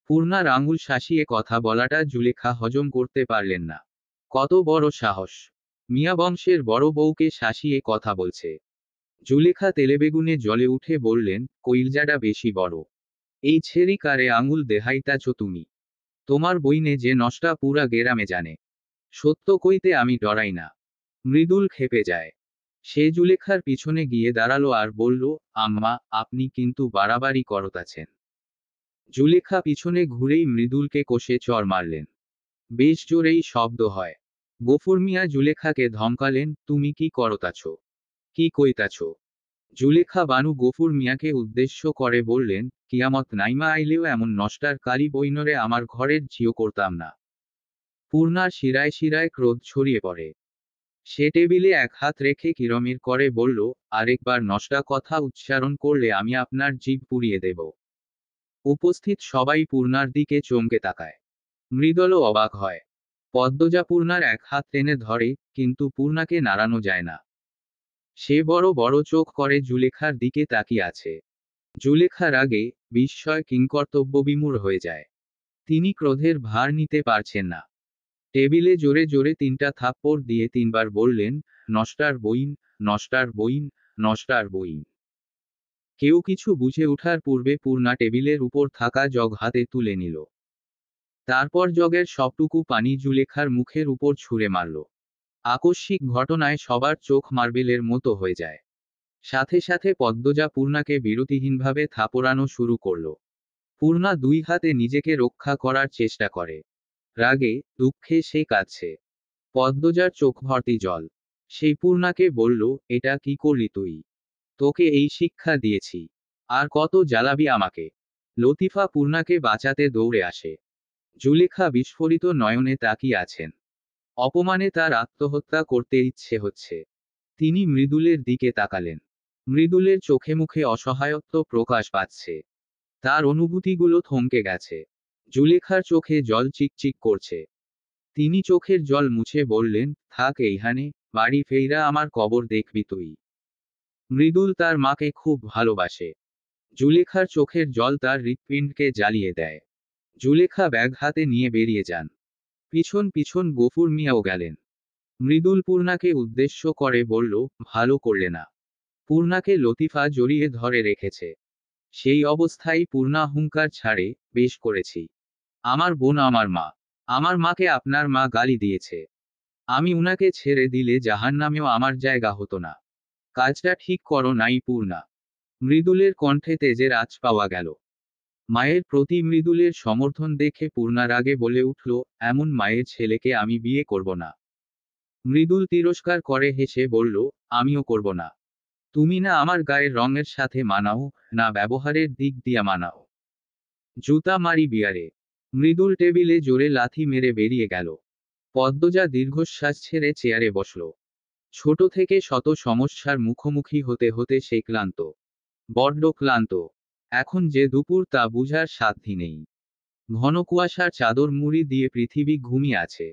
পূর্ণার আঙুল শাসিয়ে কথা বলাটা জুলেখা হজম করতে পারলেন না। কত বড় সাহস! মিয়া বংশের বড় বউকে শাসিয়ে কথা বলছে। জুলেখা তেলেবেগুনে জ্বলে উঠে বললেন, কইলজাটা বেশি বড়। এই ছেড়ি কারে আঙুল দেহাইতাছ তুমি? তোমার বইনে যে নষ্টা পুরা গেরামে জানে। সত্য কইতে আমি ডরাই না। মৃদুল ক্ষেপে যায়। সে জুলেখার পিছনে গিয়ে দাঁড়ালো আর বলল, আম্মা, আপনি কিন্তু বাড়াবাড়ি করতাছেন। জুলেখা পিছনে ঘুরেই মৃদুলকে কষে চড় মারলেন। বেশ জোরেই শব্দ হয়। গফুর মিয়া জুলেখাকে ধমকালেন, তুমি কি করতাছ? কি কইতাছ? জুলেখা বানু গফুর মিয়াকে উদ্দেশ্য করে বললেন, কিয়ামত নাইমা আইলেও এমন নষ্টার কালি বইনরে আমার ঘরের ঝিও করতাম না। পূর্ণার শিরায় শিরায় ক্রোধ ছড়িয়ে পড়ে। সে টেবিলে এক হাত রেখে কিরমির করে বলল, আরেকবার নষ্টা কথা উচ্চারণ করলে আমি আপনার জিভ পুড়িয়ে দেব। উপস্থিত সবাই পূর্ণার দিকে চমকে তাকায়। মৃদলও অবাক হয়। পদ্মজা পূর্ণার এক হাত টেনে ধরে, কিন্তু পূর্ণাকে নাড়ানো যায় না। সে বড় বড় চোখ করে জুলেখার দিকে তাকিয়ে আছে। জুলেখার আগে বিস্ময় কিংকর্তব্যবিমূঢ় হয়ে যায়। তিনি ক্রোধের ভার নিতে পারছেন না। টেবিলে জোরে জোরে 3টা থাপ্পড় দিয়ে 3বার বললেন, নষ্টার বইন, নষ্টার বইন, নষ্টার বইন। কেউ কিছু বুঝে ওঠার পূর্বে পূর্ণা টেবিলের উপর থাকা জগ হাতে তুলে নিল। তারপর জগের সবটুকু পানি জুলেখার মুখের উপর ছুঁড়ে মারল। আকস্মিক ঘটনায় সবার চোখ মার্বেলের মতো হয়ে যায়। সাথে সাথে পদ্মজা পূর্ণাকে বিরতিহীনভাবে থাপড়ানো শুরু করল। পূর্ণা 2 হাতে নিজেকে রক্ষা করার চেষ্টা করে। রাগে, দুঃখে সে কাঁদছে। পদ্মজার চোখ ভর্তি জল। সেই পূর্ণাকে বলল, এটা কি করলি তুই? তোকে এই শিক্ষা দিয়েছি। আর কত জ্বালাবি আমাকে? লতিফা পূর্ণাকে বাঁচাতে দৌড়ে আসে। জুলেখা বিস্ফোরিত নয়নে তাকিয়ে আছেন। অপমানে তার আত্মহত্যা করতে ইচ্ছে হচ্ছে। তিনি মৃদুলের দিকে তাকালেন। মৃদুলের চোখে মুখে অসহায়ত্ব প্রকাশ পাচ্ছে। তার অনুভূতিগুলো থমকে গেছে। জুলেখার চোখে জল চিকচিক করছে। তিনি চোখের জল মুছে বললেন, থাক এইখানে, বাড়ি ফেইরা আমার কবর দেখবি তুই। মৃদুল তার মাকে খুব ভালোবাসে। জুলেখার চোখের জল তার হৃৎপিণ্ডকে জ্বালিয়ে দেয়। জুলেখা ব্যাগ হাতে নিয়ে বেরিয়ে যান। পিছন পিছন গফুর মিয়াও গেলেন। মৃদুল পূর্ণাকে উদ্দেশ্য করে বলল, ভালো করলে না। পূর্ণাকে লতিফা জড়িয়ে ধরে রেখেছে। সেই অবস্থায় পূর্ণা হুঙ্কার ছাড়ে, বেশ করেছি। আমার বোন আমার মা। আমার মাকে আপনার মা গালি দিয়েছে। আমি উনাকে ছেড়ে দিলে জাহান্নামেও আমার জায়গা হতো না। কাজটা ঠিক করো নাই পূর্ণা। মৃদুলের কণ্ঠে তেজের আঁচ পাওয়া গেল। মায়ের প্রতি মৃদুলের সমর্থন দেখে পূর্ণার আগে বলে উঠল, এমন মায়ের ছেলেকে আমি বিয়ে করব না। মৃদুল তিরস্কার করে হেসে বলল, আমিও করব না। তুমি না আমার গায়ের রঙের সাথে মানাও, না ব্যবহারের দিক দিয়া মানাও। জুতা মারি বিয়ারে। মৃদুল টেবিলে জোরে লাথি মেরে বেরিয়ে গেল। পদ্মজা দীর্ঘশ্বাস ছেড়ে চেয়ারে বসল। ছোট থেকে শত সমস্যার মুখোমুখি হতে হতে সে ক্লান্ত। বড্ড ক্লান্ত। এখন যে দুপুর তা বুঝার সাধ্যি নেই। ঘন কুয়াশার চাদর মুড়ি দিয়ে পৃথিবী ঘুমিয়ে আছে।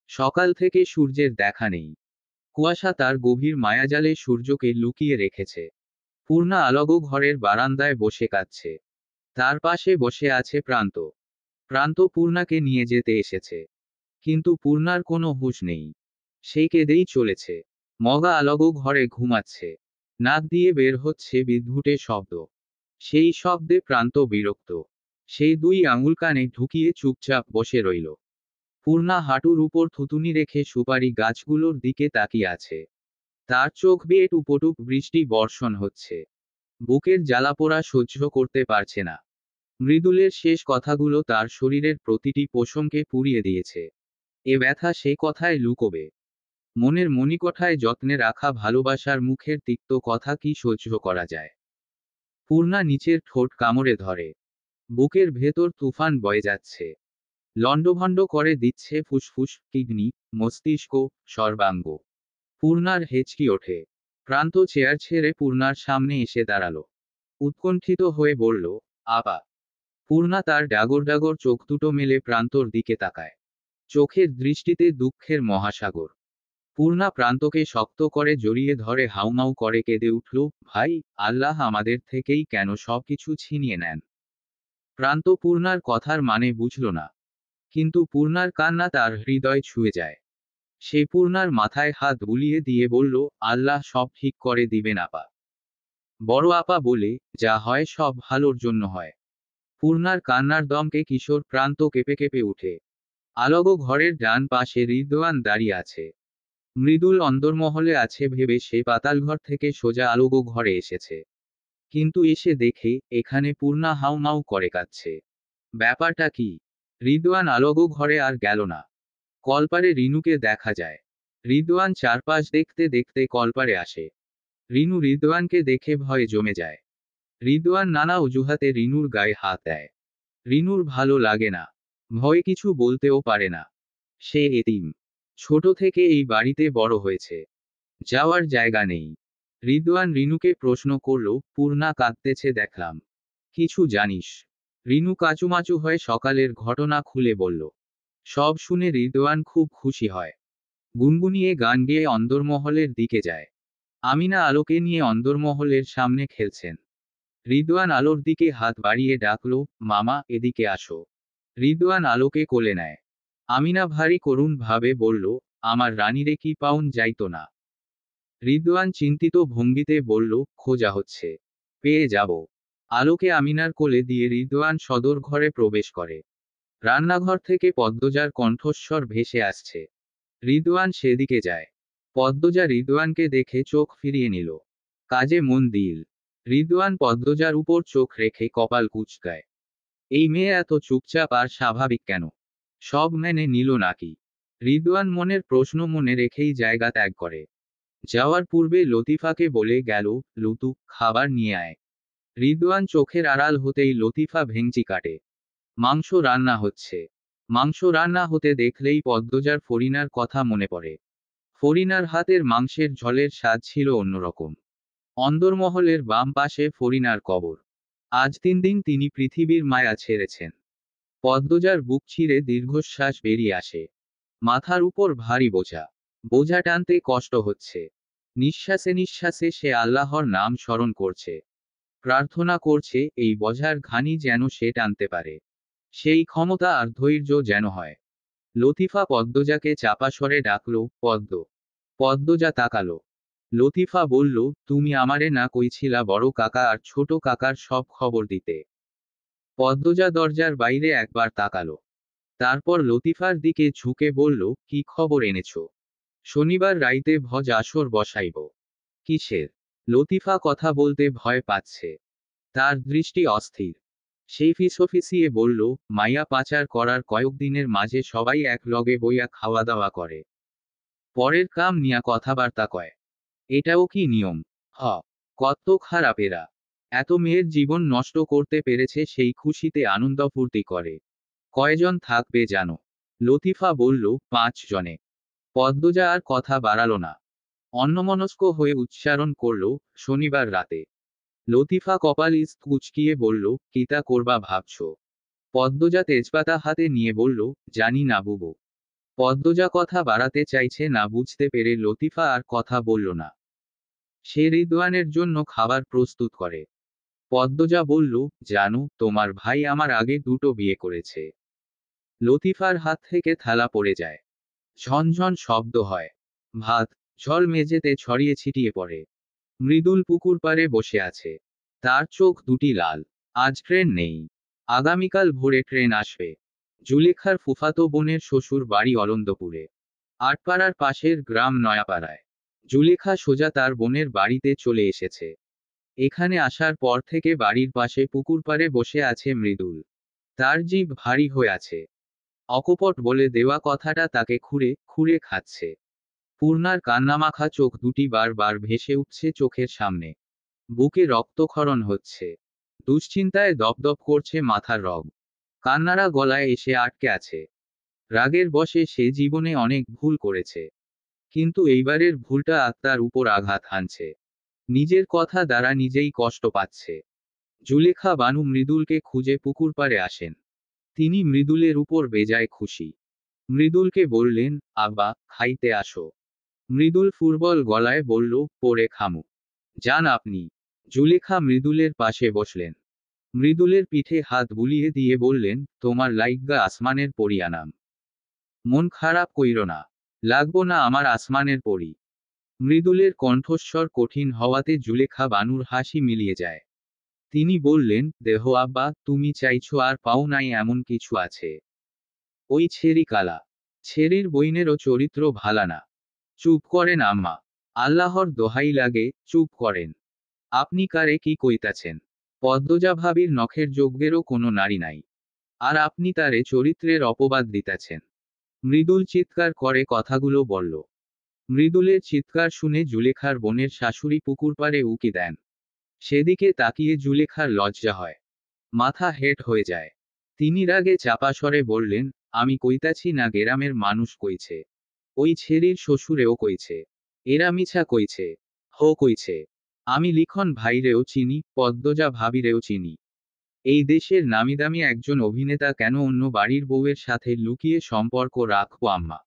সকাল থেকে সূর্যের দেখা নেই। কুয়াশা তার গভীর মায়াজালে সূর্যকে লুকিয়ে রেখেছে। পূর্ণা আলগো ঘরের বারান্দায় বসে কাঁদছে। তার পাশে বসে আছে প্রান্ত। প্রান্ত পূর্ণাকে নিয়ে যেতে এসেছে। কিন্তু পূর্ণার কোনো হুঁশ নেই। সে কেঁদেই চলেছে। মগা আলগো ঘরে ঘুমাচ্ছে। নাক দিয়ে বের হচ্ছে বিদ্ঘুটে শব্দ। সেই শব্দে প্রান্ত বিরক্ত। সেই 2 আঙুল কানে ঢুকিয়ে চুপচাপ বসে রইল। পূর্ণা হাঁটুর উপর থুতুনি রেখে সুপারি গাছগুলোর দিকে তাকিয়ে আছে। তার চোখ বেয়ে টুপটুপ বৃষ্টি বর্ষণ হচ্ছে। বুকের জ্বালাপোড়া সহ্য করতে পারছে না। মৃদুলের শেষ কথাগুলো তার শরীরের প্রতিটি পোষণকে পুড়িয়ে দিয়েছে। এ ব্যথা সে কথায় লুকোবে। মনের মণিকোঠায় যত্নে রাখা ভালোবাসার মুখের তিক্ত কথা কি সহ্য করা যায়? পূর্ণা নিচের ঠোঁট কামড়ে ধরে। বুকের ভেতর তুফান বয়ে যাচ্ছে। লণ্ডভণ্ড করে দিচ্ছে ফুসফুস, কিডনি, মস্তিষ্ক, সর্বাঙ্গ। পূর্ণার হেঁচকি ওঠে। প্রান্ত চেয়ার ছেড়ে পূর্ণার সামনে এসে দাঁড়ালো। উৎকণ্ঠিত হয়ে বলল, আপা। পূর্ণা তার ডাগর ডাগর চোখ দুটো মেলে প্রান্তর দিকে তাকায়। চোখের দৃষ্টিতে দুঃখের মহাসাগর। পূর্ণা প্রান্তকে শক্ত করে জড়িয়ে ধরে হাউমাউ করে কেঁদে উঠল, ভাই, আল্লাহ আমাদের থেকেই কেন সবকিছু ছিনিয়ে নেন? প্রান্ত পূর্ণার কথার মানে বুঝল না, কিন্তু পূর্ণার কান্না তার হৃদয় ছুঁয়ে যায়। সে পূর্ণার মাথায় হাত বুলিয়ে দিয়ে বলল, আল্লাহ সব ঠিক করে দিবেন আপা। বড় আপা বলে, যা হয় সব ভালোর জন্য হয়। পূর্ণার কান্নার দমকে কিশোর প্রান্ত কেঁপে কেঁপে উঠে। আলগো ঘরের ডান পাশে রিদওয়ান দাঁড়িয়ে আছে। মৃদুল অন্দরমহলে আছে ভেবে সে পাতালঘর থেকে সোজা আলগো ঘরে এসেছে। কিন্তু এসে দেখে এখানে পূর্ণা হাউমাউ করে কাঁদছে। ব্যাপারটা কি? রিদওয়ান আলগো ঘরে আর গেল না। কলপারে রিনুকে দেখা যায়। রিদওয়ান চারপাশ দেখতে দেখতে কলপারে আসে। রিনু রিদওয়ানকে দেখে ভয়ে জমে যায়। রিদওয়ান নানা অজুহাতে রিনুর গায়ে হাত দেয়। রিনুর ভালো লাগে না। ভয়ে কিছু বলতেও পারে না। সে এতিম। ছোট থেকে এই বাড়িতে বড় হয়েছে। যাওয়ার জায়গা নেই। রিদওয়ান রিনুকে প্রশ্ন করল, পূর্ণা কাঁদতেছে দেখলাম। কিছু জানিস? রিনু কাচুমাচু হয়ে সকালের ঘটনা খুলে বলল। সব শুনে রিদওয়ান খুব খুশি হয়। গুনগুনিয়ে গান গেয়ে অন্দরমহলের দিকে যায়। আমিনা আলোকে নিয়ে অন্দরমহলের সামনে খেলছেন। রিদওয়ান আলোর দিকে হাত বাড়িয়ে ডাকল, মামা, এদিকে আসো। রিদওয়ান আলোকে কোলে নেয়। আমিনা ভারী করুণ ভাবে বলল, আমার রানীরে কি পাউন যাইতো না? রিদওয়ান চিন্তিত ভঙ্গিতে বলল, খোঁজা হচ্ছে। পেয়ে যাব। আলোকে আমিনার কোলে দিয়ে রিদওয়ান সদর ঘরে প্রবেশ করে। রান্নাঘর থেকে পদ্মজার কণ্ঠস্বর ভেসে আসছে। রিদওয়ান সেদিকে যায়। পদ্মজা রিদওয়ানকে দেখে চোখ ফিরিয়ে নিল। কাজে মন দিল। রিদওয়ান পদ্মজার উপর চোখ রেখে কপাল কুঁচকায়। এই মেয়ে এত চুপচাপ আর স্বাভাবিক কেন? সব মেনে নিল নাকি? রিদওয়ান মনের প্রশ্ন মনে রেখেই জায়গা ত্যাগ করে। যাওয়ার পূর্বে লতিফাকে বলে গেল, লুতু, খাবার নিয়ে আয়। রিদওয়ান চোখের আড়াল হতেই লতিফা ভেঙচি কাটে। মাংস রান্না হচ্ছে। মাংস রান্না হতে দেখলেই পদ্মজার ফরিনার কথা মনে পড়ে। ফরিনার হাতের মাংসের ঝোলের স্বাদ ছিল অন্যরকম। অন্দরমহলের বাম পাশে ফরিনার কবর। আজ 3 দিন তিনি পৃথিবীর মায়া ছেড়েছেন। পদ্মজার বুক ছিঁড়ে দীর্ঘশ্বাস বেরিয়ে আসে। মাথার উপর ভারী বোঝা। বোঝা টানতে কষ্ট হচ্ছে। নিঃশ্বাসে নিঃশ্বাসে সে আল্লাহর নাম স্মরণ করছে। প্রার্থনা করছে এই বোঝার ঘানি যেন সে টানতে পারে। সেই ক্ষমতা আর ধৈর্য যেন হয়। লতিফা পদ্মজাকে চাপা স্বরে ডাকল, পদ্ম। পদ্মজা তাকালো। লতিফা বলল, তুমি আমারে না কইছিলা বড় কাকা আর ছোট কাকার সব খবর দিতে? পদ্মজা দরজার বাইরে একবার তাকালো। তারপর লতিফার দিকে ঝুঁকে বলল, কি খবর এনেছো? শনিবার রাইতে ভজ আসর বসাইব। কিসের? লতিফা কথা বলতে ভয় পাচ্ছে। তার দৃষ্টি অস্থির। সেই ফিসফিসিয়ে বলল, মাইয়া পাচার করার কয়েকদিনের মাঝে সবাই এক লগে বইয়া খাওয়া দাওয়া করে। পরের কাম নিয়া কথাবার্তা কয়। এটাও কি নিয়ম? হ। কত খারাপ এরা। এত মেয়ের জীবন নষ্ট করতে পেরেছে সেই খুশিতে আনন্দ ফুর্তি করে। কয়জন থাকবে জানো? লতিফা বলল, 5 জনে। পদ্মজা আর কথা বাড়ালো না। অন্যমনস্ক হয়ে উচ্চারণ করল, শনিবার রাতে। লতিফা কপাল কুঁচকিয়ে বলল, কিতা করবা ভাবছ? পদ্মজা তেজপাতা হাতে নিয়ে বলল, জানি না বুবু। পদ্মজা কথা বাড়াতে চাইছে না বুঝতে পেরে লতিফা আর কথা বলল না। সে রিদওয়ানের জন্য খাবার প্রস্তুত করে। পদ্মজা বলল, জানো, তোমার ভাই আমার আগে 2টো বিয়ে করেছে। লতিফার হাত থেকে থালা পড়ে যায়। ঝনঝন শব্দ হয়। ভাত, ঝল মেঝেতে ছড়িয়ে ছিটিয়ে পড়ে। মৃদুল পুকুর পাড়ে বসে আছে। তার চোখ দুটি লাল। আজ ট্রেন নেই। আগামীকাল ভোরে ট্রেন আসবে। জুলেখার ফুফাতো বোনের শ্বশুর বাড়ি অলন্দপুরে। আটপাড়ার পাশের গ্রাম নয়াপাড়ায়। জুলেখা সোজা তার বোনের বাড়িতে চলে এসেছে। এখানে আসার পর থেকে বাড়ির পাশে পুকুর পাড়ে বসে আছে মৃদুল। তার জিভ ভারী হয়ে আছে। অকপট বলে দেওয়া কথাটা তাকে খুঁড়ে খুঁড়ে খাচ্ছে। পূর্ণার কান্নামাখা চোখ দুটি বার ভেসে উঠছে চোখের সামনে। বুকে রক্তক্ষরণ হচ্ছে। দুশ্চিন্তায় দপদপ করছে মাথার রগ। কান্নারা গলায় এসে আটকে আছে। রাগের বশে সে জীবনে অনেক ভুল করেছে। কিন্তু এইবারের ভুলটা আত্মার উপর আঘাত হানছে। নিজের কথা দ্বারা নিজেই কষ্ট পাচ্ছে। জুলেখা বানু মৃদুলকে খুঁজে পুকুর পাড়ে আসেন। তিনি মৃদুলের উপর বেজায় খুশি। মৃদুলকে বললেন, আব্বা, খাইতে আসো। মৃদুল ফুটবল গলায় বলল, পরে খামু। যান আপনি। জুলেখা মৃদুলের পাশে বসলেন। মৃদুলের পিঠে হাত বুলিয়ে দিয়ে বললেন, তোমার লাইগ্গা আসমানের পরি আনাম। মন খারাপ কইরো না। লাগবো না আমার আসমানের পরি। মৃদুলের কণ্ঠস্বর কঠিন হওয়াতে জুলেখা বানুর হাসি মিলিয়ে যায়। তিনি বললেন, দেহ আব্বা, তুমি চাইছো আর পাও নাই এমন কিছু আছে। ওই ছেড়ি কালা। ছেড়ির বইনেরও চরিত্র ভালা না। চুপ করেন আম্মা। আল্লাহর দোহাই লাগে, চুপ করেন। আপনি কারে কি কইতাছেন? পদ্মজা ভাবির নখের যোগ্যেরও কোনো নারী নাই। আর আপনি তারে চরিত্রের অপবাদ দিতেছেন। মৃদুল চিৎকার করে কথাগুলো বলল। মৃদুলের চিৎকার শুনে জুলেখার বোনের শাশুড়ি পুকুর পাড়ে উকি দেন। সেদিকে তাকিয়ে জুলেখার লজ্জা হয়। মাথা হেট হয়ে যায়। তিনি রাগে চাপা স্বরে বললেন, আমি কইতাছি না গেরামের মানুষ কইছে। ওই ছেড়ির শ্বশুরেও কইছে। এরা মিছা কইছে। হো কইছে। আমি লিখন ভাইরেও চিনি, পদ্মজা ভাবিরেও চিনি। এই দেশের নামিদামি একজন অভিনেতা কেন অন্য বাড়ির বউয়ের সাথে লুকিয়ে সম্পর্ক রাখবো আম্মা?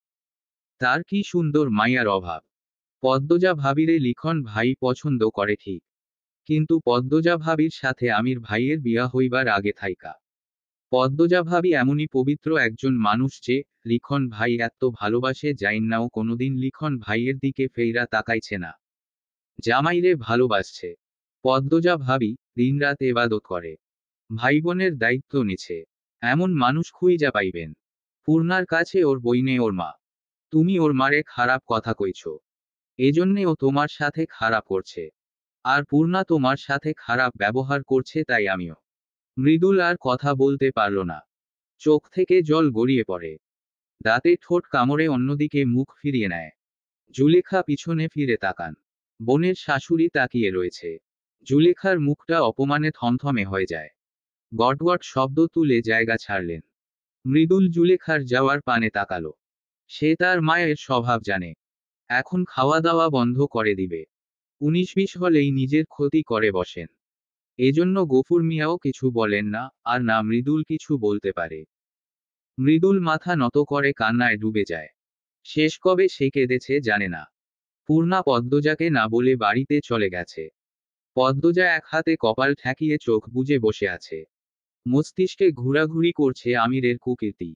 তার কি সুন্দর মাইয়ার অভাব। পদ্মজা ভাবিরে লিখন ভাই পছন্দ করে ঠিক। কিন্তু পদ্মজা ভাবির সাথে আমির ভাইয়ের বিয়া হইবার আগে থাইকা। পদ্মজা ভাবি এমনই পবিত্র একজন মানুষ যে, লিখন ভাই এত ভালোবাসে যাইন্নাও কোনোদিন লিখন ভাইয়ের দিকে ফেইরা তাকাইছে না। জামাইরে ভালোবাসছে। পদ্মজা ভাবি দিনরাত এবাদত করে। ভাই বোনের দায়িত্ব নিছে। এমন মানুষ খুইজা পাইবেন। পূর্ণার কাছে ওর বইনে ওর মা। তুমি ওর মারে খারাপ কথা কইছো। এজন্যে ও তোমার সাথে খারাপ করছে। আর পূর্ণা তোমার সাথে খারাপ ব্যবহার করছে তাই আমিও। মৃদুল আর কথা বলতে পারল না। চোখ থেকে জল গড়িয়ে পড়ে। দাঁতে ঠোঁট কামড়ে অন্যদিকে মুখ ফিরিয়ে নেয়। জুলেখা পিছনে ফিরে তাকান। বোনের শাশুড়ি তাকিয়ে রয়েছে। জুলেখার মুখটা অপমানে থমথমে হয়ে যায়। গটগট শব্দ তুলে জায়গা ছাড়লেন। মৃদুল জুলেখার যাওয়ার পানে তাকালো। সে তার মায়ের স্বভাব জানে। এখন খাওয়া দাওয়া বন্ধ করে দিবে। 19-20 হলেই নিজের ক্ষতি করে বসেন। এজন্য গফুর মিয়াও কিছু বলেন না, আর না মৃদুল কিছু বলতে পারে। মৃদুল মাথা নত করে কান্নায় ডুবে যায়। শেষ কবে সে কেঁদেছে জানে না। পূর্ণা পদ্মজাকে না বলে বাড়িতে চলে গেছে। পদ্মজা এক হাতে কপাল ঠেকিয়ে চোখ বুজে বসে আছে। মস্তিষ্কে ঘোরাঘুরি করছে আমিরের কুকীর্তি।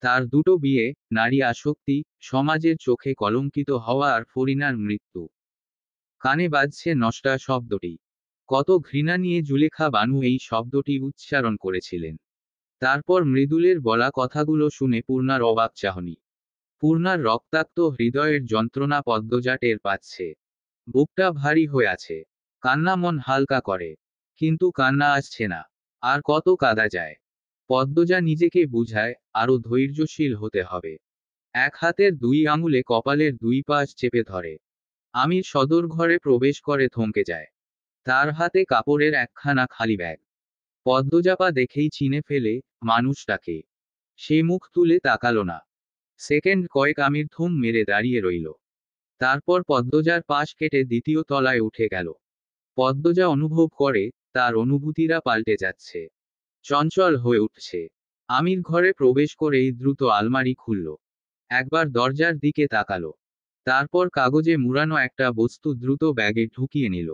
তার দুটো বিয়ে, নারী আসক্তি, সমাজের চোখে কলঙ্কিত হওয়া আর ফরিনার মৃত্যু। কানে বাজছে নষ্টা শব্দটি। কত ঘৃণা নিয়ে জুলেখা বানু এই শব্দটি উচ্চারণ করেছিলেন। তারপর মৃদুলের বলা কথাগুলো শুনে পূর্ণার অবাক চাহনি। পূর্ণার রক্তাক্ত হৃদয়ের যন্ত্রণা পদ্মজা টের পাচ্ছে। বুকটা ভারী হয়ে আছে। কান্না মন হালকা করে। কিন্তু কান্না আসছে না। আর কত কাঁদা যায়? পদ্মজা নিজেকে বুঝায়, আরো ধৈর্যশীল হতে হবে। এক হাতের 2 আঙুলে কপালের 2 পাশ চেপে ধরে। আমির সদর ঘরে প্রবেশ করে থমকে যায়। তার হাতে কাপড়ের একখানা খালি ব্যাগ। পদ্মজাপা দেখেই চিনে ফেলে, মানুষটাকে। সে মুখ তুলে তাকালো না। সেকেন্ড কয়েক আমির থম মেরে দাঁড়িয়ে রইল। তারপর পদ্মজার পাশ কেটে দ্বিতীয় তলায় উঠে গেল। পদ্মজা অনুভব করে, তার অনুভূতিরা পাল্টে যাচ্ছে। চঞ্চল হয়ে উঠছে। আমির ঘরে প্রবেশ করেই দ্রুত আলমারি খুলল। একবার দরজার দিকে তাকালো। তারপর কাগজে মুড়ানো একটা বস্তু দ্রুত ব্যাগে ঢুকিয়ে নিল।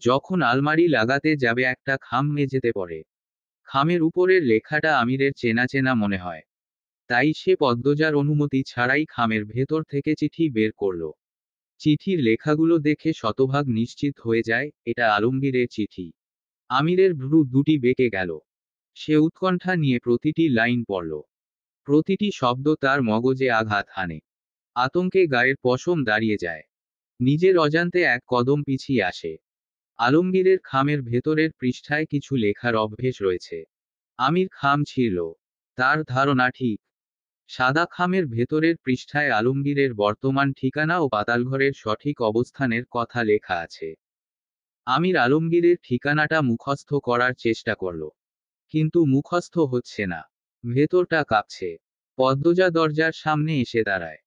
যখন আলমারি লাগাতে যাবে একটা খাম মেঝেতে পড়ে। খামের উপরের লেখাটা আমিরের চেনা চেনা মনে হয়। তাই সে পদ্মজার অনুমতি ছাড়াই খামের ভেতর থেকে চিঠি বের করল। চিঠির লেখাগুলো দেখে শতভাগ নিশ্চিত হয়ে যায়, এটা আলমগীরের চিঠি। আমিরের ভ্রু দুটি বেঁকে গেল। সে উৎকণ্ঠা নিয়ে প্রতিটি লাইন পড়ল। প্রতিটি শব্দ তার মগজে আঘাত হানে। আতঙ্কে গায়ের পশম দাঁড়িয়ে যায়। নিজের অজান্তে এক কদম পিছিয়ে আসে। আলমগীরের খামের ভেতরের পৃষ্ঠায় কিছু লেখার অভ্যেস রয়েছে। আমির খাম ছিল। তার ধারণা ঠিক। সাদা খামের ভেতরের পৃষ্ঠায় আলমগীরের বর্তমান ঠিকানা ও পাতালঘরের সঠিক অবস্থানের কথা লেখা আছে। আমির আলমগীরের ঠিকানাটা মুখস্থ করার চেষ্টা করল। কিন্তু মুখস্থ হচ্ছে না। ভেতরটা কাঁপছে। পদ্মজা দরজার সামনে এসে দাঁড়ায়।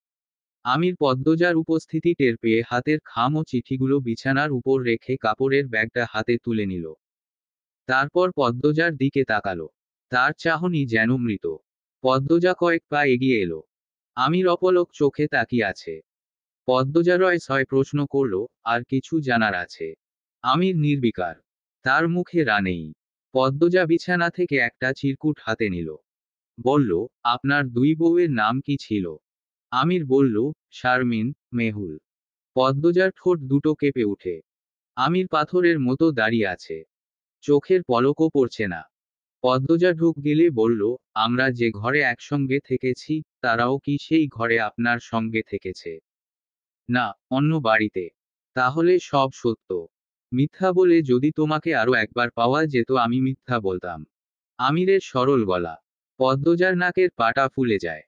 আমির পদ্মজার উপস্থিতি টের পেয়ে হাতের খাম ও চিঠিগুলো বিছানার উপর রেখে কাপড়ের ব্যাগটা হাতে তুলে নিল। তারপর পদ্মজার দিকে তাকালো। তার চাহনি যেন মৃত। পদ্মজা কয়েক পা এগিয়ে এলো। আমির অপলক চোখে তাকিয়ে আছে। পদ্মজা রয় ছয় প্রশ্ন করল, আর কিছু জানার আছে? আমির নির্বিকার। তার মুখে রানেই। পদ্মজা বিছানা থেকে একটা চিরকুট হাতে নিল। বলল, আপনার দুই বউয়ের নাম কি ছিল? আমির বলল, শারমিন, মেহুল। পদ্মজার ঠোঁট দুটো কেঁপে উঠে। আমির পাথরের মতো দাঁড়িয়ে আছে। চোখের পলকও পড়ছে না। পদ্মজা ঢুক গেলে বলল, আমরা যে ঘরে একসঙ্গে থেকেছি, তারাও কি সেই ঘরে আপনার সঙ্গে থেকেছে? না, অন্য বাড়িতে। তাহলে সব সত্য। মিথ্যা বলে যদি তোমাকে আরো একবার পাওয়া যেত আমি মিথ্যা বলতাম। আমিরের সরল গলা। পদ্মজার নাকের পাটা ফুলে যায়।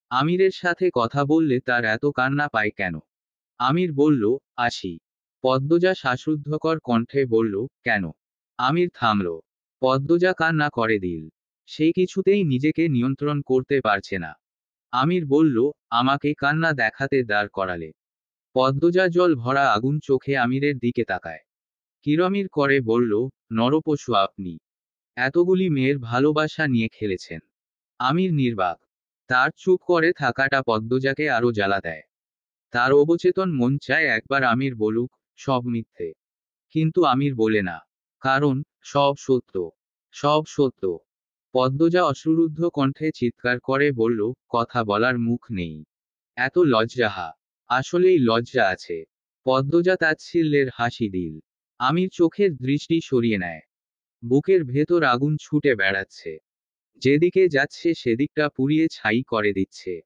আমিরের সাথে কথা বললে তার এত কান্না পায় কেন? আমির বলল, আসি। পদ্মজা শ্বাসরুদ্ধকর কণ্ঠে বলল, কেন? আমির থামল। পদ্মজা কান্না করে দিল। সে কিছুতেই নিজেকে নিয়ন্ত্রণ করতে পারছে না। আমির বলল, আমাকে কান্না দেখাতে দাঁড় করালে। পদ্মজা জল ভরা আগুন চোখে আমিরের দিকে তাকায়। কিরমির করে বলল, নরপশু আপনি। এতগুলি মেয়ের ভালোবাসা নিয়ে খেলেছেন। আমির নির্বাক। তার চুপ করে থাকাটা পদ্মজাকে আরো জ্বালা দেয়। তার অবচেতন মন চায় একবার আমির বলুক, সব মিথ্যে। কিন্তু আমির বলে না। কারণ, সব সত্য। সব সত্য। পদ্মজা অশ্রুরুদ্ধ কণ্ঠে চিৎকার করে বলল, কথা বলার মুখ নেই। এত লজ্জাহা। আসলেই লজ্জা আছে। পদ্মজা তাচ্ছিল্যের হাসি দিল। আমির চোখের দৃষ্টি সরিয়ে নেয়। বুকের ভেতর আগুন ছুটে বেড়াচ্ছে। যেদিকে যাচ্ছে সেদিকটা পুড়িয়ে ছাই করে দিচ্ছে।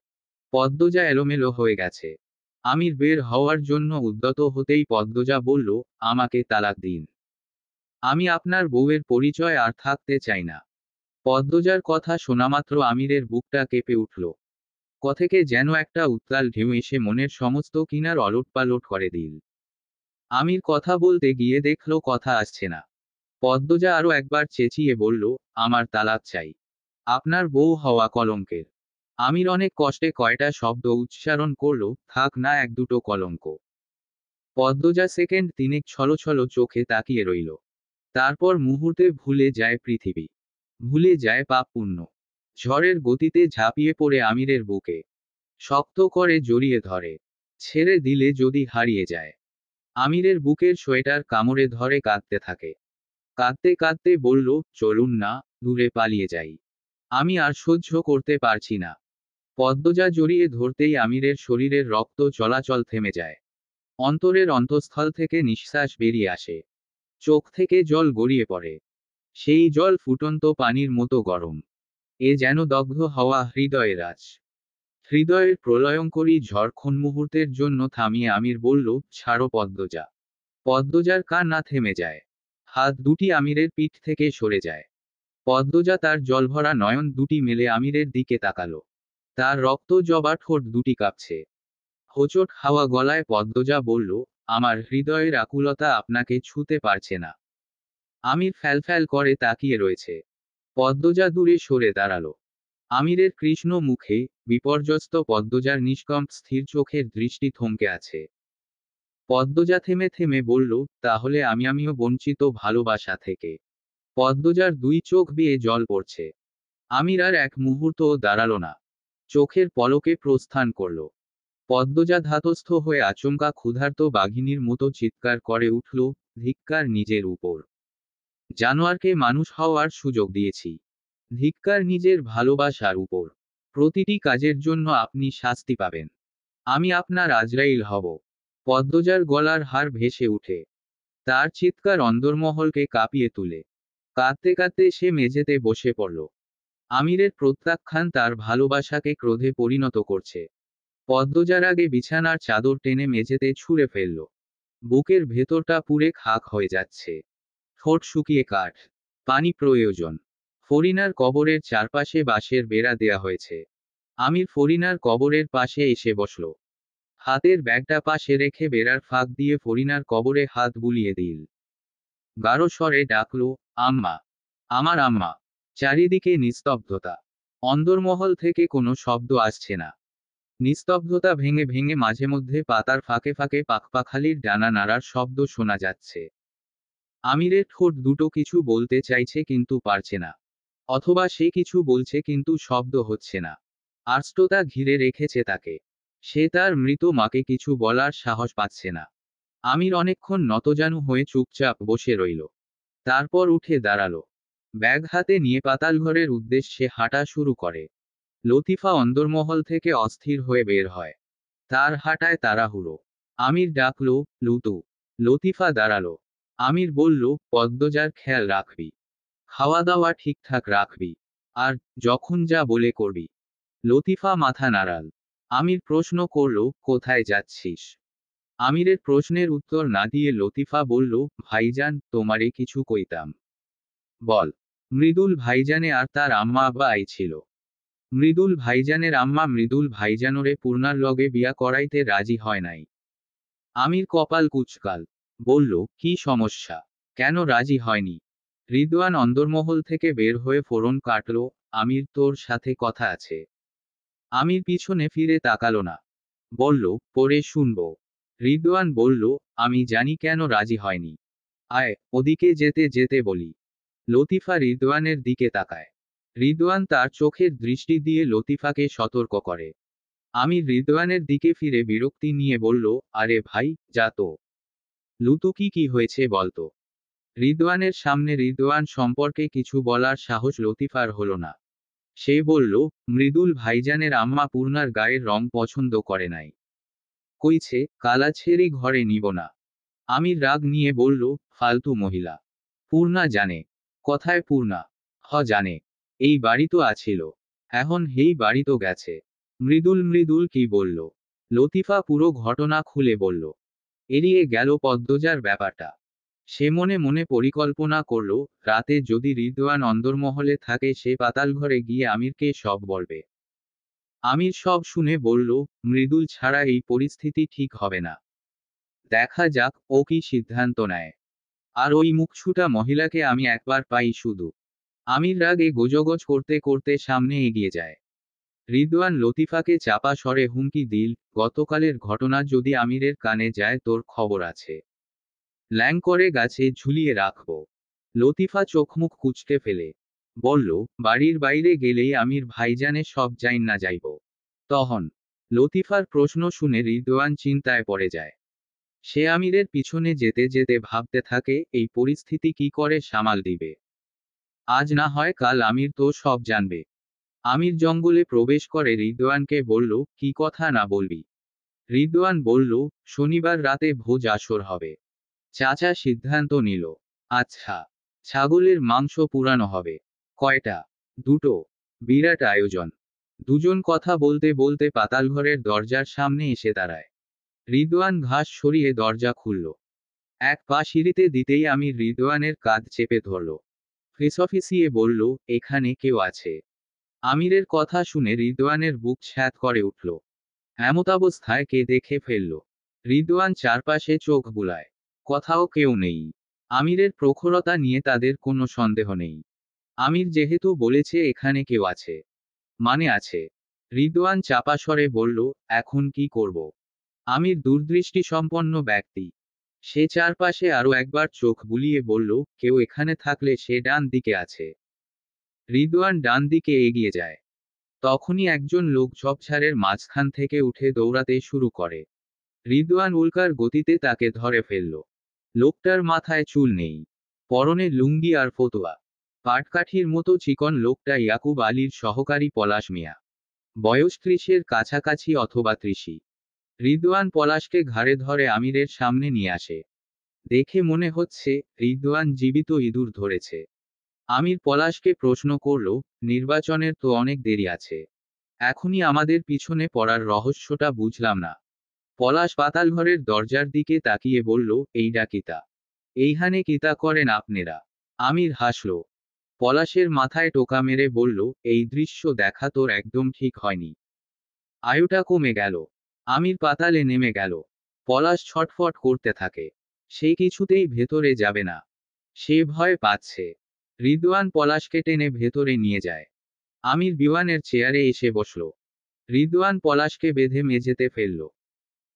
পদ্মজা এলোমেলো হয়ে গেছে। আমির বের হওয়ার জন্য উদ্যত হতেই পদ্মজা বলল, আমাকে তালাক দিন। আমি আপনার বউয়ের পরিচয় আর থাকতে চাই না। পদ্মজার কথা শোনামাত্র আমিরের বুকটা কেঁপে উঠল। কথেকে যেন একটা উত্তাল ঢেউ এসে মনের সমস্ত কিনার অলটপালট করে দিল। আমির কথা বলতে গিয়ে দেখল কথা আসছে না। পদ্মজা আরো একবার চেঁচিয়ে বলল, আমার তালাক চাই। আপনার বউ হওয়া কলঙ্কের। আমির অনেক কষ্টে কয়টা শব্দ উচ্চারণ করল, থাক না এক দুটো কলঙ্ক। পদ্মজা সেকেন্ড তিনেক ছলছল চোখে তাকিয়ে রইল। তারপর মুহূর্তে ভুলে যায় পৃথিবী। ভুলে যায় পাপ পুণ্য। ঝড়ের গতিতে ঝাঁপিয়ে পড়ে আমিরের বুকে। শক্ত করে জড়িয়ে ধরে। ছেড়ে দিলে যদি হারিয়ে যায়। আমিরের বুকের সোয়েটার কামড়ে ধরে কাঁদতে থাকে। কাঁদতে কাঁদতে বলল, চলুন না, দূরে পালিয়ে যাই। আমি আর সহ্য করতে পারছি না। পদ্মজা জড়িয়ে ধরতেই আমিরের শরীরের রক্ত চলাচল থেমে যায়। অন্তরের অন্তঃস্থল থেকে নিঃশ্বাস বেরিয়ে আসে। চোখ থেকে জল গড়িয়ে পড়ে। সেই জল ফুটন্ত পানির মতো গরম। এ যেন দগ্ধ হওয়া হৃদয়ের আঁচ। হৃদয়ের প্রলয়ঙ্করী ঝড় ক্ষণ মুহূর্তের জন্য থামিয়ে আমির বলল, ছাড়ো পদ্মজা। পদ্মজার কান্না থেমে যায়। হাত দুটি আমিরের পিঠ থেকে সরে যায়। পদ্মজা তার জলভরা নয়ন দুটি মেলে আমিরের দিকে তাকালো। তার রক্ত জবা ঠোঁট দুটি কাঁপছে। হোঁচট খাওয়া গলায় পদ্মজা বলল, আমার হৃদয়ের আকুলতা আপনাকে ছুঁতে পারছে না। আমির ফ্যালফ্যাল করে তাকিয়ে রয়েছে। পদ্মজা দূরে সরে দাঁড়ালো। আমিরের কৃষ্ণ মুখে, বিপর্যস্ত পদ্মজার নিষ্কম্প স্থির চোখের দৃষ্টি থমকে আছে। পদ্মজা থেমে থেমে বলল, তাহলে আমিও বঞ্চিত ভালোবাসা থেকে। পদ্মজার দুই চোখ বেয়ে জল পড়ছে। আমির আর এক মুহূর্তও দাঁড়ালো না। চোখের পলকে প্রস্থান করল। পদ্মজা ধাতস্থ হয়ে আচমকা ক্ষুধার্ত বাঘিনীর মতো চিৎকার করে উঠল, ধিক্কার নিজের উপর। জানোয়ারকে মানুষ হওয়ার সুযোগ দিয়েছি। ধিক্কার নিজের ভালোবাসার উপর। প্রতিটি কাজের জন্য আপনি শাস্তি পাবেন। আমি আপনার আজরাইল হব। পদ্মজার গলার হাড় ভেসে উঠে। তার চিৎকার অন্দরমহলকে কাঁপিয়ে তুলে। কাঁদতে কাঁদতে সে মেঝেতে বসে পড়ল। আমিরের প্রত্যাখ্যান তার ভালোবাসাকে ক্রোধে পরিণত করছে। পদ্মজার আগে বিছানার চাদর টেনে মেঝেতে ছুঁড়ে ফেলল। বুকের ভেতরটা পুড়ে খাক হয়ে যাচ্ছে। ঠোঁট শুকিয়ে কাঠ। পানি প্রয়োজন। ফরিনার কবরের চারপাশে বাঁশের বেড়া দেয়া হয়েছে। আমির ফরিনার কবরের পাশে এসে বসল। হাতের ব্যাগটা পাশে রেখে বেড়ার ফাঁক দিয়ে ফরিনার কবরে হাত বুলিয়ে দিল। গাঢ় স্বরে ডাকল, আম্মা। আমার আম্মা। চারিদিকে নিস্তব্ধতা। অন্দরমহল থেকে কোনো শব্দ আসছে না। নিস্তব্ধতা ভেঙে ভেঙে মাঝে মধ্যে পাতার ফাঁকে ফাঁকে পাখপাখালির ডানা নাড়ার শব্দ শোনা যাচ্ছে। আমিরের ঠোঁট দুটো কিছু বলতে চাইছে কিন্তু পারছে না। অথবা সে কিছু বলছে কিন্তু শব্দ হচ্ছে না। আর্ষ্টতা ঘিরে রেখেছে তাকে। সে তার মৃত মাকে কিছু বলার সাহস পাচ্ছে না। আমির অনেকক্ষণ নতজানু হয়ে চুপচাপ বসে রইল। তারপর উঠে দাঁড়ালো। ব্যাগ হাতে নিয়ে পাতালঘরের উদ্দেশ্যে হাঁটা শুরু করে। লতিফা অন্দরমহল থেকে অস্থির হয়ে বের হয়। তার হাঁটায় তাড়াহুড়ো। আমির ডাকলো, লুতু। লতিফা দাঁড়ালো। আমির বলল, পদ্মজার খেয়াল রাখবি। খাওয়া দাওয়া ঠিকঠাক রাখবি। আর যখন যা বলে করবি। লতিফা মাথা নাড়াল। আমির প্রশ্ন করল, কোথায় যাচ্ছিস? আমিরের প্রশ্নের উত্তর না দিয়ে লতিফা বলল, ভাইজান, তোমারে কিছু কইতাম। বল। মৃদুল ভাইজানে আর তার আম্মা আব্বা আইছিল। মৃদুল ভাইজানের আম্মা মৃদুল ভাইজানরে পূর্ণার লগে বিয়া করাইতে রাজি হয় নাই। আমির কপাল কুচকাল। বলল, কি সমস্যা? কেন রাজি হয়নি? রিদওয়ান অন্দরমহল থেকে বের হয়ে ফোরন কাটল। আমির, তোর সাথে কথা আছে। আমির পিছনে ফিরে তাকালো না। বলল, পরে শুনবো। রিদওয়ান বলল, আমি জানি কেন রাজি হয়নি। আয়, ওদিকে যেতে যেতে বলি। লতিফা রিদওয়ানের দিকে তাকায়। রিদওয়ান তার চোখের দৃষ্টি দিয়ে লতিফাকে সতর্ক করে। আমি রিদওয়ানের দিকে ফিরে বিরক্তি নিয়ে বলল, আরে ভাই, যা তো। লুতু, কি হয়েছে বলতো? রিদওয়ানের সামনে রিদওয়ান সম্পর্কে কিছু বলার সাহস লতিফার হলো না। সে বলল, মৃদুল ভাইজানের আম্মা পূর্ণার গায়ের রং পছন্দ করে নাই। কইছে, কালা ছেড়ি ঘরে নিব না। আমি রাগ নিয়ে বলল, ফালতু মহিলা। পূর্ণা জানে। কথায় পূর্ণা? জানে। এই বাড়ি তো আছিল। এখন হেই বাড়ি তো গেছে। মৃদুল কি বলল? লতিফা পুরো ঘটনা খুলে বলল। এড়িয়ে গেল পদ্মজার ব্যাপারটা। সে মনে মনে পরিকল্পনা করল, রাতে যদি রিদওয়ান অন্দরমহলে থাকে সে পাতালঘরে গিয়ে আমিরকে সব বলবে। আমির সব শুনে বলল, মৃদুল ছাড়া এই পরিস্থিতি ঠিক হবে না। দেখা যাক ও কি সিদ্ধান্ত নেয়। আর ওই মুখছুটা মহিলাকে আমি একবার পাই শুধু। আমির রাগে গোজগোজ করতে করতে সামনে এগিয়ে যায়। রিদওয়ান লতিফাকে চাপা স্বরে হুমকি দিল, গতকালের ঘটনা যদি আমিরের কানে যায় তোর খবর আছে। ল্যাং করে গাছে ঝুলিয়ে রাখব। লতিফা চোখমুখ কুঁচকে ফেলে বলল, বাড়ির বাইরে গেলেই আমির ভাইজানে সব যাইন না যাইব। তখন লতিফার প্রশ্ন শুনে রিদওয়ান চিন্তায় পড়ে যায়। সে আমিরের পিছনে যেতে যেতে ভাবতে থাকে, এই পরিস্থিতি কি করে সামাল দিবে। আজ না হয় কাল আমির তো সব জানবে। আমির জঙ্গলে প্রবেশ করে রিদওয়ানকে বলল, কি কথা না বলবি? রিদওয়ান বলল, শনিবার রাতে ভোজ আসর হবে। চাচা সিদ্ধান্ত নিল। আচ্ছা। ছাগলের মাংস পুরানো হবে। কয়টা? দুটো। বিরাট আয়োজন। দুজন কথা বলতে বলতে পাতালঘরের দরজার সামনে এসে দাঁড়ায়। রিদওয়ান ঘাস সরিয়ে দরজা খুলল। এক পা সিঁড়িতে দিতেই আমি রিদওয়ানের কাঁধ চেপে ধরল। ফিসফিসিয়ে বলল, এখানে কেউ আছে? আমিরের কথা শুনে রিদওয়ানের বুক ছ্যাঁত করে উঠল। এমতাবস্থায় কে দেখে ফেলল? রিদওয়ান চারপাশে চোখ বুলায়। কোথাও কেউ নেই। আমিরের প্রখরতা নিয়ে তাদের কোনো সন্দেহ নেই। আমির যেহেতু বলেছে এখানে কেউ আছে, মানে আছে। রিদওয়ান চাপা স্বরে বলল, এখন কি করব? আমির দূরদৃষ্টি সম্পন্ন ব্যক্তি। সে চারপাশে আরো একবার চোখ বুলিয়ে বলল, কেউ এখানে থাকলে সে ডান দিকে আছে। রিদওয়ান ডান দিকে এগিয়ে যায়। তখনই একজন লোক ঝোপঝাড়ের মাঝখান থেকে উঠে দৌড়াতে শুরু করে। রিদওয়ান উল্কার গতিতে তাকে ধরে ফেলল। লোকটার মাথায় চুল নেই। পরনে লুঙ্গি আর ফতুয়া। পাটকাঠির মতো চিকন লোকটা ইয়াকুব আলীর সহকারী পলাশ মিয়া। বয়স 30-এর কাছাকাছি অথবা 30। রিদওয়ান পলাশকে ঘাড়ে ধরে আমিরের সামনে নিয়ে আসে। দেখে মনে হচ্ছে রিদওয়ান জীবিত ইঁদুর ধরেছে। আমির পলাশকে প্রশ্ন করল, নির্বাচনের তো অনেক দেরি আছে। এখনই আমাদের পিছনে পড়ার রহস্যটা বুঝলাম না। পলাশ পাতালঘরের দরজার দিকে তাকিয়ে বলল, এইডা কিতা? এইখানে কিতা করেন আপনারা? আমির হাসল। পলাশের মাথায় টোকা মেরে বলল, এই দৃশ্য দেখা তোর একদম ঠিক হয়নি। আয়ুটা কমে গেল। আমির পাতালে নেমে গেল। পলাশ ছটফট করতে থাকে। সে কিছুতেই ভেতরে যাবে না। সে ভয় পাচ্ছে। রিদওয়ান পলাশকে টেনে ভেতরে নিয়ে যায়। আমির বিওয়ানের চেয়ারে এসে বসল। রিদওয়ান পলাশকে বেঁধে মেঝেতে ফেলল।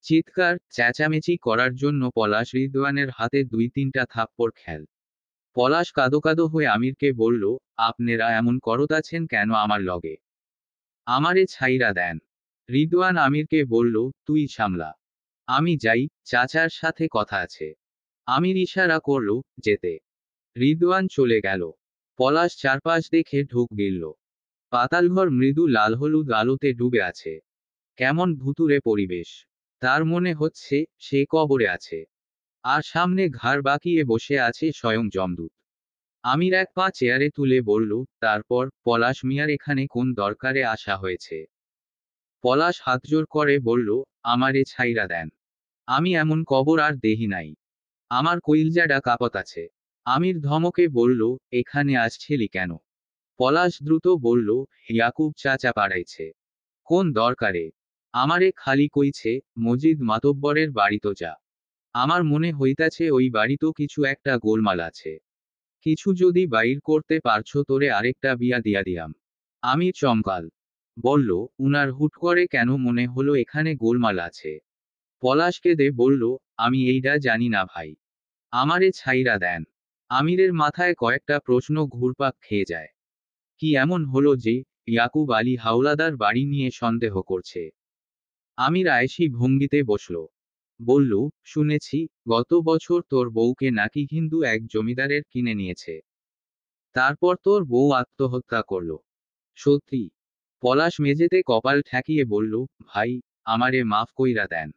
চিৎকার চেঁচামেচি করার জন্য পলাশ রিদওয়ানের হাতে 2-3টা থাপ্পড় খেল। পলাশ কাঁদো কাঁদো হয়ে আমিরকে বলল, আপনারা এমন করতাছেন কেন আমার লগে? আমারে ছাইরা দেন। রিদওয়ান আমিরকে বলল, তুই সামলা। আমি যাই, চাচার সাথে কথা আছে। আমির ইশারা করল, যেতে। রিদওয়ান চলে গেল। পলাশ চারপাশ দেখে ঢোক গিলল। পাতালঘর মৃদু লাল হলুদ আলোতে ডুবে আছে। কেমন ভুতুড়ে পরিবেশ। তার মনে হচ্ছে সে কবরে আছে। আর সামনে ঘাড় বাঁকিয়ে বসে আছে স্বয়ং যমদূত। আমির এক পা চেয়ারে তুলে বলল, তারপর পলাশ মিয়ার এখানে কোন দরকারে আসা হয়েছে? পলাশ হাতজোড় করে বলল, আমারে ছাইরা দেন। আমি এমন কবর আর দেহি নাই। আমার কইলজাডা কাঁপত আছে। আমির ধমকে বলল, এখানে আসছেলি কেন? পলাশ দ্রুত বলল, ইয়াকুব চাচা পাড়াইছে। কোন দরকারে? আমারে খালি কইছে, মজিদ মাতব্বরের বাড়িতো যা। আমার মনে হইতাছে ওই বাড়িতো কিছু একটা গোলমাল আছে। কিছু যদি বাইর করতে পারছো তোরে আরেকটা বিয়া দিয়া দিয়াম। আমির চমকাল। বলল, উনার হুট করে কেন মনে হলো এখানে গোলমাল আছে? পলাশ কেঁদে বলল, আমি এইডা জানি না ভাই। আমারে ছাইরা দেন। আমিরের মাথায় কয়েকটা প্রশ্ন ঘুরপাক খেয়ে যায়। কি এমন হলো যে ইয়াকুব আলী হাওলাদার বাড়ি নিয়ে সন্দেহ করছে? আমির আয়েশি ভঙ্গিতে বসল। বলল, শুনেছি গত বছর তোর বউকে নাকি হিন্দু এক জমিদারের কিনে নিয়েছে। তারপর তোর বউ আত্মহত্যা করল। সত্যি? পলাশ মেঝেতে কপাল ঠেকিয়ে বলল, ভাই, আমারে মাফ কইরা দেন।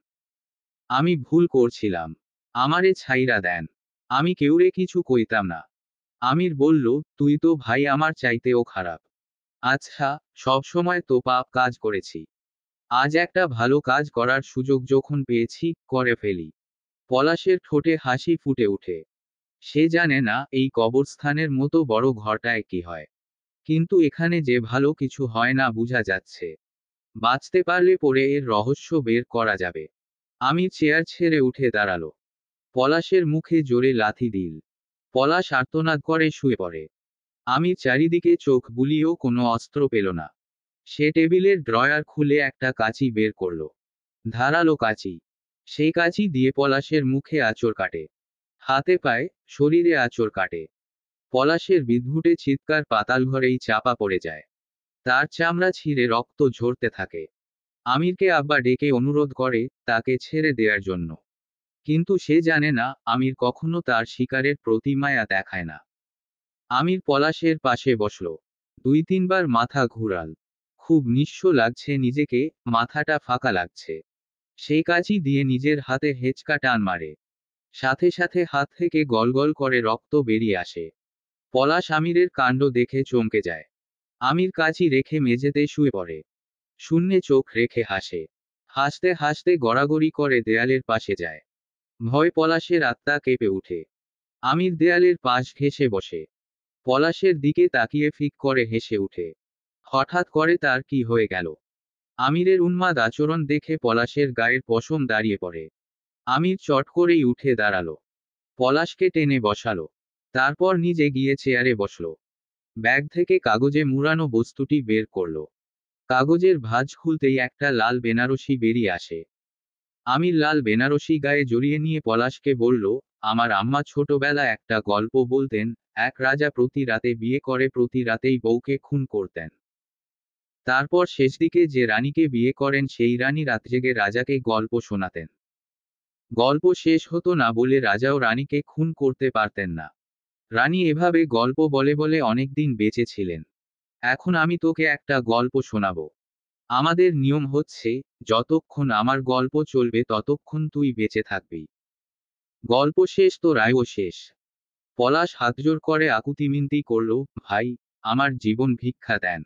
আমি ভুল করছিলাম। আমারে ছাইরা দেন। আমি কেউরে কিছু কইতাম না। আমির বলল, তুই তো ভাই আমার চাইতেও খারাপ। আচ্ছা, সব সময় তো পাপ কাজ করেছি। আজ একটা ভালো কাজ করার সুযোগ যখন পেয়েছি, করে ফেলি। পলাশের ঠোঁটে হাসি ফুটে উঠে। সে জানে না এই কবরস্থানের মতো বড় ঘরটায় কি হয়। কিন্তু এখানে যে ভালো কিছু হয় না বোঝা যাচ্ছে। বাঁচতে পারলে পরে এর রহস্য বের করা যাবে। আমির চেয়ার ছেড়ে উঠে দাঁড়ালো। পলাশের মুখে জোরে লাথি দিল। পলাশ আর্তনাদ করে শুয়ে পড়ে। আমির চারিদিকে চোখ বুলিয়েও কোনো অস্ত্র পেল না। সে টেবিলের ড্রয়ার খুলে একটা কাঁচি বের করল। ধারালো কাঁচি। সেই কাঁচি দিয়ে পলাশের মুখে আঁচড় কাটে। হাতে পায়ে, শরীরে আঁচড় কাটে। পলাশের বিদ্ঘুটে চিৎকার পাতালঘরেই চাপা পড়ে যায়। তার চামড়া ছিঁড়ে রক্ত ঝরতে থাকে। আমিরকে আব্বা ডেকে অনুরোধ করে তাকে ছেড়ে দেওয়ার জন্য। কিন্তু সে জানে না আমির কখনো তার শিকারের প্রতি মায়া দেখায় না। আমির পলাশের পাশে বসল। 2-3 বার মাথা ঘুরাল। খুব নিঃস্ব লাগছে নিজেকে, মাথাটা ফাঁকা লাগছে। সেই কাঁচি দিয়ে নিজের হাতে হেঁচকা টান মারে। সাথে সাথে হাত থেকে গলগল করে রক্ত বেরিয়ে আসে। পলাশ আমিরের কাণ্ড দেখে চমকে যায়। আমির কাঁচি রেখে মেঝেতে শুয়ে পড়ে। শূন্যে চোখ রেখে হাসে। হাসতে হাসতে গড়াগড়ি করে দেয়ালের পাশে যায়। ভয় পলাশের আত্মা কেঁপে উঠে। আমির দেয়ালের পাশ ঘেঁষে বসে। পলাশের দিকে তাকিয়ে ফিক করে হেসে উঠে। হঠাৎ করে তার কি হয়ে গেল? আমিরের উন্মাদ আচরণ দেখে পলাশের গায়ের পশম দাঁড়িয়ে পড়ে। আমির চট করেই উঠে দাঁড়ালো। পলাশকে টেনে বসালো। তারপর নিজে গিয়ে চেয়ারে বসল। ব্যাগ থেকে কাগজে মুড়ানো বস্তুটি বের করল। কাগজের ভাঁজ খুলতেই একটা লাল বেনারসি বেরিয়ে আসে। আমির লাল বেনারসি গায়ে জড়িয়ে নিয়ে পলাশকে বলল, আমার আম্মা ছোটবেলা একটা গল্প বলতেন, এক রাজা প্রতি রাতে বিয়ে করে প্রতি রাতেই বউকে খুন করতেন। তারপর শেষদিকে যে রানীকে বিয়ে করেন সেই রানী রাত জেগে রাজাকে গল্প শোনাতেন। গল্প শেষ হতো না বলে রাজাও রানীকে খুন করতে পারতেন না। রানী এভাবে গল্প বলে বলে অনেকদিন বেঁচে ছিলেন। এখন আমি তোকে একটা গল্প শোনাবো। আমাদের নিয়ম হচ্ছে, যতক্ষণ আমার গল্প চলবে ততক্ষণ তুই বেঁচে থাকবি। গল্প শেষ তো রায়ও শেষ। পলাশ হাতজোড় করে আকুতি মিনতি করল, ভাই, আমার জীবন ভিক্ষা দেন।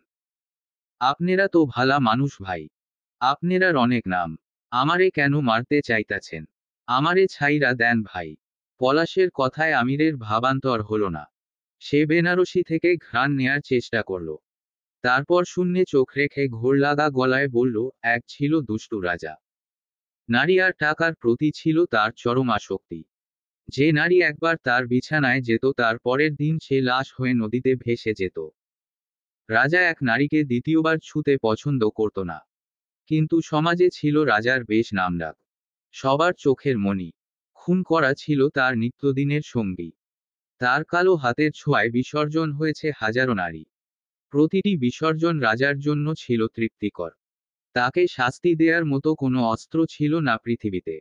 আপনেরা তো ভালা মানুষ ভাই। আপনেরার অনেক নাম। আমারে কেন মারতে চাইতাছেন? আমারে ছাইরা দেন ভাই। পলাশের কথায় আমিরের ভাবান্তর হলো না। সে বেনারসি থেকে ঘ্রাণ নেয়ার চেষ্টা করল। তারপর শূন্যে চোখ রেখে ঘোরলাগা গলায় বলল, এক ছিল দুষ্টু রাজা। নারী আর টাকার প্রতি ছিল তার চরম আসক্তি। যে নারী একবার তার বিছানায় যেত তার পরের দিন সে লাশ হয়ে নদীতে ভেসে যেত। রাজা এক নারীকে দ্বিতীয়বার ছুঁতে পছন্দ করত না। কিন্তু সমাজে ছিল রাজার বেশ নামডাক। সবার চোখের মণি। খুন করা ছিল তার নিত্যদিনের সঙ্গী। তার কালো হাতের ছোঁয়ায় বিসর্জন হয়েছে হাজারো নারী। প্রতিটি বিসর্জন রাজার জন্য ছিল তৃপ্তিকর। তাকে শাস্তি দেয়ার মতো কোনো অস্ত্র ছিল না পৃথিবীতে।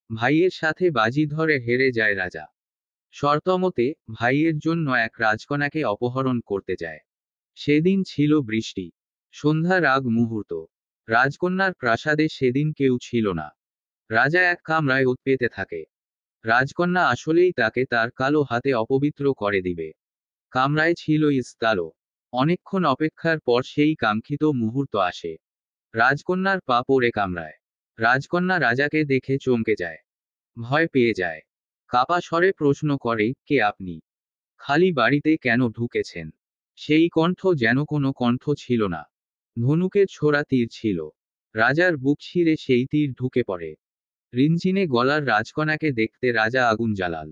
ভাইয়ের সাথে বাজি ধরে হেরে যায় রাজা। শর্তমতে ভাইয়ের জন্য এক রাজকন্যাকে অপহরণ করতে যায়। সেদিন ছিল বৃষ্টি। সন্ধ্যার আগ মুহূর্ত। রাজকন্যার প্রাসাদে সেদিন কেউ ছিল না। রাজা এক কামরায় ওত পেতে থাকে। রাজকন্যা আসলেই তাকে তার কালো হাতে অপবিত্র করে দিবে। কামরায় ছিল ইস্তালো। অনেকক্ষণ অপেক্ষার পর সেই কাঙ্ক্ষিত মুহূর্ত আসে। রাজকন্যার পা পড়ে কামরায়। রাজকন্যা রাজাকে দেখে চমকে যায়। ভয় পেয়ে যায়। কাপা স্বরে প্রশ্ন করে, কে আপনি? খালি বাড়িতে কেন ঢুকেছেন? সেই কণ্ঠ যেন কোনো কণ্ঠ ছিল না। ধনুকের ছোড়া তীর ছিল। রাজার বুক ছিঁড়ে সেই তীর ঢুকে পড়ে। রিনঝিনে গলার রাজকন্যাকে দেখতে রাজা আগুন জ্বালাল।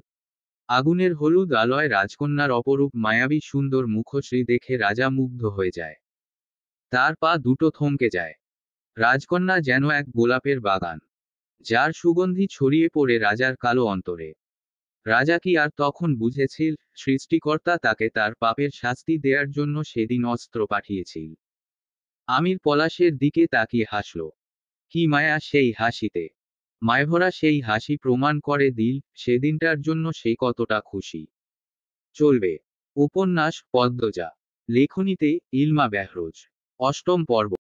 আগুনের হলুদ আলোয় রাজকন্যার অপরূপ মায়াবী সুন্দর মুখশ্রী দেখে রাজা মুগ্ধ হয়ে যায়। তার পা দুটো থমকে যায়। রাজকন্যা যেন এক গোলাপের বাগান, যার সুগন্ধি ছড়িয়ে পড়ে রাজার কালো অন্তরে। রাজা কি আর তখন বুঝেছিল, সৃষ্টিকর্তা তাকে তার পাপের শাস্তি দেয়ার জন্য সেদিন অস্ত্র পাঠিয়েছিল? আমির পলাশের দিকে তাকিয়ে হাসল। কি মায়া সেই হাসিতে! মায়াভরা সেই হাসি প্রমাণ করে দিল সেদিনটার জন্য সে কতটা খুশি। চলবে। উপন্যাস পদ্মজা। লেখনীতে ইলমা বেহরোজ। অষ্টম পর্ব।